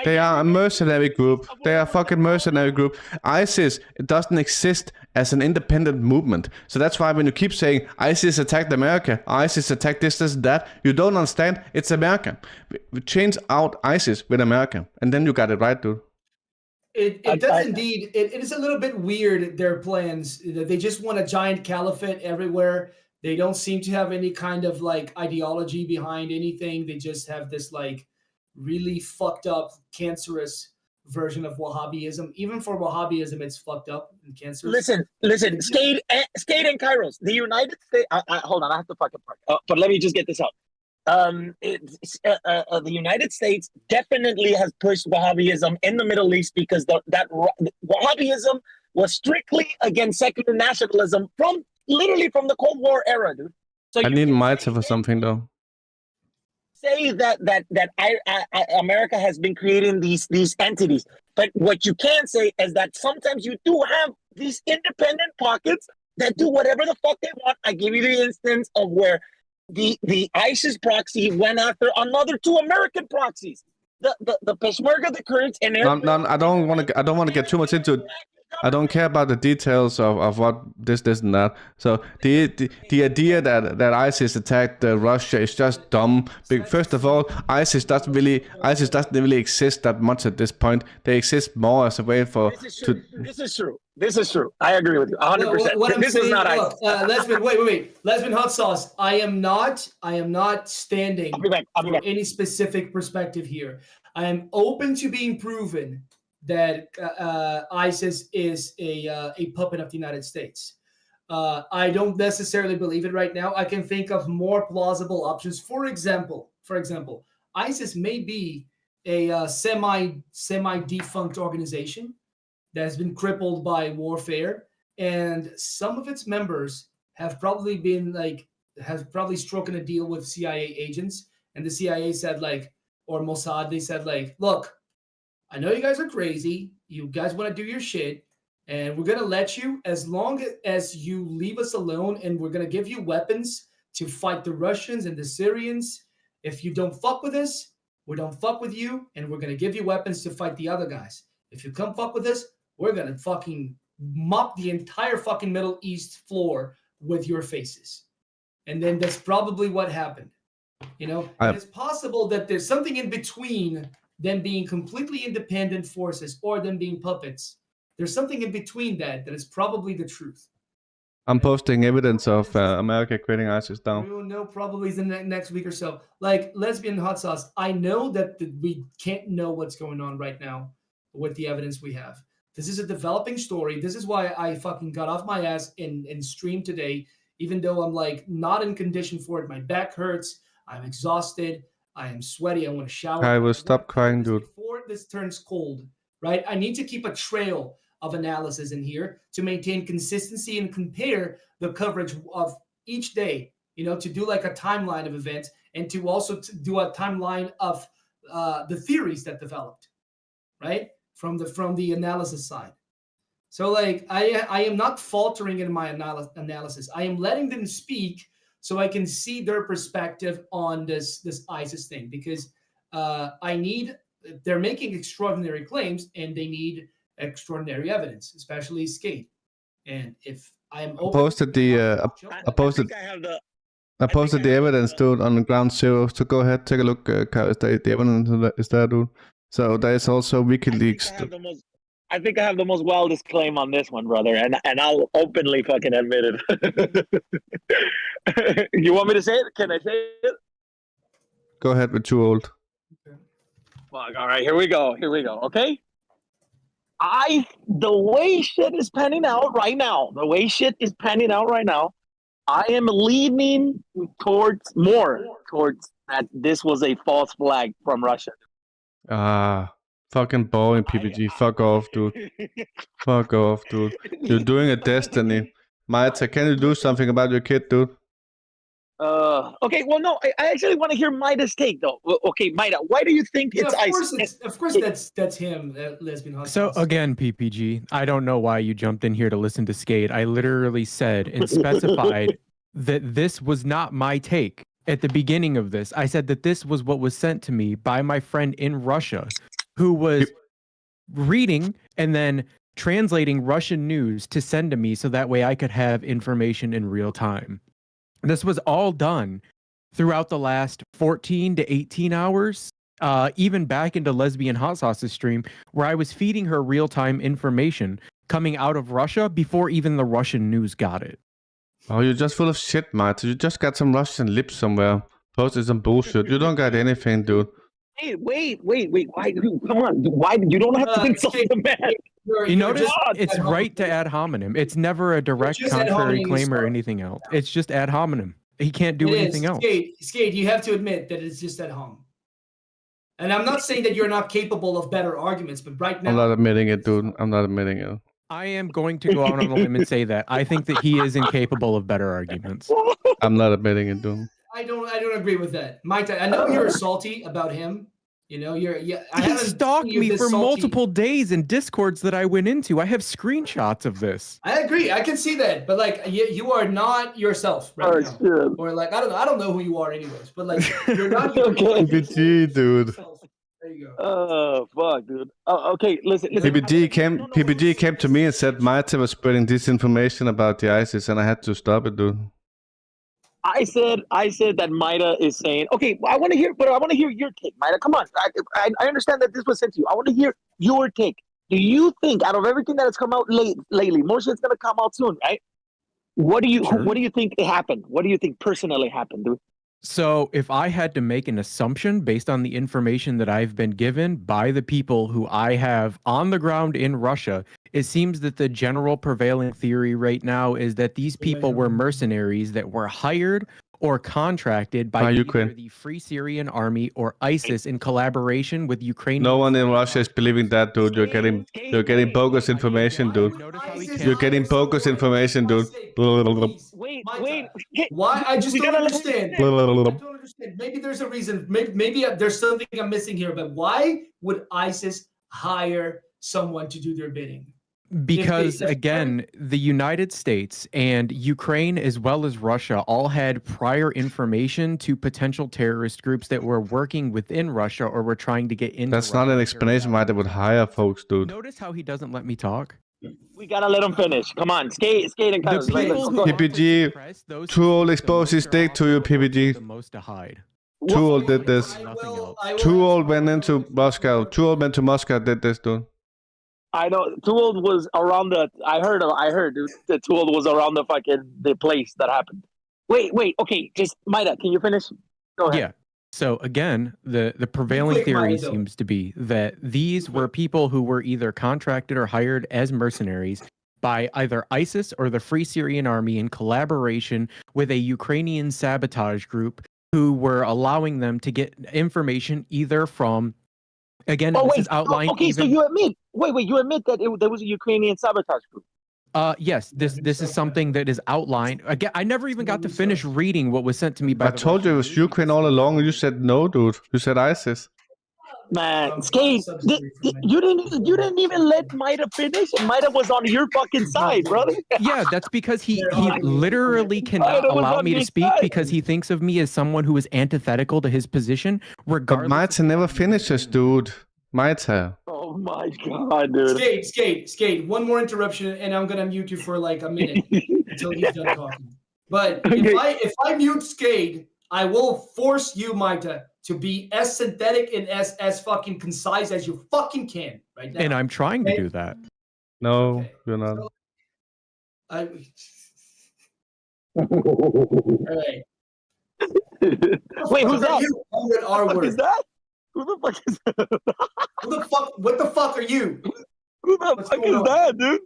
They are a mercenary group. They are a fucking mercenary group. ISIS, it doesn't exist as an independent movement. So that's why when you keep saying ISIS attacked America, ISIS attacked this, that, you don't understand. It's America. We change out ISIS with America, and then you got it right, dude. It does indeed. It is a little bit weird, their plans. They just want a giant caliphate everywhere. They don't seem to have any kind of like ideology behind anything. They just have this like really fucked up, cancerous version of Wahhabism. Even for Wahhabism, it's fucked up and cancerous. Listen, Skate and Kairos. The United States. Hold on, I have to fucking park. But let me just get this out. The United States definitely has pushed Wahhabism in the Middle East because that Wahhabism was strictly against secular nationalism literally from the Cold War era, dude. So I need Malta for something though. Say that America has been creating these entities, but what you can say is that sometimes you do have these independent pockets that do whatever the fuck they want. I give you the instance of where the ISIS proxy went after another two American proxies, the Peshmerga, the Kurds, and I don't want to get too much into it. I don't care about the details of what this and that. So the idea that ISIS attacked Russia is just dumb. First of all, ISIS doesn't really exist that much at this point. They exist more as a way for. This is true. I agree with you 100%. This is not ISIS. Lesbian, wait. Lesbian hot sauce. I am not standing for any specific perspective here. I am open to being proven that ISIS is a puppet of the United States. I don't necessarily believe it right now. I can think of more plausible options. For example, ISIS may be a semi-defunct organization that has been crippled by warfare, and some of its members have probably struck a deal with CIA agents, and the CIA said or Mossad, they said look, I know you guys are crazy. You guys want to do your shit, and we're going to let you as long as you leave us alone, and we're going to give you weapons to fight the Russians and the Syrians. If you don't fuck with us, we don't fuck with you, and we're going to give you weapons to fight the other guys. If you come fuck with us, we're going to fucking mop the entire fucking Middle East floor with your faces. And then that's probably what happened. It's possible that there's something in between them being completely independent forces or them being puppets. There's something in between that is probably the truth. I'm posting evidence of America creating ISIS now. We will know probably in the next week or so. Like Lesbian hot sauce, I know that we can't know what's going on right now with the evidence we have. This is a developing story. This is why I fucking got off my ass and streamed today, even though I'm not in condition for it. My back hurts. I'm exhausted. I am sweaty. I want to shower. I will stop crying, dude. Before this turns cold, right? I need to keep a trail of analysis in here to maintain consistency and compare the coverage of each day, to do a timeline of events and to also do a timeline of the theories that developed, right? From the analysis side. So I am not faltering in my analysis. I am letting them speak so I can see their perspective on this ISIS thing, because they're making extraordinary claims and they need extraordinary evidence, especially Skate. And if I am I posted the evidence, dude, on the ground zero. So go ahead, take a look. The evidence is there, dude. So there is also WikiLeaks. I think I have the most wildest claim on this one, brother, and I'll openly fucking admit it. You want me to say it? Can I say it? Go ahead with Too Old. Fuck, all right, here we go, okay? The way shit is panning out right now, I am leaning towards that this was a false flag from Russia. Fucking boring, PPG. Fuck off, dude. Fuck off, dude. You're doing a destiny. Maita, can you do something about your kid, dude? Okay, well, no, I actually want to hear Maida's take, though. Okay, Maida, why do you think it's ISIS? Of course, that's him, lesbian husband. So again, PPG, I don't know why you jumped in here to listen to Skate. I literally said and specified that this was not my take at the beginning of this. I said that this was what was sent to me by my friend in Russia, who was reading and then translating Russian news to send to me so that way I could have information in real time. This was all done throughout the last 14 to 18 hours, even back into Lesbian Hot Sauce's stream, where I was feeding her real-time information coming out of Russia before even the Russian news got it. Oh, you're just full of shit, Marta. You just got some Russian lips somewhere. Posted some bullshit. You don't got anything, dude. Hey, wait. Why? Come on. Why? You don't have to insult the man. You notice it's right to ad hominem. It's never a direct contrary claim or anything else. It's just ad hominem. He can't do anything else. Skate, you have to admit that it's just ad hominem. And I'm not saying that you're not capable of better arguments, but right now... I'm not admitting it, dude. I'm not admitting it. I am going to go out on a limb and say that. I think that he is incapable of better arguments. I'm not admitting it, dude. I don't agree with that. Maita, I know you're salty about him. You know, he stalked me for multiple days in Discords that I went into. I have screenshots of this. I agree. I can see that, but like you are not yourself right now. Shit. Or like I don't know who you are anyways, but like you're not PPG, dude. There you go. Oh fuck, dude. Oh, okay, listen. PPG came to me and said Maita was spreading disinformation about the ISIS, and I had to stop it, dude. I said that Maida is saying, okay, I want to hear your take, Maida. Come on, I understand that this was sent to you. I want to hear your take. Do you think, out of everything that has come out lately, more shit's gonna come out soon, right? What do you think happened? What do you think personally happened, dude? So if I had to make an assumption based on the information that I've been given by the people who I have on the ground in Russia, it seems that the general prevailing theory right now is that these people were mercenaries that were hired or contracted by Ukraine, the Free Syrian Army or ISIS in collaboration with Ukraine. No one in Russia is believing that, dude. You're getting bogus information, dude. You're getting bogus information, dude. Wait. Why? I just don't understand. I don't understand. Maybe there's a reason. Maybe there's something I'm missing here. But why would ISIS hire someone to do their bidding? Because again, the United States and Ukraine as well as Russia all had prior information to potential terrorist groups that were working within Russia or were trying to get into That's not an explanation why they would hire folks, dude. Notice how he doesn't let me talk? We gotta let him finish. Come on, skate and kind of PPG, Too Old exposed his dick to you, PPG. Too Old did this. Too Old went into Moscow. Too Old went to Moscow, did this, dude. I know Too Old was around I heard dude, that Too Old was around the place that happened. Wait, okay, just Maida, can you finish? Go ahead. Yeah. So again, the prevailing theory seems to be that these were people who were either contracted or hired as mercenaries by either ISIS or the Free Syrian Army in collaboration with a Ukrainian sabotage group who were allowing them to get information either from, again, this is outlined. Okay, so you admit, you admit that there was a Ukrainian sabotage group. Yes, this is something that is outlined. Again, I never even got to finish reading what was sent to me by I told you it was Ukraine all along, and you said no, dude. You said ISIS. Man, Skate, you didn't even let Maida finish, and Maida was on your fucking side, brother. Yeah, that's because he literally cannot allow me to speak because he thinks of me as someone who is antithetical to his position, regardless. But Maita never finishes, dude. Maita. Oh my god, dude. Skate. One more interruption, and I'm gonna mute you for like a minute until he's done talking. But if I mute Skate, I will force you, Maita, to be as synthetic and as fucking concise as you fucking can right now. And I'm trying to do that. No, you're not. So, all right. Wait, who's that? What is that? Who the fuck is that? What the fuck are you? Who the fuck is that, dude?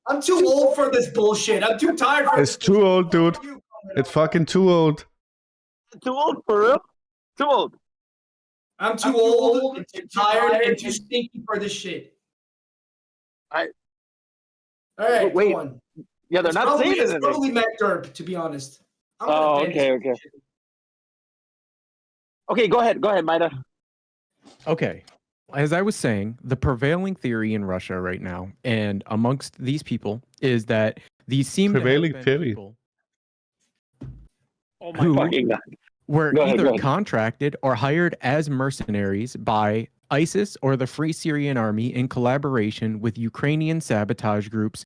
I'm too old for this bullshit. I'm too tired for It's too old, dude. It's fucking too old. Too old for real? Too old. I'm too old and too tired and too stinky for this shit. All right, Wait. go on. Yeah, they're not saying It's anything. probably Matt Derp, to be honest. Oh, okay. Okay, go ahead, Maida. Okay. As I was saying, the prevailing theory in Russia right now, and amongst these people, is that these seem Prevailing to have been theory. people Oh my who fucking God. were Go ahead, either go ahead. contracted or hired as mercenaries by ISIS or the Free Syrian Army in collaboration with Ukrainian sabotage groups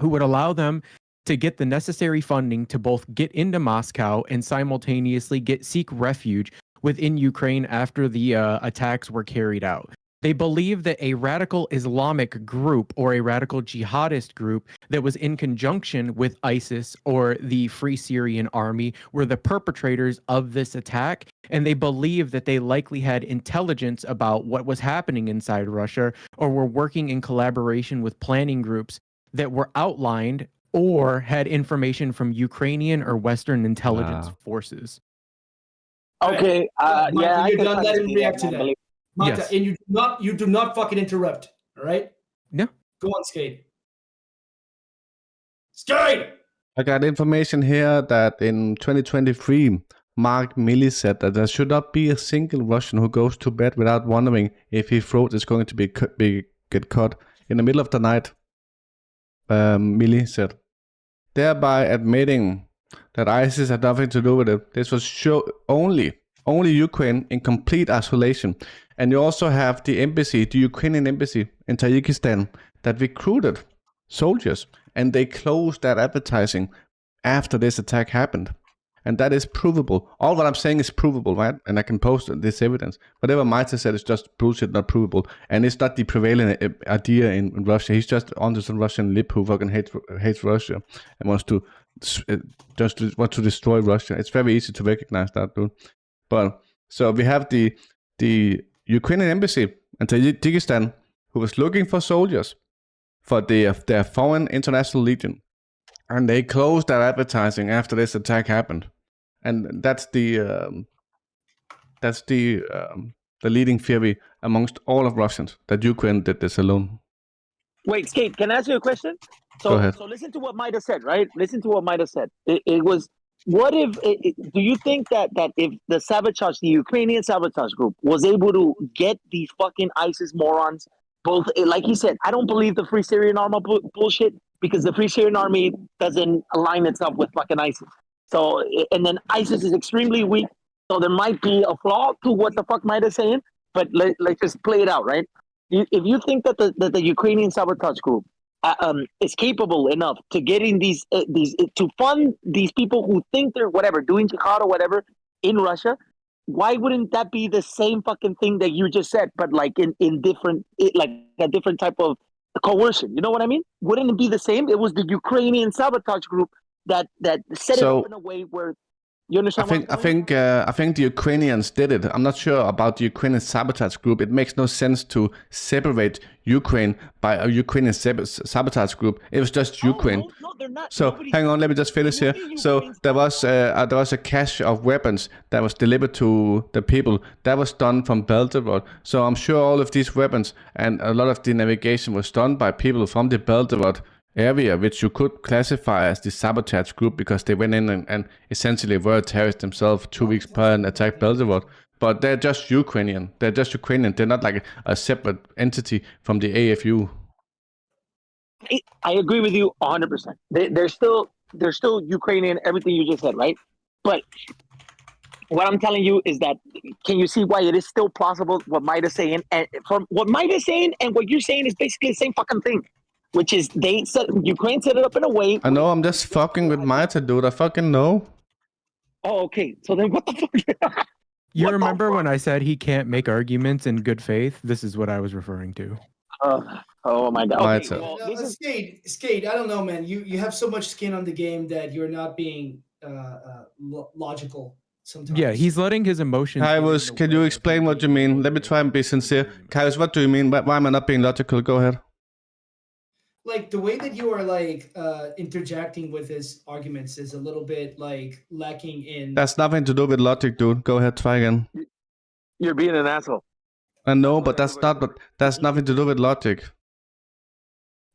who would allow them to get the necessary funding to both get into Moscow and simultaneously seek refuge within Ukraine after the attacks were carried out. They believe that a radical Islamic group or a radical jihadist group that was in conjunction with ISIS or the Free Syrian Army were the perpetrators of this attack, and they believe that they likely had intelligence about what was happening inside Russia or were working in collaboration with planning groups that were outlined or had information from Ukrainian or Western intelligence forces. Okay, yeah, I you're can done. Let him see react to I that. believe- Mata, Yes. and you do not fucking interrupt. All right? No. Go on, Skate. Skate! I got information here that in 2023, Mark Milley said that there should not be a single Russian who goes to bed without wondering if his throat is going to get cut in the middle of the night. Milley said, thereby admitting that ISIS had nothing to do with it. This was only Ukraine in complete isolation. And you also have the embassy, the Ukrainian embassy in Tajikistan, that recruited soldiers, and they closed that advertising after this attack happened. And that is provable. All what I'm saying is provable, right? And I can post this evidence. Whatever Maita said is just bullshit, not provable. And it's not the prevailing idea in Russia. He's just onto some Russian lip who fucking hates Russia and wants to destroy Russia. It's very easy to recognize that, dude. But so we have the Ukrainian embassy in Tajikistan who was looking for soldiers for their foreign international legion, and they closed their advertising after this attack happened. And that's the leading theory amongst all of Russians, that Ukraine did this alone. Wait, Skate, can I ask you a question? Go ahead. So listen to what Maida said, right? Listen to what Maida said. It was, what if, do you think that if the Ukrainian sabotage group was able to get these fucking ISIS morons, both, like he said, I don't believe the Free Syrian Army bullshit, because the Free Syrian Army doesn't align itself with fucking ISIS. So, and then ISIS is extremely weak, so there might be a flaw to what the fuck Maida's saying, but let's just play it out, right? If you think that the Ukrainian sabotage group is capable enough to getting these to fund these people who think they're whatever doing jihad or whatever in Russia, why wouldn't that be the same fucking thing that you just said, but like in different, like a different type of coercion? You know what I mean? Wouldn't it be the same? It was the Ukrainian sabotage group that set it up in a way where. You understand I think the Ukrainians did it. I'm not sure about the Ukrainian sabotage group. It makes no sense to separate Ukraine by a Ukrainian sabotage group. It was just Ukraine. No, they're not. So hang on, let me just finish here. So there was a cache of weapons that was delivered to the people. That was done from Belgorod. So I'm sure all of these weapons and a lot of the navigation was done by people from the Belgorod area, which you could classify as the sabotage group, because they went in and essentially were terrorists themselves 2 weeks prior and attacked Belgorod. But they're just Ukrainian. They're not like a separate entity from the AFU. I agree with you 100%. They're still Ukrainian, everything you just said, right? But what I'm telling you is that, can you see why it is still plausible what Maida's saying? And from what Maida's saying and what you're saying is basically the same fucking thing. Which is, Ukraine set it up in a way. I know, I'm just fucking with Maita, dude. I fucking know. Oh, okay. So then what the fuck? You remember when I said he can't make arguments in good faith? This is what I was referring to. Oh my God. Okay, well, Skate, I don't know, man. You have so much skin on the game that you're not being logical sometimes. Yeah, he's letting his emotions... Kairos, can you explain what you mean? Let me try and be sincere. Kairos, what do you mean? Why am I not being logical? Go ahead. like the way that you are like interjecting with his arguments is a little bit like lacking in. That's nothing to do with logic, dude. Go ahead, try again. You're being an asshole. I know, but that's nothing to do with logic.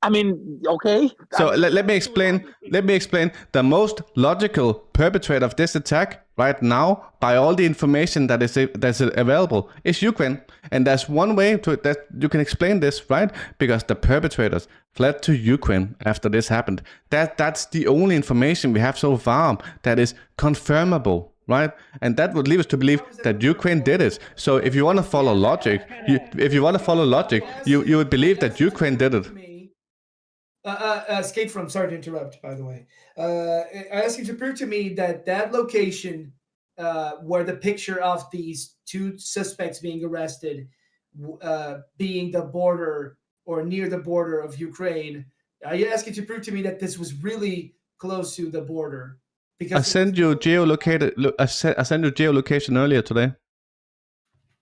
I mean, okay. So let me explain. Let me explain. The most logical perpetrator of this attack right now, by all the information that's available, is Ukraine. And there's one way that you can explain this, right? Because the perpetrators fled to Ukraine after this happened. That's the only information we have so far that is confirmable, right? And that would lead us to believe that Ukraine did it. So if you want to follow logic, you would believe that Ukraine did it. Skate from, sorry to interrupt, by the way. I asked you to prove to me that location where the picture of these two suspects being arrested being the border or near the border of Ukraine, I asked you to prove to me that this was really close to the border. Because I sent you geolocation earlier today.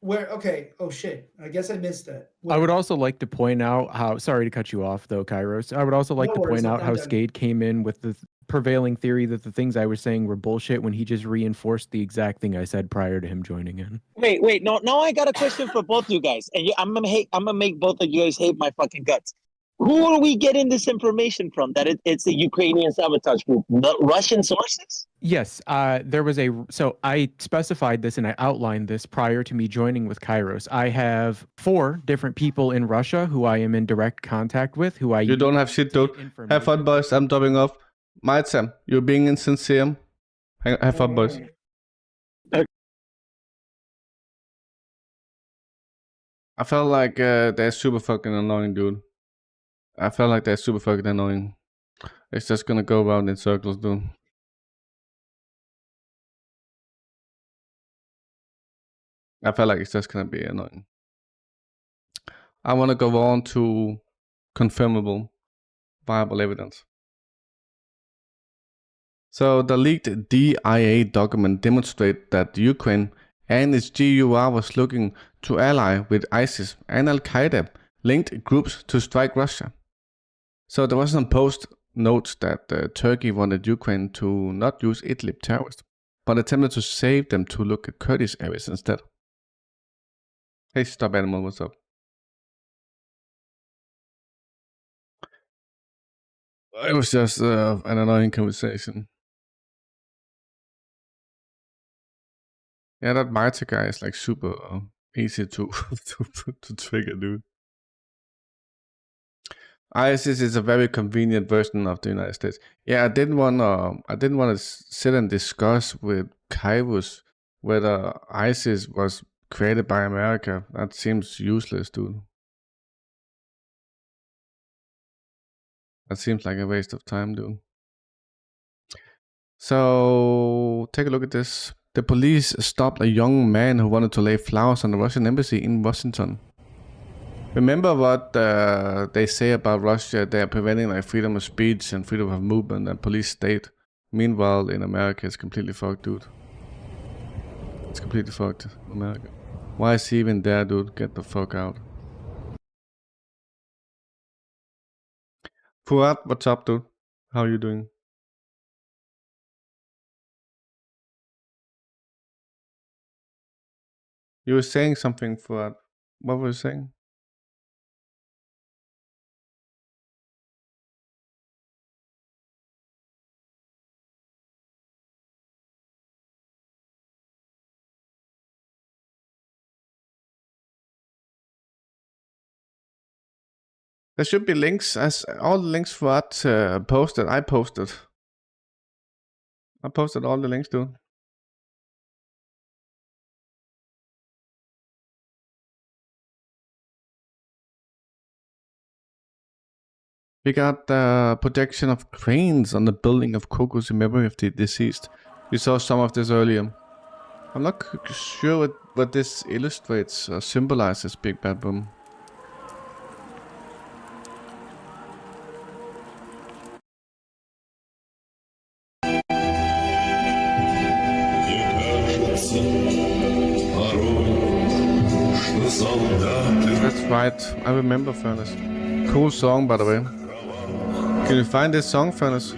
Where? Okay. Oh shit. I guess I missed that. I would also like to point out how, sorry to cut you off though, Kairos. I would also like to point out how Skate came in with the prevailing theory that the things I was saying were bullshit when he just reinforced the exact thing I said prior to him joining in. Wait. No, now I got a question for both you guys, and I'm gonna make both of you guys hate my fucking guts. Who are we getting this information from? That it's the Ukrainian sabotage group, the Russian sources? Yes, so I specified this and I outlined this prior to me joining with Kairos. I have 4 different people in Russia who I am in direct contact with, who I... You don't have shit, dude. Have fun, boys. I'm dropping off. Maitsam, you're being insincere. Have fun, boys. I felt like they're super fucking annoying, dude. I felt like they're super fucking annoying. It's just gonna go around in circles, dude. I felt like it's just gonna be annoying. I wanna go on to confirmable, viable evidence. So the leaked DIA document demonstrates that Ukraine and its GUR was looking to ally with ISIS and Al-Qaeda linked groups to strike Russia. So the Washington Post notes that Turkey wanted Ukraine to not use Idlib terrorists, but attempted to save them to look at Kurdish areas instead. Hey, Stop Animal, what's up? It was just an annoying conversation. Yeah, that Marta guy is like super easy to trigger, dude. ISIS is a very convenient version of the United States. Yeah, I didn't want to sit and discuss with Kairos whether ISIS was created by America. That seems useless, dude. That seems like a waste of time, dude. So take a look at this. The police stopped a young man who wanted to lay flowers on the Russian embassy in Washington. Remember what they say about Russia? They are preventing like freedom of speech and freedom of movement and police state. Meanwhile, in America, it's completely fucked, dude. It's completely fucked, America. Why is he even there, dude? Get the fuck out. Fuad, what's up, dude? How are you doing? You were saying something, Fuad. What were you saying? There should be links, as all the links Fuad posted. I posted all the links, dude. We got the projection of cranes on the building of Kokos in memory of the deceased. We saw some of this earlier. I'm not sure what this illustrates or symbolizes, Big Bad Boom. That's right, I remember Furnace. Cool song, by the way. Can you find this song, Furnace?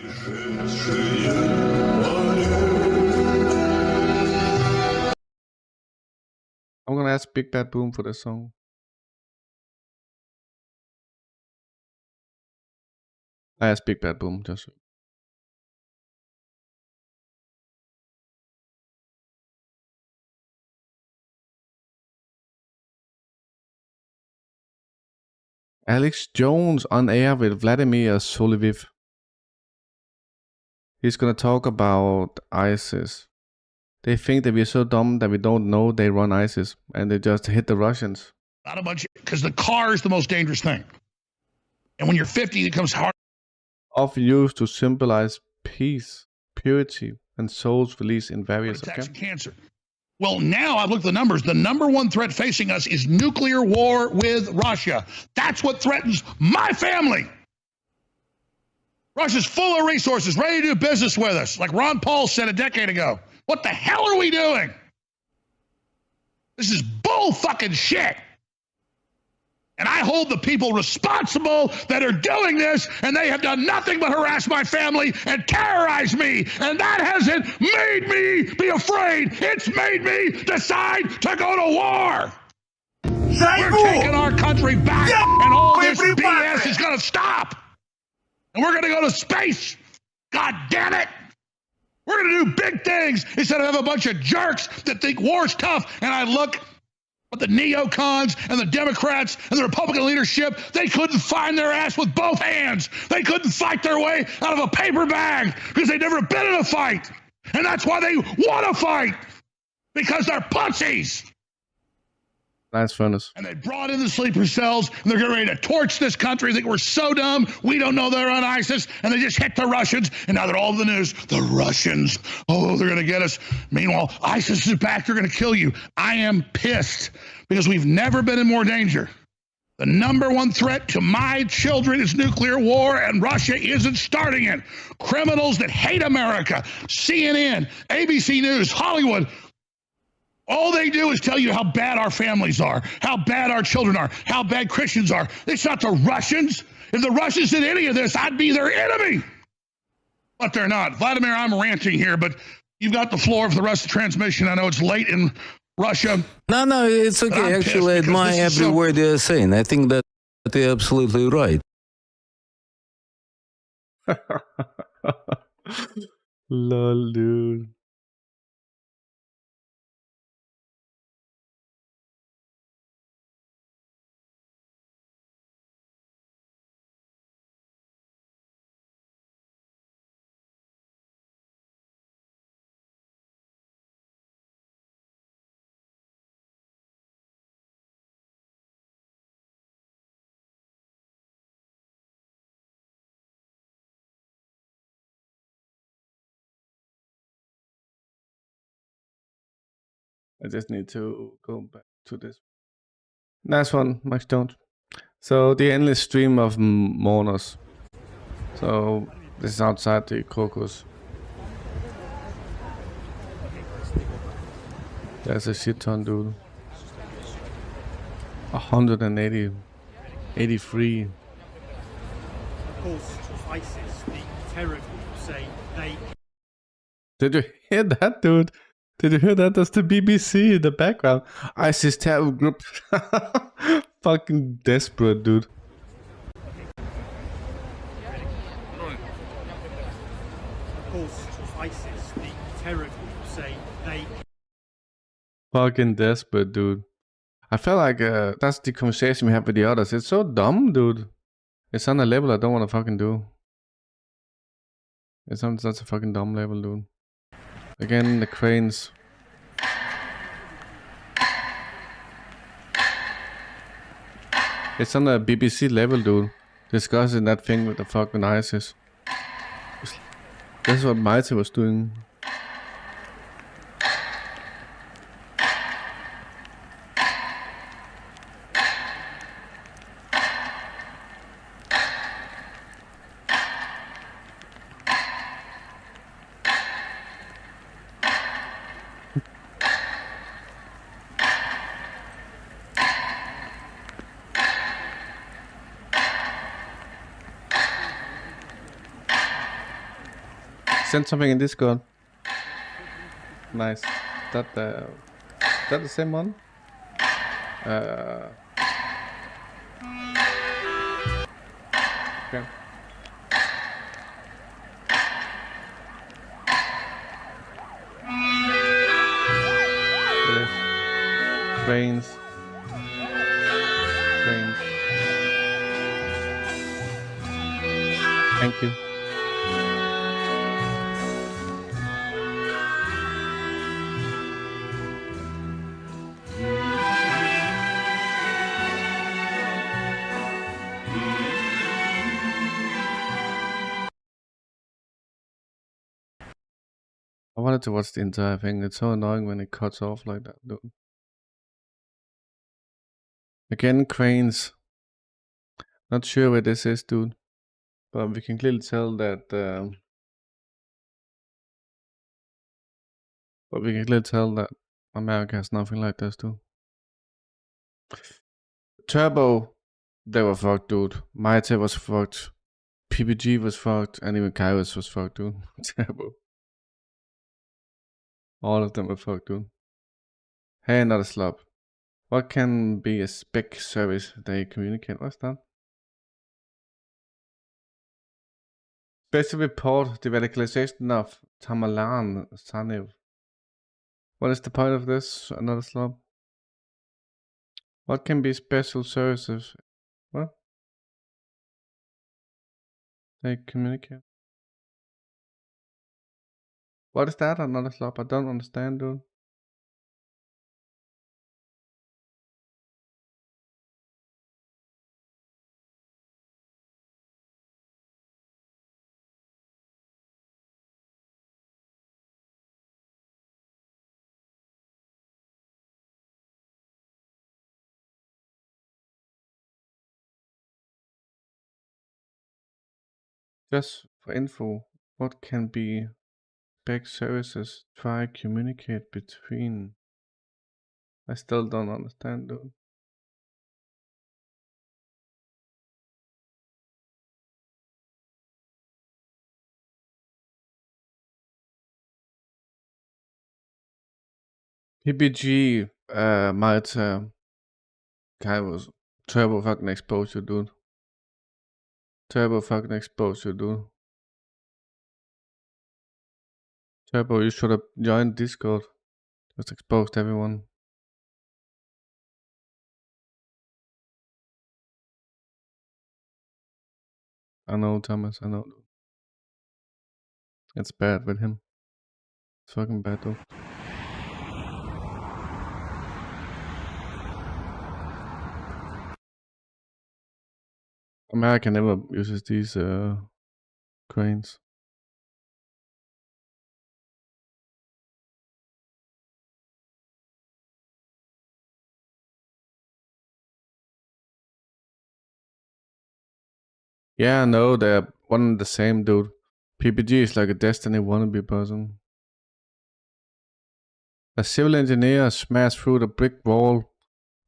I'm gonna ask Big Bad Boom for this song. I asked Big Bad Boom just. Alex Jones on air with Vladimir Soliviv. He's gonna talk about ISIS. They think that we're so dumb that we don't know they run ISIS and they just hit the Russians. Not a bunch, because the car is the most dangerous thing. And when you're 50, it becomes hard. Often used to symbolize peace, purity, and soul's release in various attacks and cancer. Well, now I've looked at the numbers. The number one threat facing us is nuclear war with Russia. That's what threatens my family. Russia's full of resources, ready to do business with us, like Ron Paul said a decade ago. What the hell are we doing? This is bull fucking shit. And I hold the people responsible that are doing this, and they have done nothing but harass my family and terrorize me. And that hasn't made me be afraid. It's made me decide to go to war. We're taking our country back, and all this BS is going to stop. And we're going to go to space. God damn it. We're going to do big things instead of have a bunch of jerks that think war's tough. And I look at the neocons and the Democrats and the Republican leadership. They couldn't find their ass with both hands. They couldn't fight their way out of a paper bag because they'd never been in a fight. And that's why they want to fight, because they're pussies. Nice, Furnace. And they brought in the sleeper cells, and they're getting ready to torch this country. They think we're so dumb, we don't know they're on ISIS, and they just hit the Russians, and now they're all over the news. The Russians, oh, they're going to get us. Meanwhile, ISIS is back, they're going to kill you. I am pissed, because we've never been in more danger. The number one threat to my children is nuclear war, and Russia isn't starting it. Criminals that hate America, CNN, ABC News, Hollywood, all they do is tell you how bad our families are, how bad our children are, how bad Christians are. It's not the Russians. If the Russians did any of this, I'd be their enemy. But they're not. Vladimir, I'm ranting here, but you've got the floor for the rest of the transmission. I know it's late in Russia. No, it's okay. Actually, I admire every word you're saying. I think that you're absolutely right. Lol, dude. I just need to go back to this. Nice one, Max Jones. So the endless stream of mourners. So this is outside the caucus. There's a shit ton, dude. 180, 83. Of course, ISIS, the terror group, say they. Did you hear that, dude? Did you hear that? That's the BBC in the background. ISIS terror group. Fucking desperate, dude. Of course, ISIS, the terror group, say they. Fucking desperate, dude. I felt like that's the conversation we have with the others. It's so dumb, dude. It's on a level I don't want to fucking do. It's on such a fucking dumb level, dude. Again, the cranes. It's on a BBC level, dude. Discussing that thing with the fucking ISIS. That's what Mighty was doing. sent something in Discord. Nice. Is that the same one? Okay. Yes. Trains. Thank you. I wanted to watch the entire thing. It's so annoying when it cuts off like that, dude. Again, cranes. Not sure where this is, dude. But we can clearly tell that America has nothing like this, dude. Turbo, they were fucked, dude. Maite was fucked. PPG was fucked. And even Kairos was fucked, dude. Turbo. All of them were fucked, dude. Hey, another slop. What can be a spec service they communicate? What's that? Special report the radicalization of Tamerlan Sanev. What is the point of this? Another slop. What can be special services? What? They communicate. What is that? Another slop? I don't understand, dude. Just for info, what can be spec services try communicate between? I still don't understand, dude. PPG, might Kairos, turbo fucking exposure, dude. Turbo fucking exposure, dude. Turbo, you should have joined Discord. Just exposed everyone. I know, Thomas, I know. It's bad with him. It's fucking bad, though. America never uses these cranes. Yeah, no, they're one and the same, dude. PPG is like a Destiny wannabe person. A civil engineer smashed through the brick wall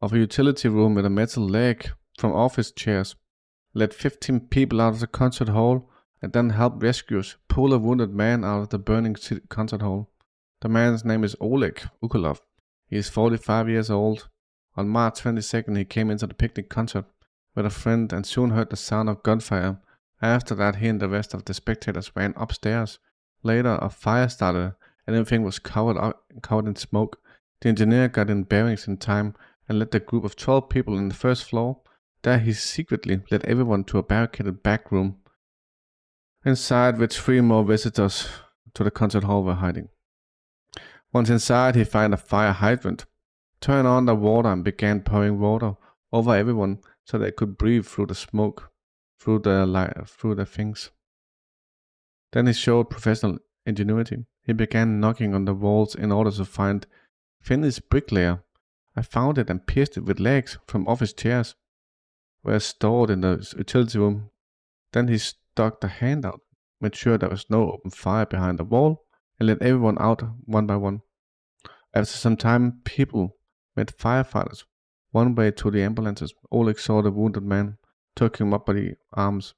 of a utility room with a metal leg from office chairs, led 15 people out of the concert hall, and then helped rescuers pull a wounded man out of the burning concert hall. The man's name is Oleg Ukolov. He is 45 years old. On March 22nd, he came into the picnic concert with a friend and soon heard the sound of gunfire. After that, he and the rest of the spectators ran upstairs. Later, a fire started and everything was covered in smoke. The engineer got in bearings in time and led the group of 12 people in the first floor. There he secretly led everyone to a barricaded back room, inside which 3 more visitors to the concert hall were hiding. Once inside, he found a fire hydrant, turned on the water and began pouring water over everyone so they could breathe through the smoke, through the things. Then he showed professional ingenuity. He began knocking on the walls in order to find finished bricklayer. I found it and pierced it with legs from office chairs, were stored in the utility room. Then he stuck the hand out, made sure there was no open fire behind the wall, and let everyone out one by one. After some time, people met firefighters one way to the ambulances. Oleg saw the wounded man, took him up by the arms,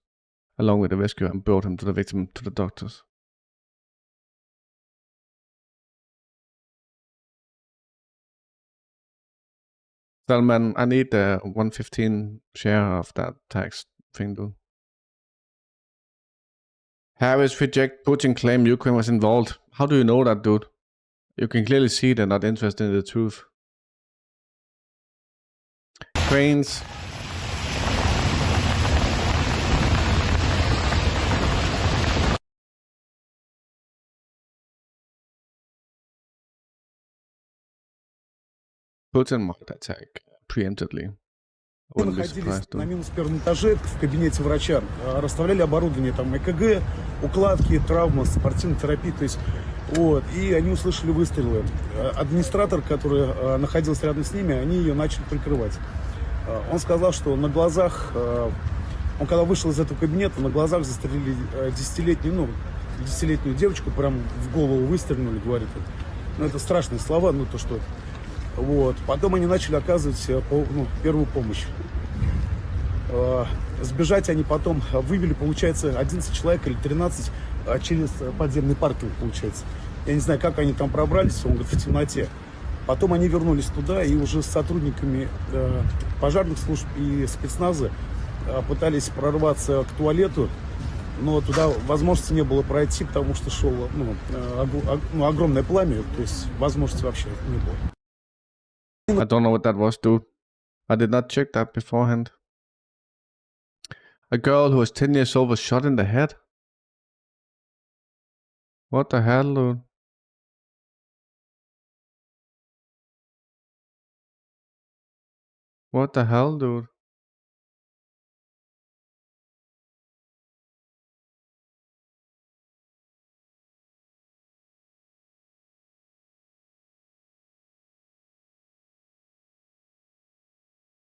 along with the rescuer, and brought him to the victim to the doctors. Salman, I need the 115 share of that tax thing, dude. Harris reject Putin claim Ukraine was involved. How do you know that, dude? You can clearly see they're not interested in the truth. Cranes. Putin might attack preemptively. I wouldn't be surprised, На though. минус первом этаже в кабинете врача. Расставляли оборудование, там ЭКГ, укладки, травма, спортивная терапия. То есть, вот, и они услышали выстрелы. Администратор, который находился рядом с ними, они ее начали прикрывать. Он сказал, что на глазах, он когда вышел из этого кабинета, на глазах застрелили 10-летнюю девочку, прям в голову выстрелили, говорит. Ну, это страшные слова, ну, то, что... Вот. Потом они начали оказывать первую помощь. Сбежать они потом вывели, получается, 11 человек или 13 через подземный паркинг, получается. Я не знаю, как они там пробрались, он говорит, в темноте. Потом они вернулись туда и уже с сотрудниками пожарных служб и спецназа пытались прорваться к туалету, но туда возможности не было пройти, потому что шло огромное пламя, то есть возможности вообще не было. I don't know what that was, dude. I did not check that beforehand. A girl who was 10 years old was shot in the head? What the hell, dude? What the hell, dude?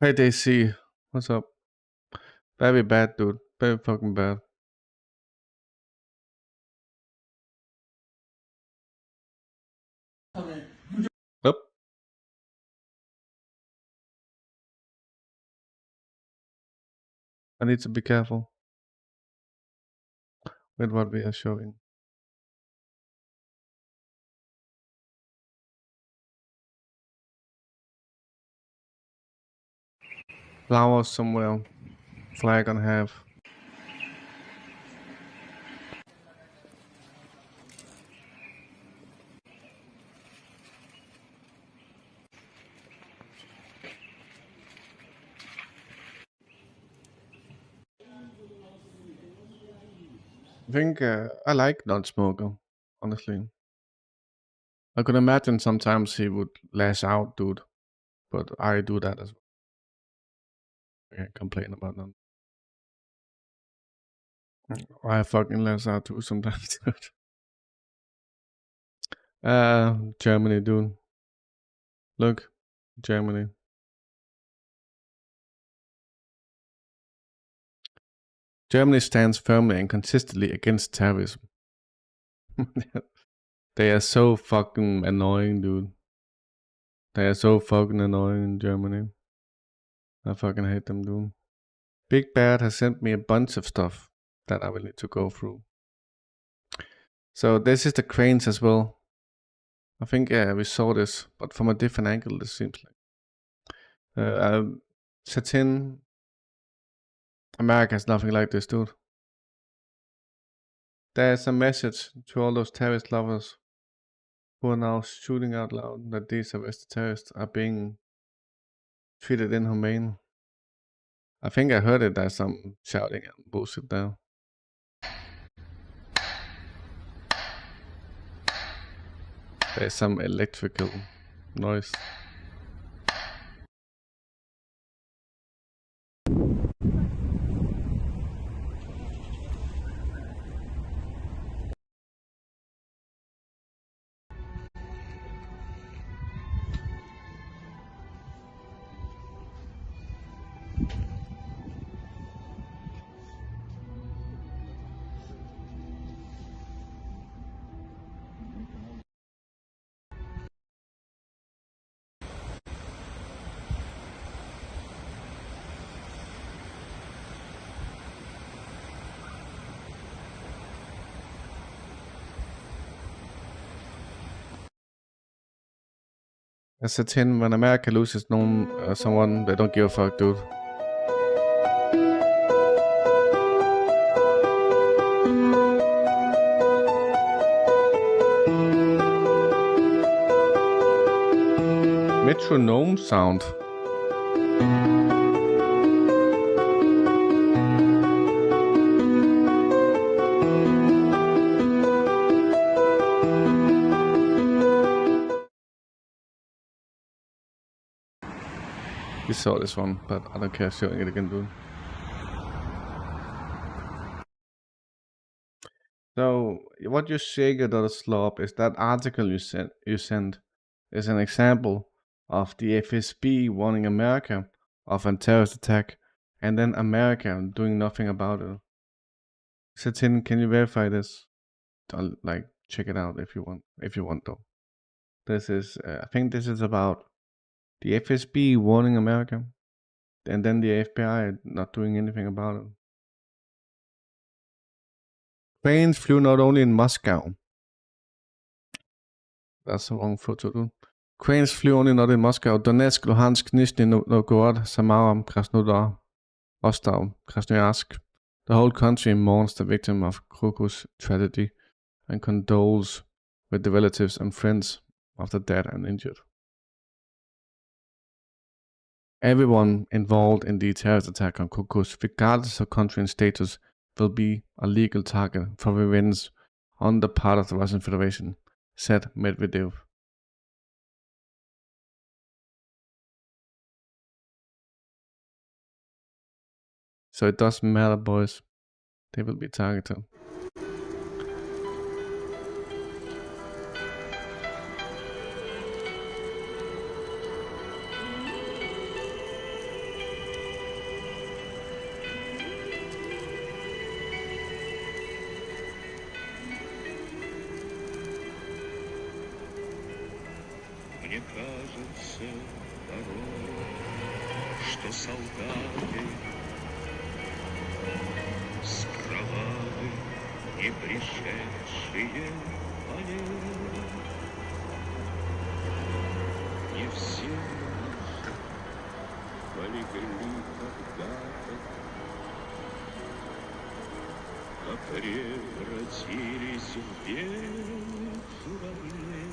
Hey, DC. What's up? Very bad, dude. Very fucking bad. Yep. I need to be careful with what we are showing. Flowers somewhere. Flag on half. I think I like non-smoker, honestly. I could imagine sometimes he would lash out, dude. But I do that as well. I can't complain about that. I fucking lash out too sometimes, dude. Germany, dude. Look, Germany. Germany stands firmly and consistently against terrorism. They are so fucking annoying, dude. They are so fucking annoying in Germany. I fucking hate them, dude. Big Bad has sent me a bunch of stuff that I will need to go through. So this is the cranes as well. I think we saw this, but from a different angle, this seems like. Satin. America has nothing like this, dude. There's a message to all those terrorist lovers who are now shooting out loud that these arrested terrorists are being treated inhumane. I think I heard it. There's some shouting and bullshit there. There's some electrical noise. That's a 10 when America loses someone, they don't give a fuck, dude. Metronome sound. We saw this one, but I don't care showing it again, dude. So what you shake it or slop is that article you sent is an example of the FSB warning America of a terrorist attack, and then America doing nothing about it. Satin, can you verify this? Like, check it out if you want though. This is, I think this is about the FSB warning America, and then the FBI not doing anything about it. Planes flew not only in Moscow. That's the wrong photo, dude. Cranes flew only not in Moscow. Donetsk, Luhansk, Nizhny Novgorod, Samara, Krasnodar, Rostov, Krasnoyarsk. The whole country mourns the victim of Krokus tragedy and condoles with the relatives and friends of the dead and injured. Everyone involved in the terrorist attack on Krokus, regardless of country and status, will be a legal target for revenge on the part of the Russian Federation, said Medvedev. So it doesn't matter, boys. They will be targeted. Мне кажется порой, что солдаты с кровавой не пришедшие полей. Не все полегли когда-то, а превратились в белых журавлей.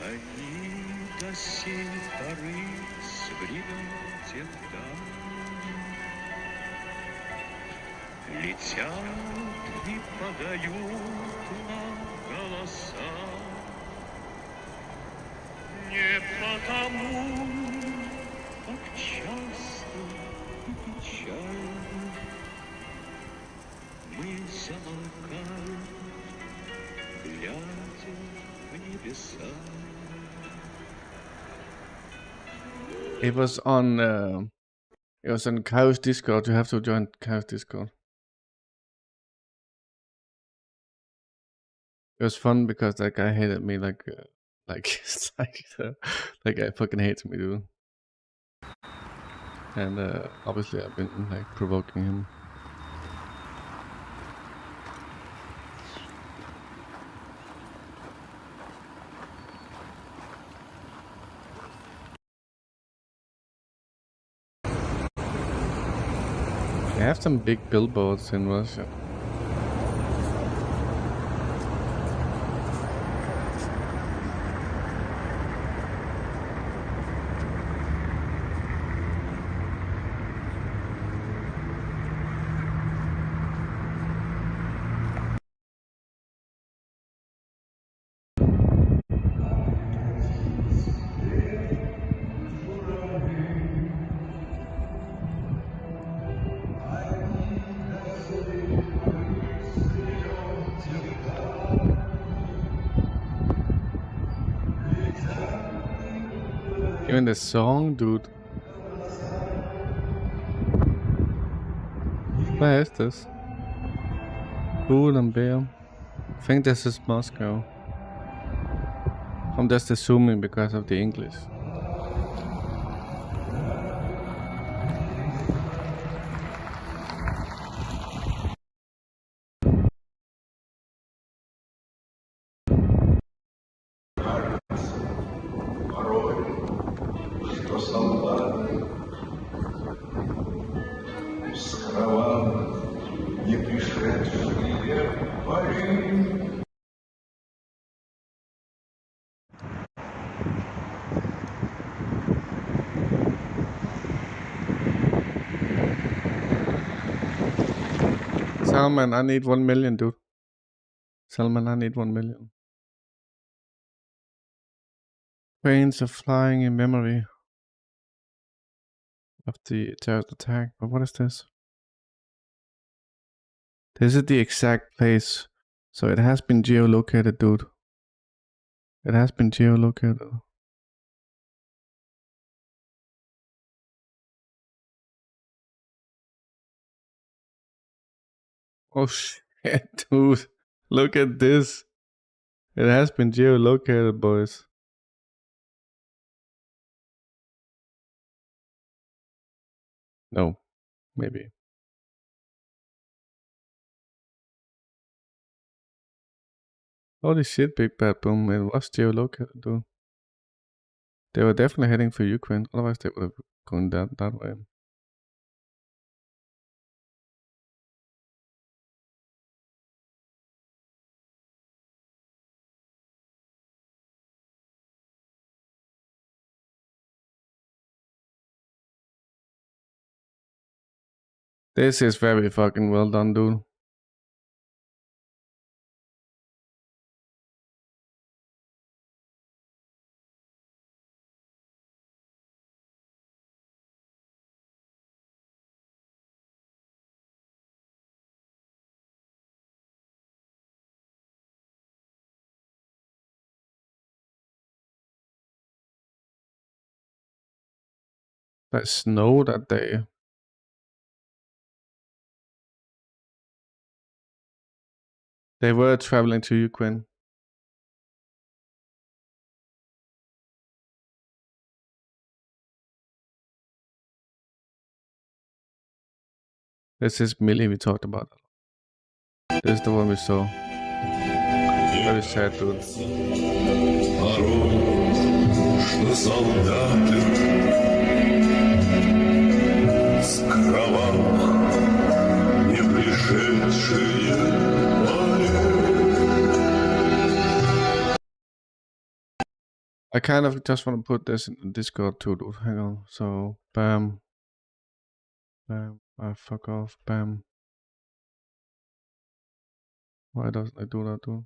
Они до сей поры с времен тех давних летят и подают нам голоса. Не потому, как часто и печально мы замолкаем, глядя в небеса. It was on Kai's Discord. You have to join Kai's Discord. It was fun because that guy hated me like I fucking hates me, dude. And obviously I've been like provoking him. They have some big billboards in Russia. Even the song, dude. Where is this? Food and beer. I think this is Moscow. I'm just assuming because of the English. кровавых не пришедшие поры. Salman, I need 1 million, dude. Salman, I need 1 million. Planes are flying in memory of the terrorist attack. But what is this? This is the exact place. So it has been geolocated, dude. It has been geolocated. Oh shit, dude. Look at this. It has been geolocated, boys. No, maybe. Holy shit, Big Bad Boom. It was geolocated, dude. They were definitely heading for Ukraine. Otherwise, they would have gone that way. This is very fucking well done, dude. There's snow that day. They were traveling to Ukraine. This is Millie we talked about. This is the one we saw. Very sad, dude. Что солдаты с кровавых не пришедшие I kind of just want to put this in Discord too, dude. Hang on. So, bam. Bam. Fuck off. Bam. Why doesn't it do that, dude?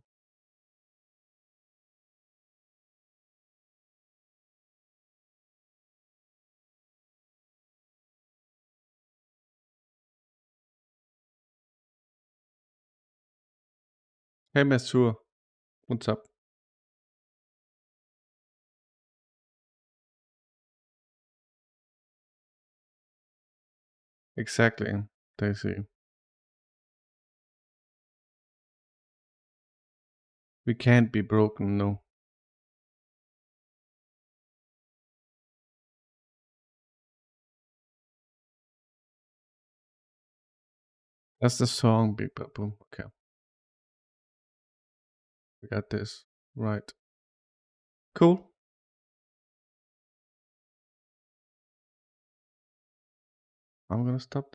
Hey, Masur. What's up? Exactly, Daisy. We can't be broken, no. That's the song, Big Bad Boom. Okay. We got this. Right. Cool. I'm gonna stop